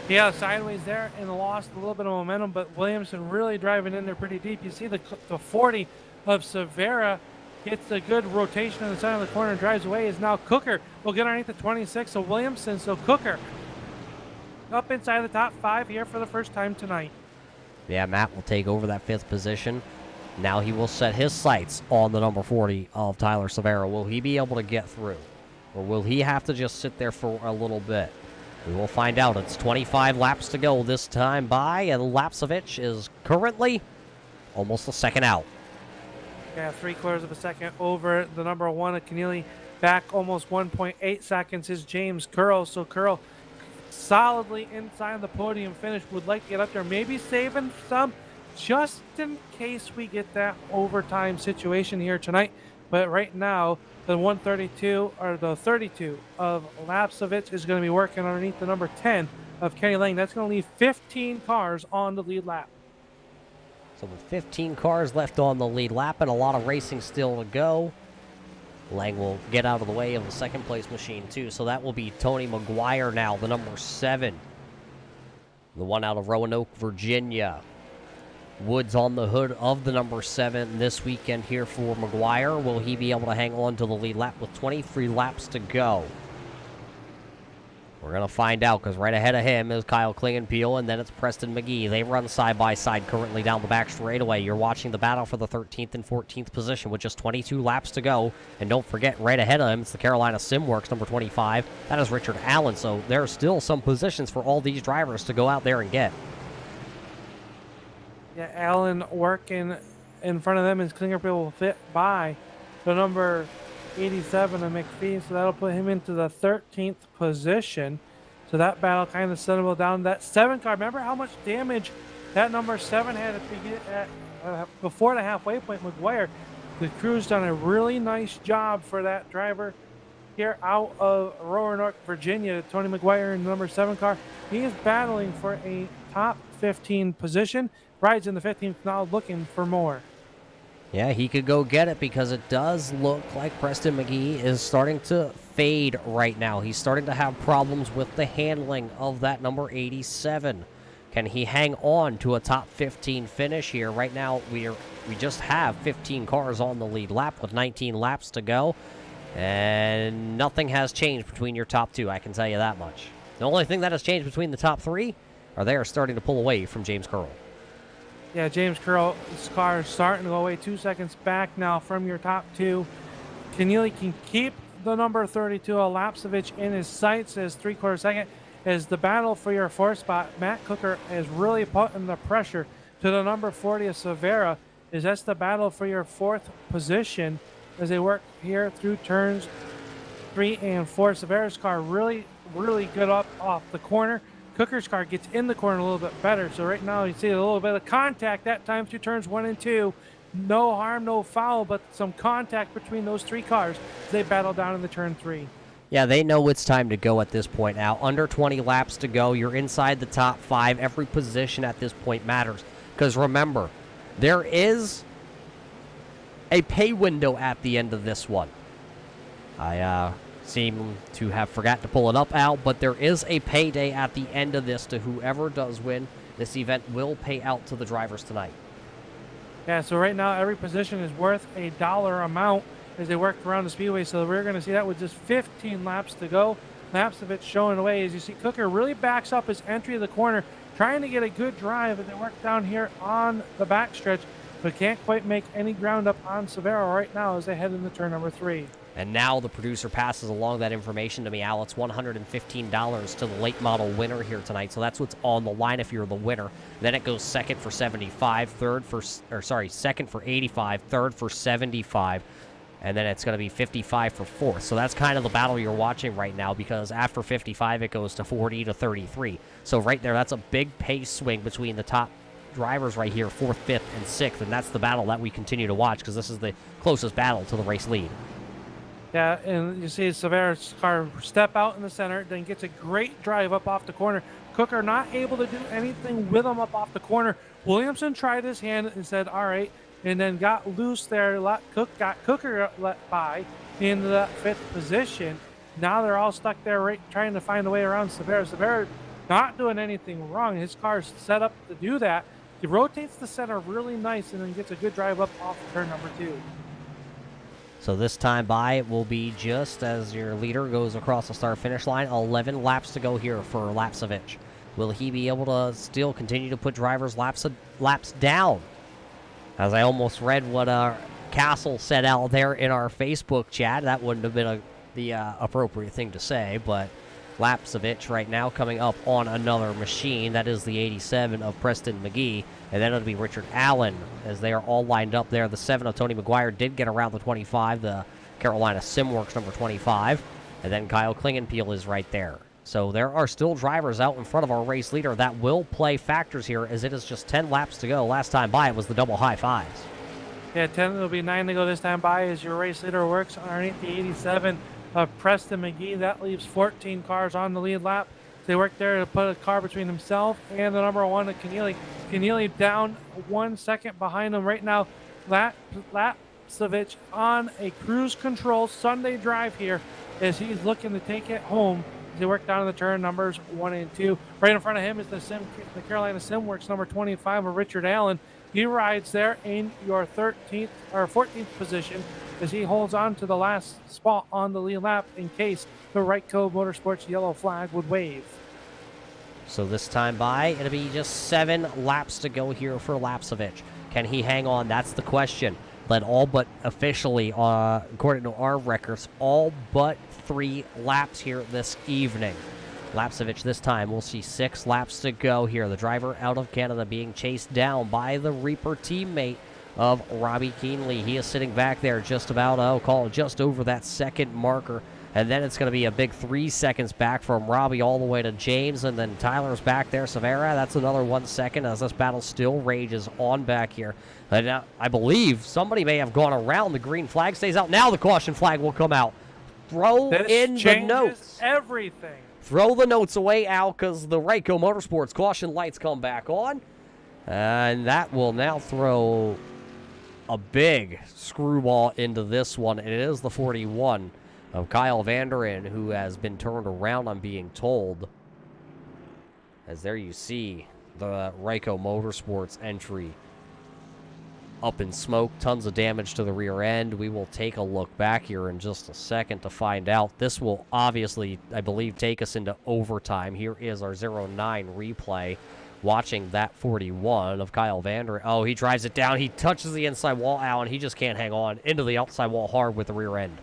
Yeah, sideways there and lost a little bit of momentum, but Williamson really driving in there pretty deep. You see the 40 of Severa gets a good rotation on the side of the corner and drives away. Is now Cooker will get underneath the 26 of Williamson. So Cooker up inside the top 5 here for the first time tonight. Yeah, Matt will take over that 5th position. Now he will set his sights on the number 40 of Tyler Severa. Will he be able to get through? Or will he have to just sit there for a little bit? We will find out. It's 25 laps to go this time by, and Lapsovich is currently almost a second out. Yeah, 3/4 of a second over the number 1 of Keneally. Back almost 1.8 seconds is James Curl. So Curl solidly inside the podium finish. Would like to get up there, maybe saving some just in case we get that overtime situation here tonight. But right now, the 132 or the 32 of Lapsovich is going to be working underneath the number 10 of Kenny Lang. That's going to leave 15 cars on the lead lap. So with 15 cars left on the lead lap and a lot of racing still to go, Lang will get out of the way of the second place machine too. So that will be Tony McGuire now, the number 7. The one out of Roanoke, Virginia. Woods on the hood of the number 7 this weekend here for McGuire. Will he be able to hang on to the lead lap with 23 laps to go? We're going to find out, because right ahead of him is Kyle Klingenpeel, and then it's Preston McGee. They run side by side currently down the back straightaway. You're watching the battle for the 13th and 14th position with just 22 laps to go. And don't forget, right ahead of him, it's the Carolina Simworks, number 25. That is Richard Allen, so there are still some positions for all these drivers to go out there and get. Yeah, Allen working in front of them, and Klingenpeel will fit by the number 87 of McPhee, so that'll put him into the 13th position. So that battle kind of settled down. That 7 car, remember how much damage that number 7 had before the halfway point. McGuire, the crew's done a really nice job for that driver here out of Roanoke, Virginia. Tony McGuire in the number 7 car. He is battling for a top 15 position. Rides in the 15th now, looking for more. Yeah, he could go get it, because it does look like Preston McGee is starting to fade right now. He's starting to have problems with the handling of that number 87. Can he hang on to a top 15 finish here? Right now, we just have 15 cars on the lead lap with 19 laps to go, and nothing has changed between your top 2, I can tell you that much. The only thing that has changed between the top 3 are they are starting to pull away from James Curl. Yeah, James Curl's car is starting to go away 2 seconds back now from your top 2. Keneally can keep the number 32, Lapsovich, in his sights as 3/4 second. As the battle for your 4th spot, Matt Cooker is really putting the pressure to the number 40 of Severa. That's the battle for your 4th position as they work here through turns 3 and 4. Severa's car really good up off the corner. Cooker's car gets in the corner a little bit better. So right now you see a little bit of contact that time through turns 1 and 2. No harm, no foul, but some contact between those 3 cars as they battle down in the turn 3. Yeah, they know it's time to go at this point now. Under 20 laps to go. You're inside the top 5. Every position at this point matters. Because remember, there is a pay window at the end of this one. I seem to have forgot to pull it up, Al, but there is a payday at the end of this to whoever does win. This event will pay out to the drivers tonight. Yeah, so right now every position is worth a dollar amount as they work around the speedway. So we're going to see that with just 15 laps to go. Laps of it showing away as you see Cooker really backs up his entry of the corner, trying to get a good drive as they work down here on the backstretch, but can't quite make any ground up on Severo right now as they head into turn number 3. And now the producer passes along that information to me, Al. It's $115 to the late model winner here tonight. So that's what's on the line if you're the winner. Then it goes second for 75, second for 85, third for 75, and then it's going to be 55 for fourth. So that's kind of the battle you're watching right now, because after 55 it goes to 40 to 33. So right there, that's a big pace swing between the top drivers right here, 4th, 5th, and 6th, and that's the battle that we continue to watch, because this is the closest battle to the race lead. Yeah, and you see Severa's car step out in the center, then gets a great drive up off the corner. Cooker not able to do anything with him up off the corner. Williamson tried his hand and said, all right, and then got loose there. Cooker let by in the 5th position. Now they're all stuck there right, trying to find a way around Severa. Severa not doing anything wrong. His car's set up to do that. He rotates the center really nice and then gets a good drive up off of turn number 2. So this time by, it will be just as your leader goes across the start-finish line. 11 laps to go here for Lapsovich. Will he be able to still continue to put drivers' laps down? As I almost read what Castle said out there in our Facebook chat. That wouldn't have been the appropriate thing to say, but Lapsovich right now coming up on another machine. That is the 87 of Preston McGee. And then it'll be Richard Allen as they are all lined up there. The 7 of Tony McGuire did get around the 25, the Carolina Simworks number 25. And then Kyle Klingenpeel is right there. So there are still drivers out in front of our race leader that will play factors here, as it is just 10 laps to go. Last time by, it was the double high fives. Yeah, 10, it'll be 9 to go this time by as your race leader works underneath the 87 of Preston McGee. That leaves 14 cars on the lead lap. They work there to put a car between himself and the number 1 of Keneally. Keneally down 1 second behind him right now. Lapsevich on a cruise control Sunday drive here as he's looking to take it home. As they work down in the turn numbers 1 and 2. Right in front of him is the Carolina Simworks number 25 of Richard Allen. He rides there in your 13th or 14th position as he holds on to the last spot on the lead lap in case the Ryco Motorsports yellow flag would wave. So this time by, it'll be just 7 laps to go here for Lapsevich. Can he hang on? That's the question. Led all but officially, according to our records, all but 3 laps here this evening. Lapsevich this time, we'll see 6 laps to go here. The driver out of Canada being chased down by the Reaper teammate of Robbie Keenley. He is sitting back there just about, just over that second marker. And then it's going to be a big 3 seconds back from Robbie all the way to James. And then Tyler's back there. Severa, that's another 1 second as this battle still rages on back here. And I believe somebody may have gone around. The green flag stays out. Now the caution flag will come out. Throw in the notes. Everything. Throw the notes away, Al, because the Ryco Motorsports caution lights come back on. And that will now throw a big screwball into this one. It is the 41 of Kyle Vanderin, who has been turned around, I'm being told. As there you see the Ryco Motorsports entry up in smoke. Tons of damage to the rear end. We will take a look back here in just a second to find out. This will obviously, I believe, take us into overtime. Here is our 09 replay. Watching that 41 of Kyle Vander. Oh, he drives it down. He touches the inside wall, Allen. He just can't hang on. Into the outside wall hard with the rear end.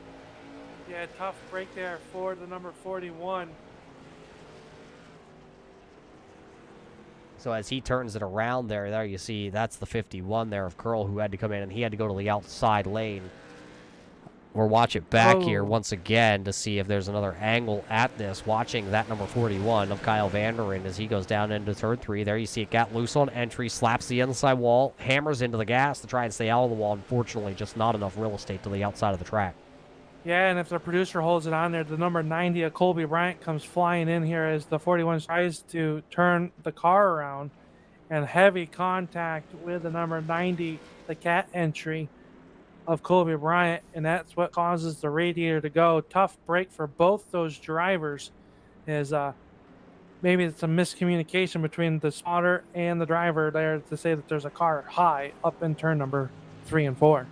Yeah, tough break there for the number 41. So as he turns it around there you see that's the 51 there of Curl who had to come in, and he had to go to the outside lane. We'll watch it back here once again to see if there's another angle at this. Watching that number 41 of Kyle Vanderin as he goes down into turn 3. There you see it got loose on entry, slaps the inside wall, hammers into the gas to try and stay out of the wall. Unfortunately, just not enough real estate to the outside of the track. Yeah, and if the producer holds it on there, the number 90 of Colby Bryant comes flying in here as the 41 tries to turn the car around, and heavy contact with the number 90, the cat entry of Colby Bryant, and that's what causes the radiator to go. Tough break for both those drivers. Is maybe it's a miscommunication between the spotter and the driver there to say that there's a car high up in turn number 3 and 4.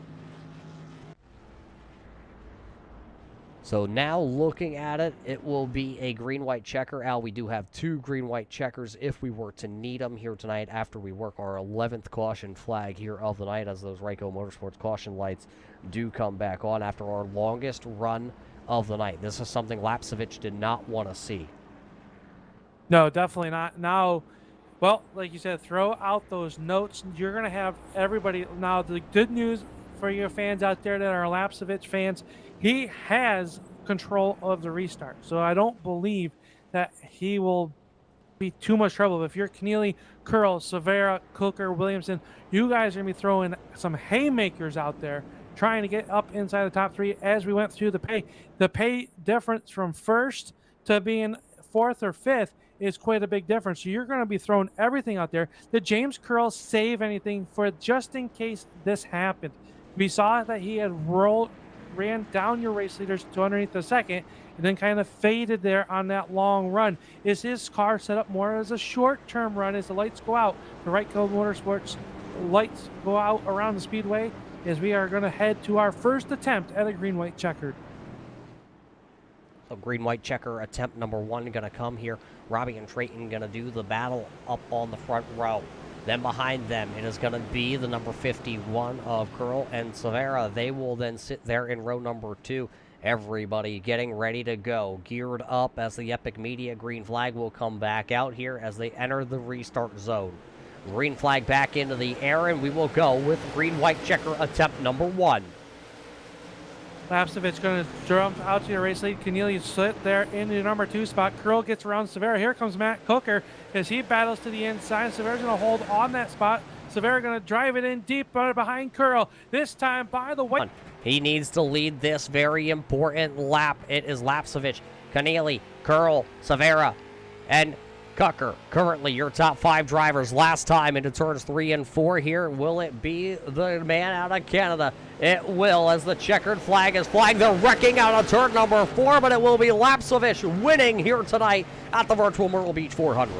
So now looking at it, it will be a green-white checker. Al, we do have 2 green-white checkers if we were to need them here tonight after we work our 11th caution flag here of the night, as those Ryco Motorsports caution lights do come back on after our longest run of the night. This is something Lapsevich did not want to see. No, definitely not. Now, well, like you said, throw out those notes. You're going to have everybody. Now, the good news for your fans out there that are Lapsevich fans, he has control of the restart. So I don't believe that he will be too much trouble. If you're Keneally, Curl, Severa, Cooker, Williamson, you guys are going to be throwing some haymakers out there trying to get up inside the top 3 as we went through the pay. The pay difference from first to being 4th or 5th is quite a big difference. So you're going to be throwing everything out there. Did James Curl save anything for just in case this happened? We saw that he had ran down your race leaders to underneath the second and then kind of faded there on that long run. Is his car set up more as a short-term run as the lights go out? The Ryco Motorsports lights go out around the speedway as we are going to head to our first attempt at a green-white checkered. So green-white checker attempt number 1 going to come here. Robbie and Trayton going to do the battle up on the front row. Then behind them, it is going to be the number 51 of Curl and Severa. They will then sit there in row number 2. Everybody getting ready to go, geared up as the Epic Media green flag will come back out here as they enter the restart zone. Green flag back into the air, and we will go with green-white checker attempt number 1. Lapsevich going to jump out to your race lead. Keneally sit there in the number 2 spot. Curl gets around Severa. Here comes Matt Cooker as he battles to the inside. Severa's going to hold on that spot. Severa going to drive it in deep behind Curl. This time by the way. He needs to lead this very important lap. It is Lapsevich, Keneally, Curl, Severa, and Cucker. Currently your top 5 drivers last time into turns 3 and 4 here. Will it be the man out of Canada? It will, as the checkered flag is flying. They're wrecking out of turn number 4, but it will be Lapsevich winning here tonight at the virtual Myrtle Beach 400.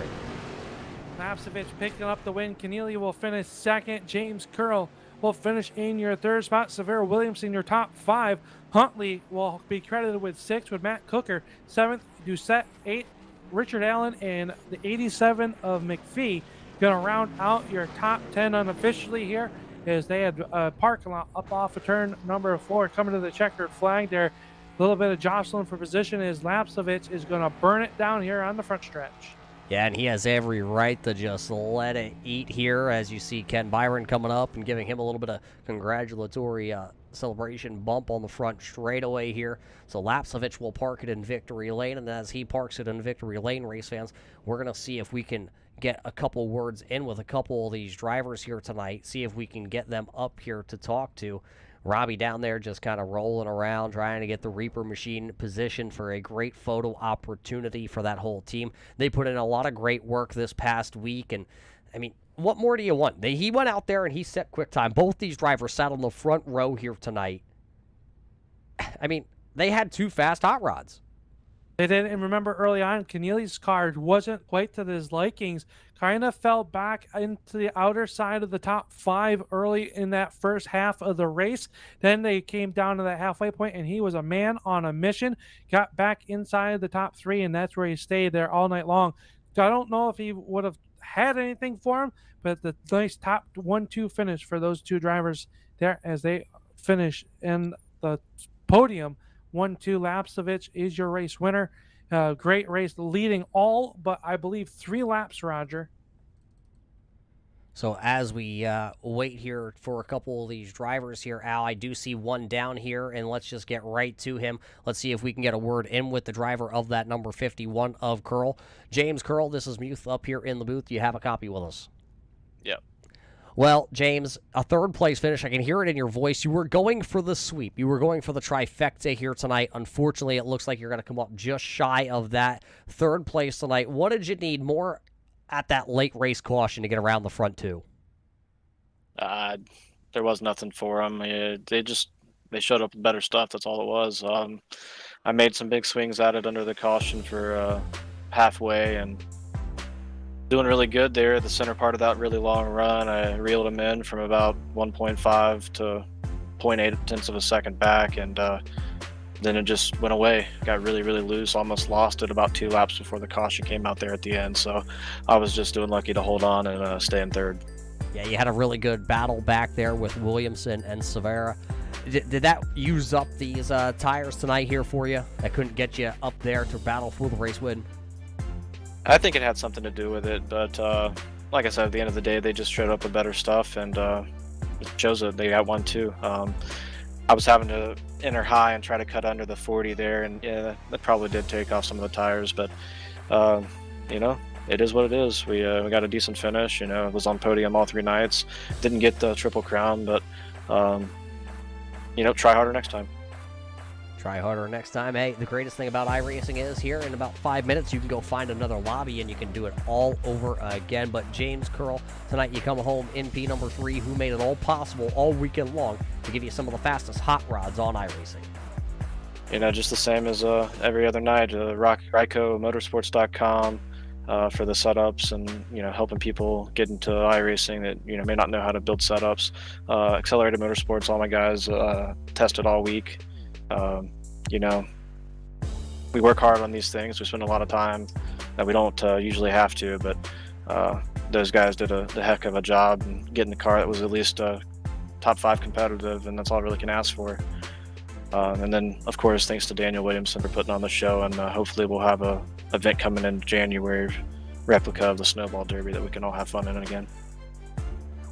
Lapsevich picking up the win. Keneally will finish second. James Curl will finish in your third spot. Severa Williamson, your top 5. Huntley will be credited with 6, with Matt Cooker 7th, Doucette 8th, Richard Allen, and the 87 of McPhee. Going to round out your top 10 unofficially here, as they had a parking lot up off of turn number 4, coming to the checkered flag there. A little bit of jostling for position, as Lapsevich is going to burn it down here on the front stretch. Yeah, and he has every right to just let it eat here, as you see Ken Byron coming up and giving him a little bit of congratulatory celebration bump on the front straightaway here. So Lapsevich will park it in victory lane, and as he parks it in victory lane, race fans, we're going to see if we can get a couple words in with a couple of these drivers here tonight, see if we can get them up here to talk to. Robbie down there just kind of rolling around, trying to get the Reaper machine positioned for a great photo opportunity for that whole team. They put in a lot of great work this past week, and, I mean, what more do you want? He went out there and he set quick time. Both these drivers sat on the front row here tonight. I mean, they had 2 fast hot rods. They did, and remember early on, Keneally's car wasn't quite to his likings. Kind of fell back into the outer side of the top 5 early in that first half of the race. Then they came down to that halfway point, and he was a man on a mission. Got back inside the top 3, and that's where he stayed there all night long. So I don't know if he would have had anything for him, but the nice top 1-2 finish for those 2 drivers there as they finish in the podium. 1-2. Lapsevich is your race winner. Great race, leading all but I believe 3 laps, Roger. So as we wait here for a couple of these drivers here, Al, I do see one down here, and let's just get right to him. Let's see if we can get a word in with the driver of that number 51 of Curl. James Curl, this is Muth up here in the booth. You have a copy with us? Yep. Well, James, a 3rd place finish. I can hear it in your voice. You were going for the sweep. You were going for the trifecta here tonight. Unfortunately, it looks like you're going to come up just shy of that 3rd place tonight. What did you need more at that late race caution to get around the front 2? There was nothing for them. They showed up with better stuff. That's all it was. I made some big swings at it under the caution for halfway, and doing really good there at the center part of that really long run. I reeled him in from about 1.5 to 0.8 tenths of a second back, and then it just went away. Got really, really loose, almost lost it about 2 laps before the caution came out there at the end. So I was just doing lucky to hold on and stay in 3rd. Yeah, you had a really good battle back there with Williamson and Severa. Did that use up these tires tonight here for you? That couldn't get you up there to battle for the race win? I think it had something to do with it, but like I said, at the end of the day, they just showed up with better stuff, and it shows that they got one too. I was having to enter high and try to cut under the 40 there, and yeah, that probably did take off some of the tires, but it is what it is. We got a decent finish. It was on podium all 3 nights. Didn't get the Triple Crown, but try harder next time. Try harder next time. Hey, the greatest thing about iRacing is here in about 5 minutes, you can go find another lobby and you can do it all over again. But James Curl, tonight you come home in P number 3, who made it all possible all weekend long to give you some of the fastest hot rods on iRacing. Just the same as every other night. RycoMotorsports.com for the setups and, helping people get into iRacing that, may not know how to build setups. Accelerated Motorsports, all my guys tested all week. We work hard on these things. We spend a lot of time that we don't usually have to, but those guys did a heck of a job in getting the car that was at least top 5 competitive, and that's all I really can ask for. And then, of course, thanks to Daniel Williamson for putting on the show, and hopefully we'll have a event coming in January, replica of the Snowball Derby that we can all have fun in again.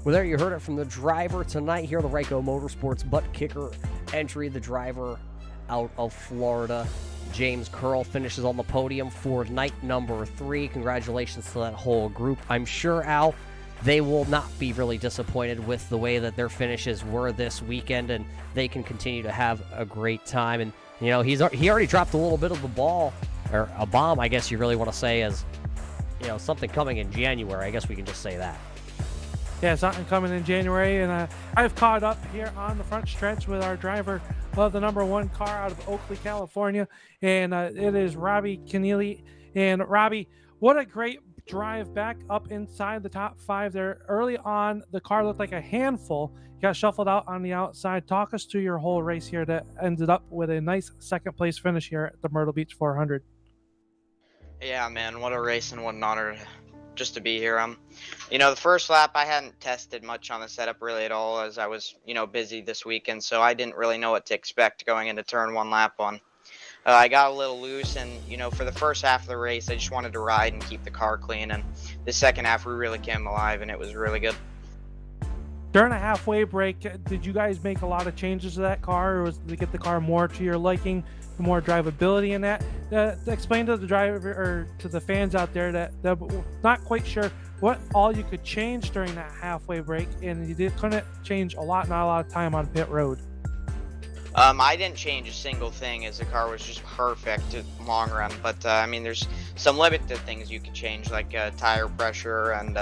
Well, there you heard it from the driver tonight here, the Ryco Motorsports butt kicker entry, the driver out of Florida. James Curl finishes on the podium for night number 3. Congratulations to that whole group. I'm sure, Al, they will not be really disappointed with the way that their finishes were this weekend, and they can continue to have a great time. And, you know, he already dropped a little bit of the ball, or a bomb, I guess you really want to say, as, you know, something coming in January. I guess we can just say that. Yeah, something coming in January, and I've caught up here on the front stretch with our driver of the #1 car out of Oakley, California, and it is Robbie Keneally. And Robbie, what a great drive back up inside the top 5 there. Early on, the car looked like a handful. You got shuffled out on the outside. Talk us through your whole race here that ended up with a nice second place finish here at the Myrtle Beach 400. Yeah, man, what a race and what an honor just to be here. You know, the first lap I hadn't tested much on the setup really at all, as I was, you know, busy this weekend, so I didn't really know what to expect going into turn 1 lap one. I got a little loose, and, you know, for the first half of the race, I just wanted to ride and keep the car clean, and the second half we really came alive, and it was really good. During a halfway break, did you guys make a lot of changes to that car, or was to get the car more to your liking, more drivability in that? Explain to the driver, or to the fans out there that not quite sure what all you could change during that halfway break, and you couldn't change not a lot of time on pit road. I didn't change a single thing, as the car was just perfect in the long run. But I mean, there's some limited things you could change, like tire pressure, and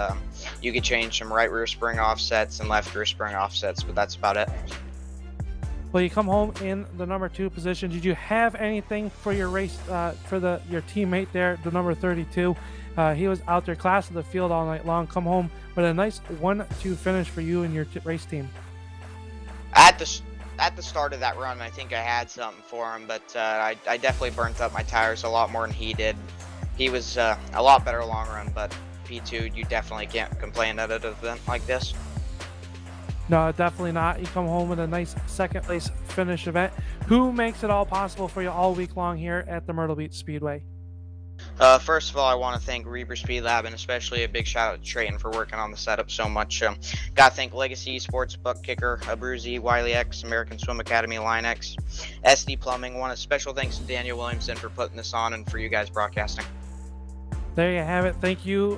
you could change some right rear spring offsets and left rear spring offsets. But that's about it. Well, you come home in the #2 position. Did you have anything for your race for your teammate there, the number 32? He was out there class of the field all night long. Come home with a nice 1-2 finish for you and your race team. At the start of that run, I think I had something for him, but I definitely burnt up my tires a lot more than he did. He was a lot better long run, but P2, you definitely can't complain at an event like this. No, definitely not. You come home with a nice second place finish event. Who makes it all possible for you all week long here at the Myrtle Beach Speedway? First of all, I want to thank Reaper Speed Lab, and especially a big shout out to Trayton for working on the setup so much. Gotta thank Legacy Sports, Buck Kicker, Abruzzi, Wiley X, American Swim Academy, Line X, SD Plumbing. Want a special thanks to Daniel Williamson for putting this on, and for you guys broadcasting. There you have it. Thank you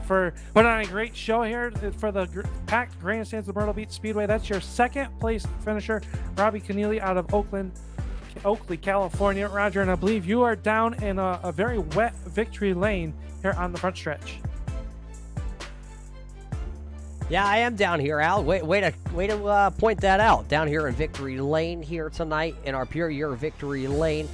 for putting on a great show here for the packed grandstands of Myrtle Beach Speedway. That's your second place finisher, Robbie Keneally out of Oakley, California. Roger, and I believe you are down in a very wet victory lane here on the front stretch. Yeah, I am down here, Al. Way to point that out. Down here in Victory Lane here tonight in our Pure Year Victory Lane.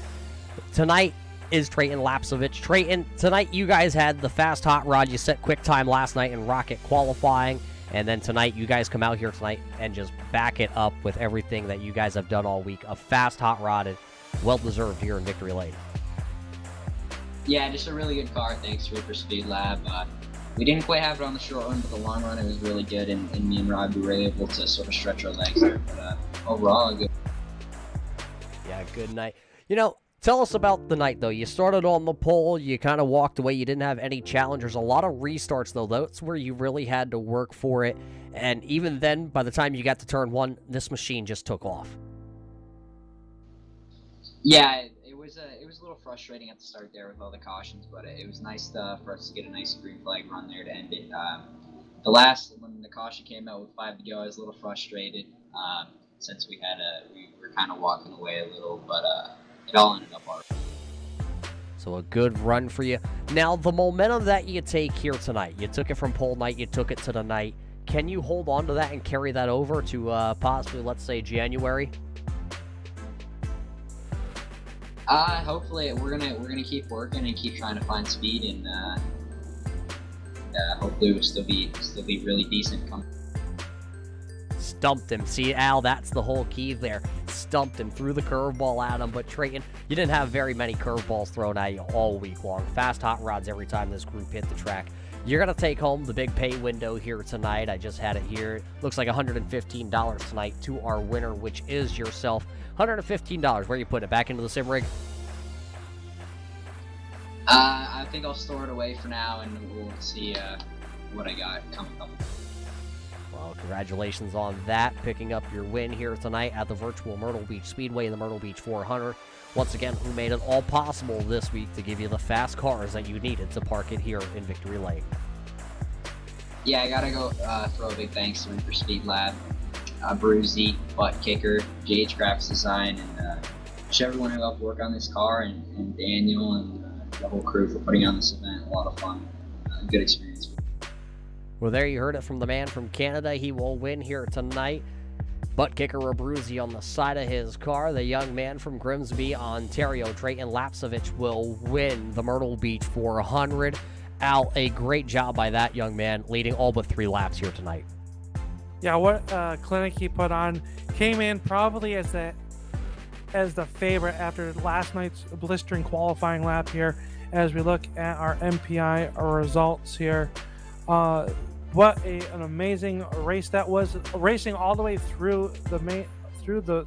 Tonight is Trayton Lapsovich. Trayton, tonight you guys had the fast hot rod. You set quick time last night in Rocket qualifying, and then tonight you guys come out here tonight and just back it up with everything that you guys have done all week. A fast hot rod, and well-deserved here in Victory Lane. Yeah, just a really good car. Thanks, Reaper Speed Lab. We didn't quite have it on the short run, but the long run it was really good, and me and Rob were able to sort of stretch our legs there. But overall, a good. Yeah, good night. You know, tell us about the night, though. You started on the pole. You kind of walked away. You didn't have any challengers. A lot of restarts, though. That's where you really had to work for it. And even then, by the time you got to turn 1, this machine just took off. Yeah, it was a little frustrating at the start there with all the cautions, but it was nice for us to get a nice green flag run there to end it. When the caution came out with 5 to go, I was a little frustrated since we were kind of walking away a little, but it all ended up all right. So a good run for you. Now, the momentum that you take here tonight, you took it from pole night, you took it to the night. Can you hold on to that and carry that over to possibly, let's say, January? Hopefully we're gonna keep working and keep trying to find speed, and hopefully we'll still be really decent coming. Stumped him. See, Al, that's the whole key there. Stumped him, threw the curveball at him, but Trayton, you didn't have very many curveballs thrown at you all week long. Fast hot rods every time this group hit the track. You're going to take home the big pay window here tonight. I just had it here. Looks like $115 tonight to our winner, which is yourself. $115. Where you put it? Back into the sim rig? I think I'll store it away for now, and we'll see what I got coming up. Well, congratulations on that, picking up your win here tonight at the virtual Myrtle Beach Speedway, the Myrtle Beach 400. Once again, who made it all possible this week to give you the fast cars that you needed to park it here in Victory Lane. Yeah, I gotta go throw a big thanks to Reaper Speed Lab, Bruzy, Butt Kicker, JH Graphics Design, and just everyone who helped work on this car, and Daniel and the whole crew for putting on this event. A lot of fun, good experience. Well, there you heard it from the man from Canada. He will win here tonight. Butt Kicker Abruzzi on the side of his car. The young man from Grimsby, Ontario, Trayton Lapsovich, will win the Myrtle Beach 400. Al, a great job by that young man, leading all but 3 laps here tonight. Yeah, what clinic he put on. Came in probably as the favorite after last night's blistering qualifying lap here. As we look at our MPI results here, what an amazing race that was! Racing all the way through the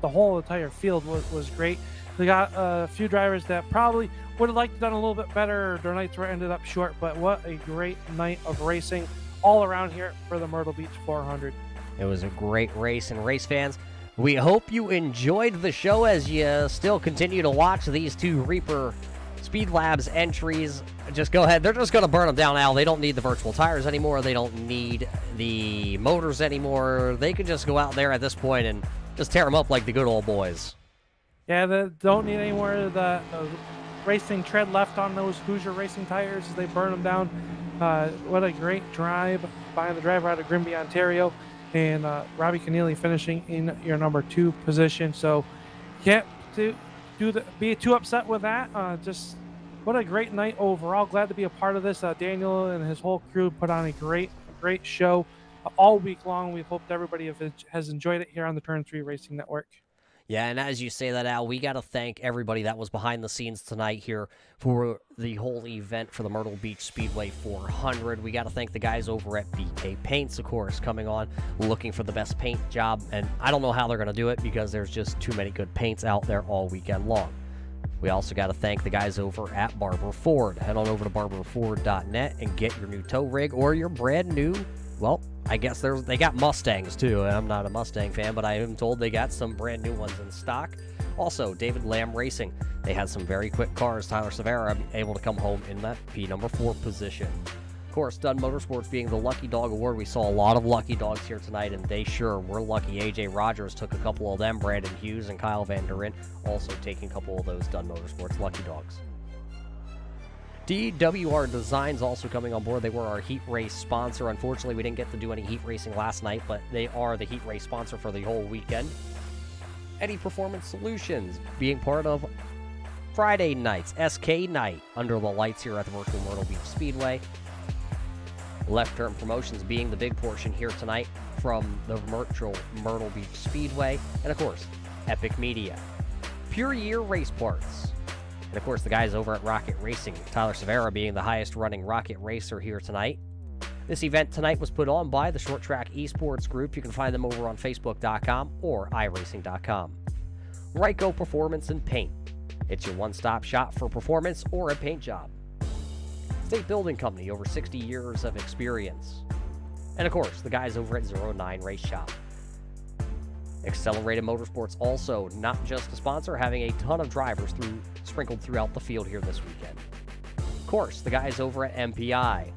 whole entire field was great. We got a few drivers that probably would have liked to done a little bit better. Their nights were ended up short, but what a great night of racing all around here for the Myrtle Beach 400. It was a great race, and race fans, we hope you enjoyed the show as you still continue to watch these 2 Reaper Speed Labs entries. Just go ahead. They're just going to burn them down, Al. They don't need the virtual tires anymore. They don't need the motors anymore. They can just go out there at this point and just tear them up like the good old boys. Yeah, they don't need any more of the racing tread left on those Hoosier Racing tires as they burn them down. What a great drive by the driver out of Grimby, Ontario, and Robbie Keneally finishing in your number 2 position. So can't be too upset with that. Just what a great night overall. Glad to be a part of this. Daniel and his whole crew put on a great show all week long. We hope everybody has enjoyed it here on the Turn 3 Racing Network. Yeah, and as you say that, Al, we got to thank everybody that was behind the scenes tonight here for the whole event for the Myrtle Beach Speedway 400. We got to thank the guys over at BK Paints, of course, coming on, looking for the best paint job. And I don't know how they're going to do it because there's just too many good paints out there all weekend long. We also got to thank the guys over at Barber Ford. Head on over to barberford.net and get your new tow rig or your brand new, well, I guess they got Mustangs too. I'm not a Mustang fan, but I am told they got some brand new ones in stock. Also, David Lamb Racing. They had some very quick cars. Tyler Severa able to come home in that P number 4 position. Of course, Dunn Motorsports being the Lucky Dog Award. We saw a lot of lucky dogs here tonight, and they sure were lucky. AJ Rogers took a couple of them. Brandon Hughes and Kyle Van Der Ren also taking a couple of those Dunn Motorsports lucky dogs. DWR Designs also coming on board. They were our heat race sponsor. Unfortunately, we didn't get to do any heat racing last night, but they are the heat race sponsor for the whole weekend. Eddie Performance Solutions being part of Friday nights, SK night, under the lights here at the virtual Myrtle Beach Speedway. Left Turn Promotions being the big portion here tonight from the virtual Myrtle Beach Speedway. And of course, Epic Media. Pure Year Race Parts. And of course, the guys over at Rocket Racing, Tyler Severa being the highest running Rocket Racer here tonight. This event tonight was put on by the Short Track Esports Group. You can find them over on Facebook.com or iRacing.com. Ryko Performance and Paint. It's your one-stop shop for performance or a paint job. State Building Company, over 60 years of experience. And of course, the guys over at 09 Race Shop. Accelerated Motorsports also not just a sponsor, having a ton of drivers sprinkled throughout the field here this weekend. Of course, the guys over at MPI.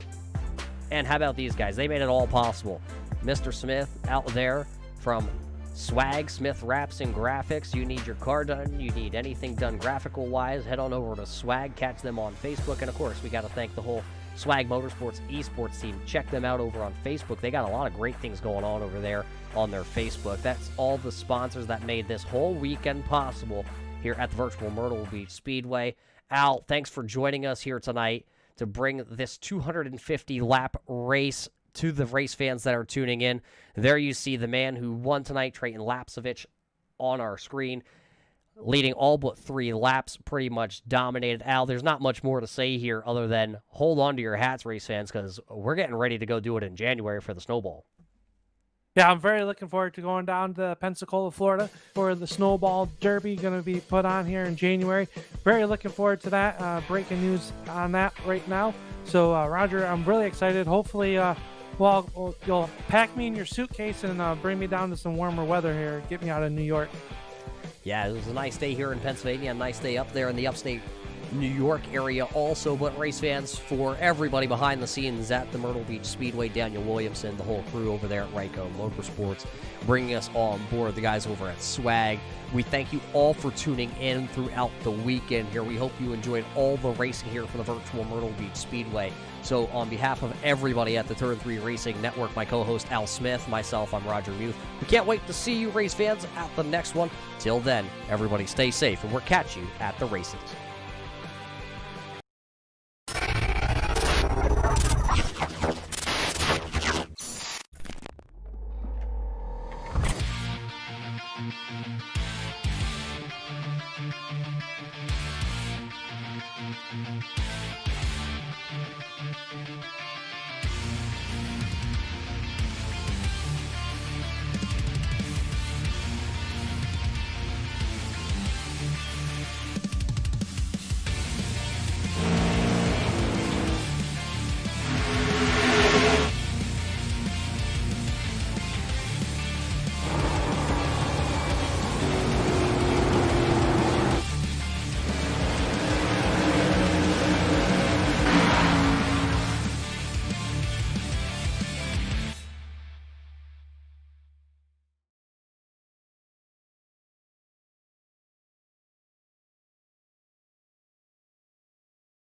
And how about these guys? They made it all possible. Mr. Smith out there from Swag Smith Wraps and Graphics. You need your car done, you need anything done graphical wise, head on over to Swag, catch them on Facebook. And of course, we got to thank the whole Swag Motorsports esports team. Check them out over on Facebook. They got a lot of great things going on over there on their Facebook. That's all the sponsors that made this whole weekend possible here at the virtual Myrtle Beach Speedway. Al, thanks for joining us here tonight to bring this 250 lap race to the race fans that are tuning in. There you see the man who won tonight, Trayton Lapsovich, on our screen, leading all but 3 laps, pretty much dominated. Al, there's not much more to say here other than hold on to your hats, race fans, because we're getting ready to go do it in January for the Snowball. Yeah, I'm very looking forward to going down to Pensacola, Florida for the Snowball Derby going to be put on here in January. Very looking forward to that. Breaking news on that right now. So, Roger, I'm really excited. Hopefully, you'll pack me in your suitcase and bring me down to some warmer weather here. Get me out of New York. Yeah, it was a nice day here in Pennsylvania, a nice day up there in the upstate New York area also, but race fans, for everybody behind the scenes at the Myrtle Beach Speedway, Daniel Williamson, the whole crew over there at Ryco Motorsports, bringing us on board, the guys over at Swag. We thank you all for tuning in throughout the weekend here. We hope you enjoyed all the racing here for the virtual Myrtle Beach Speedway. So on behalf of everybody at the Turn 3 Racing Network, my co-host Al Smith, myself, I'm Roger Muth. We can't wait to see you race fans at the next one. Till then, everybody stay safe, and we'll catch you at the races.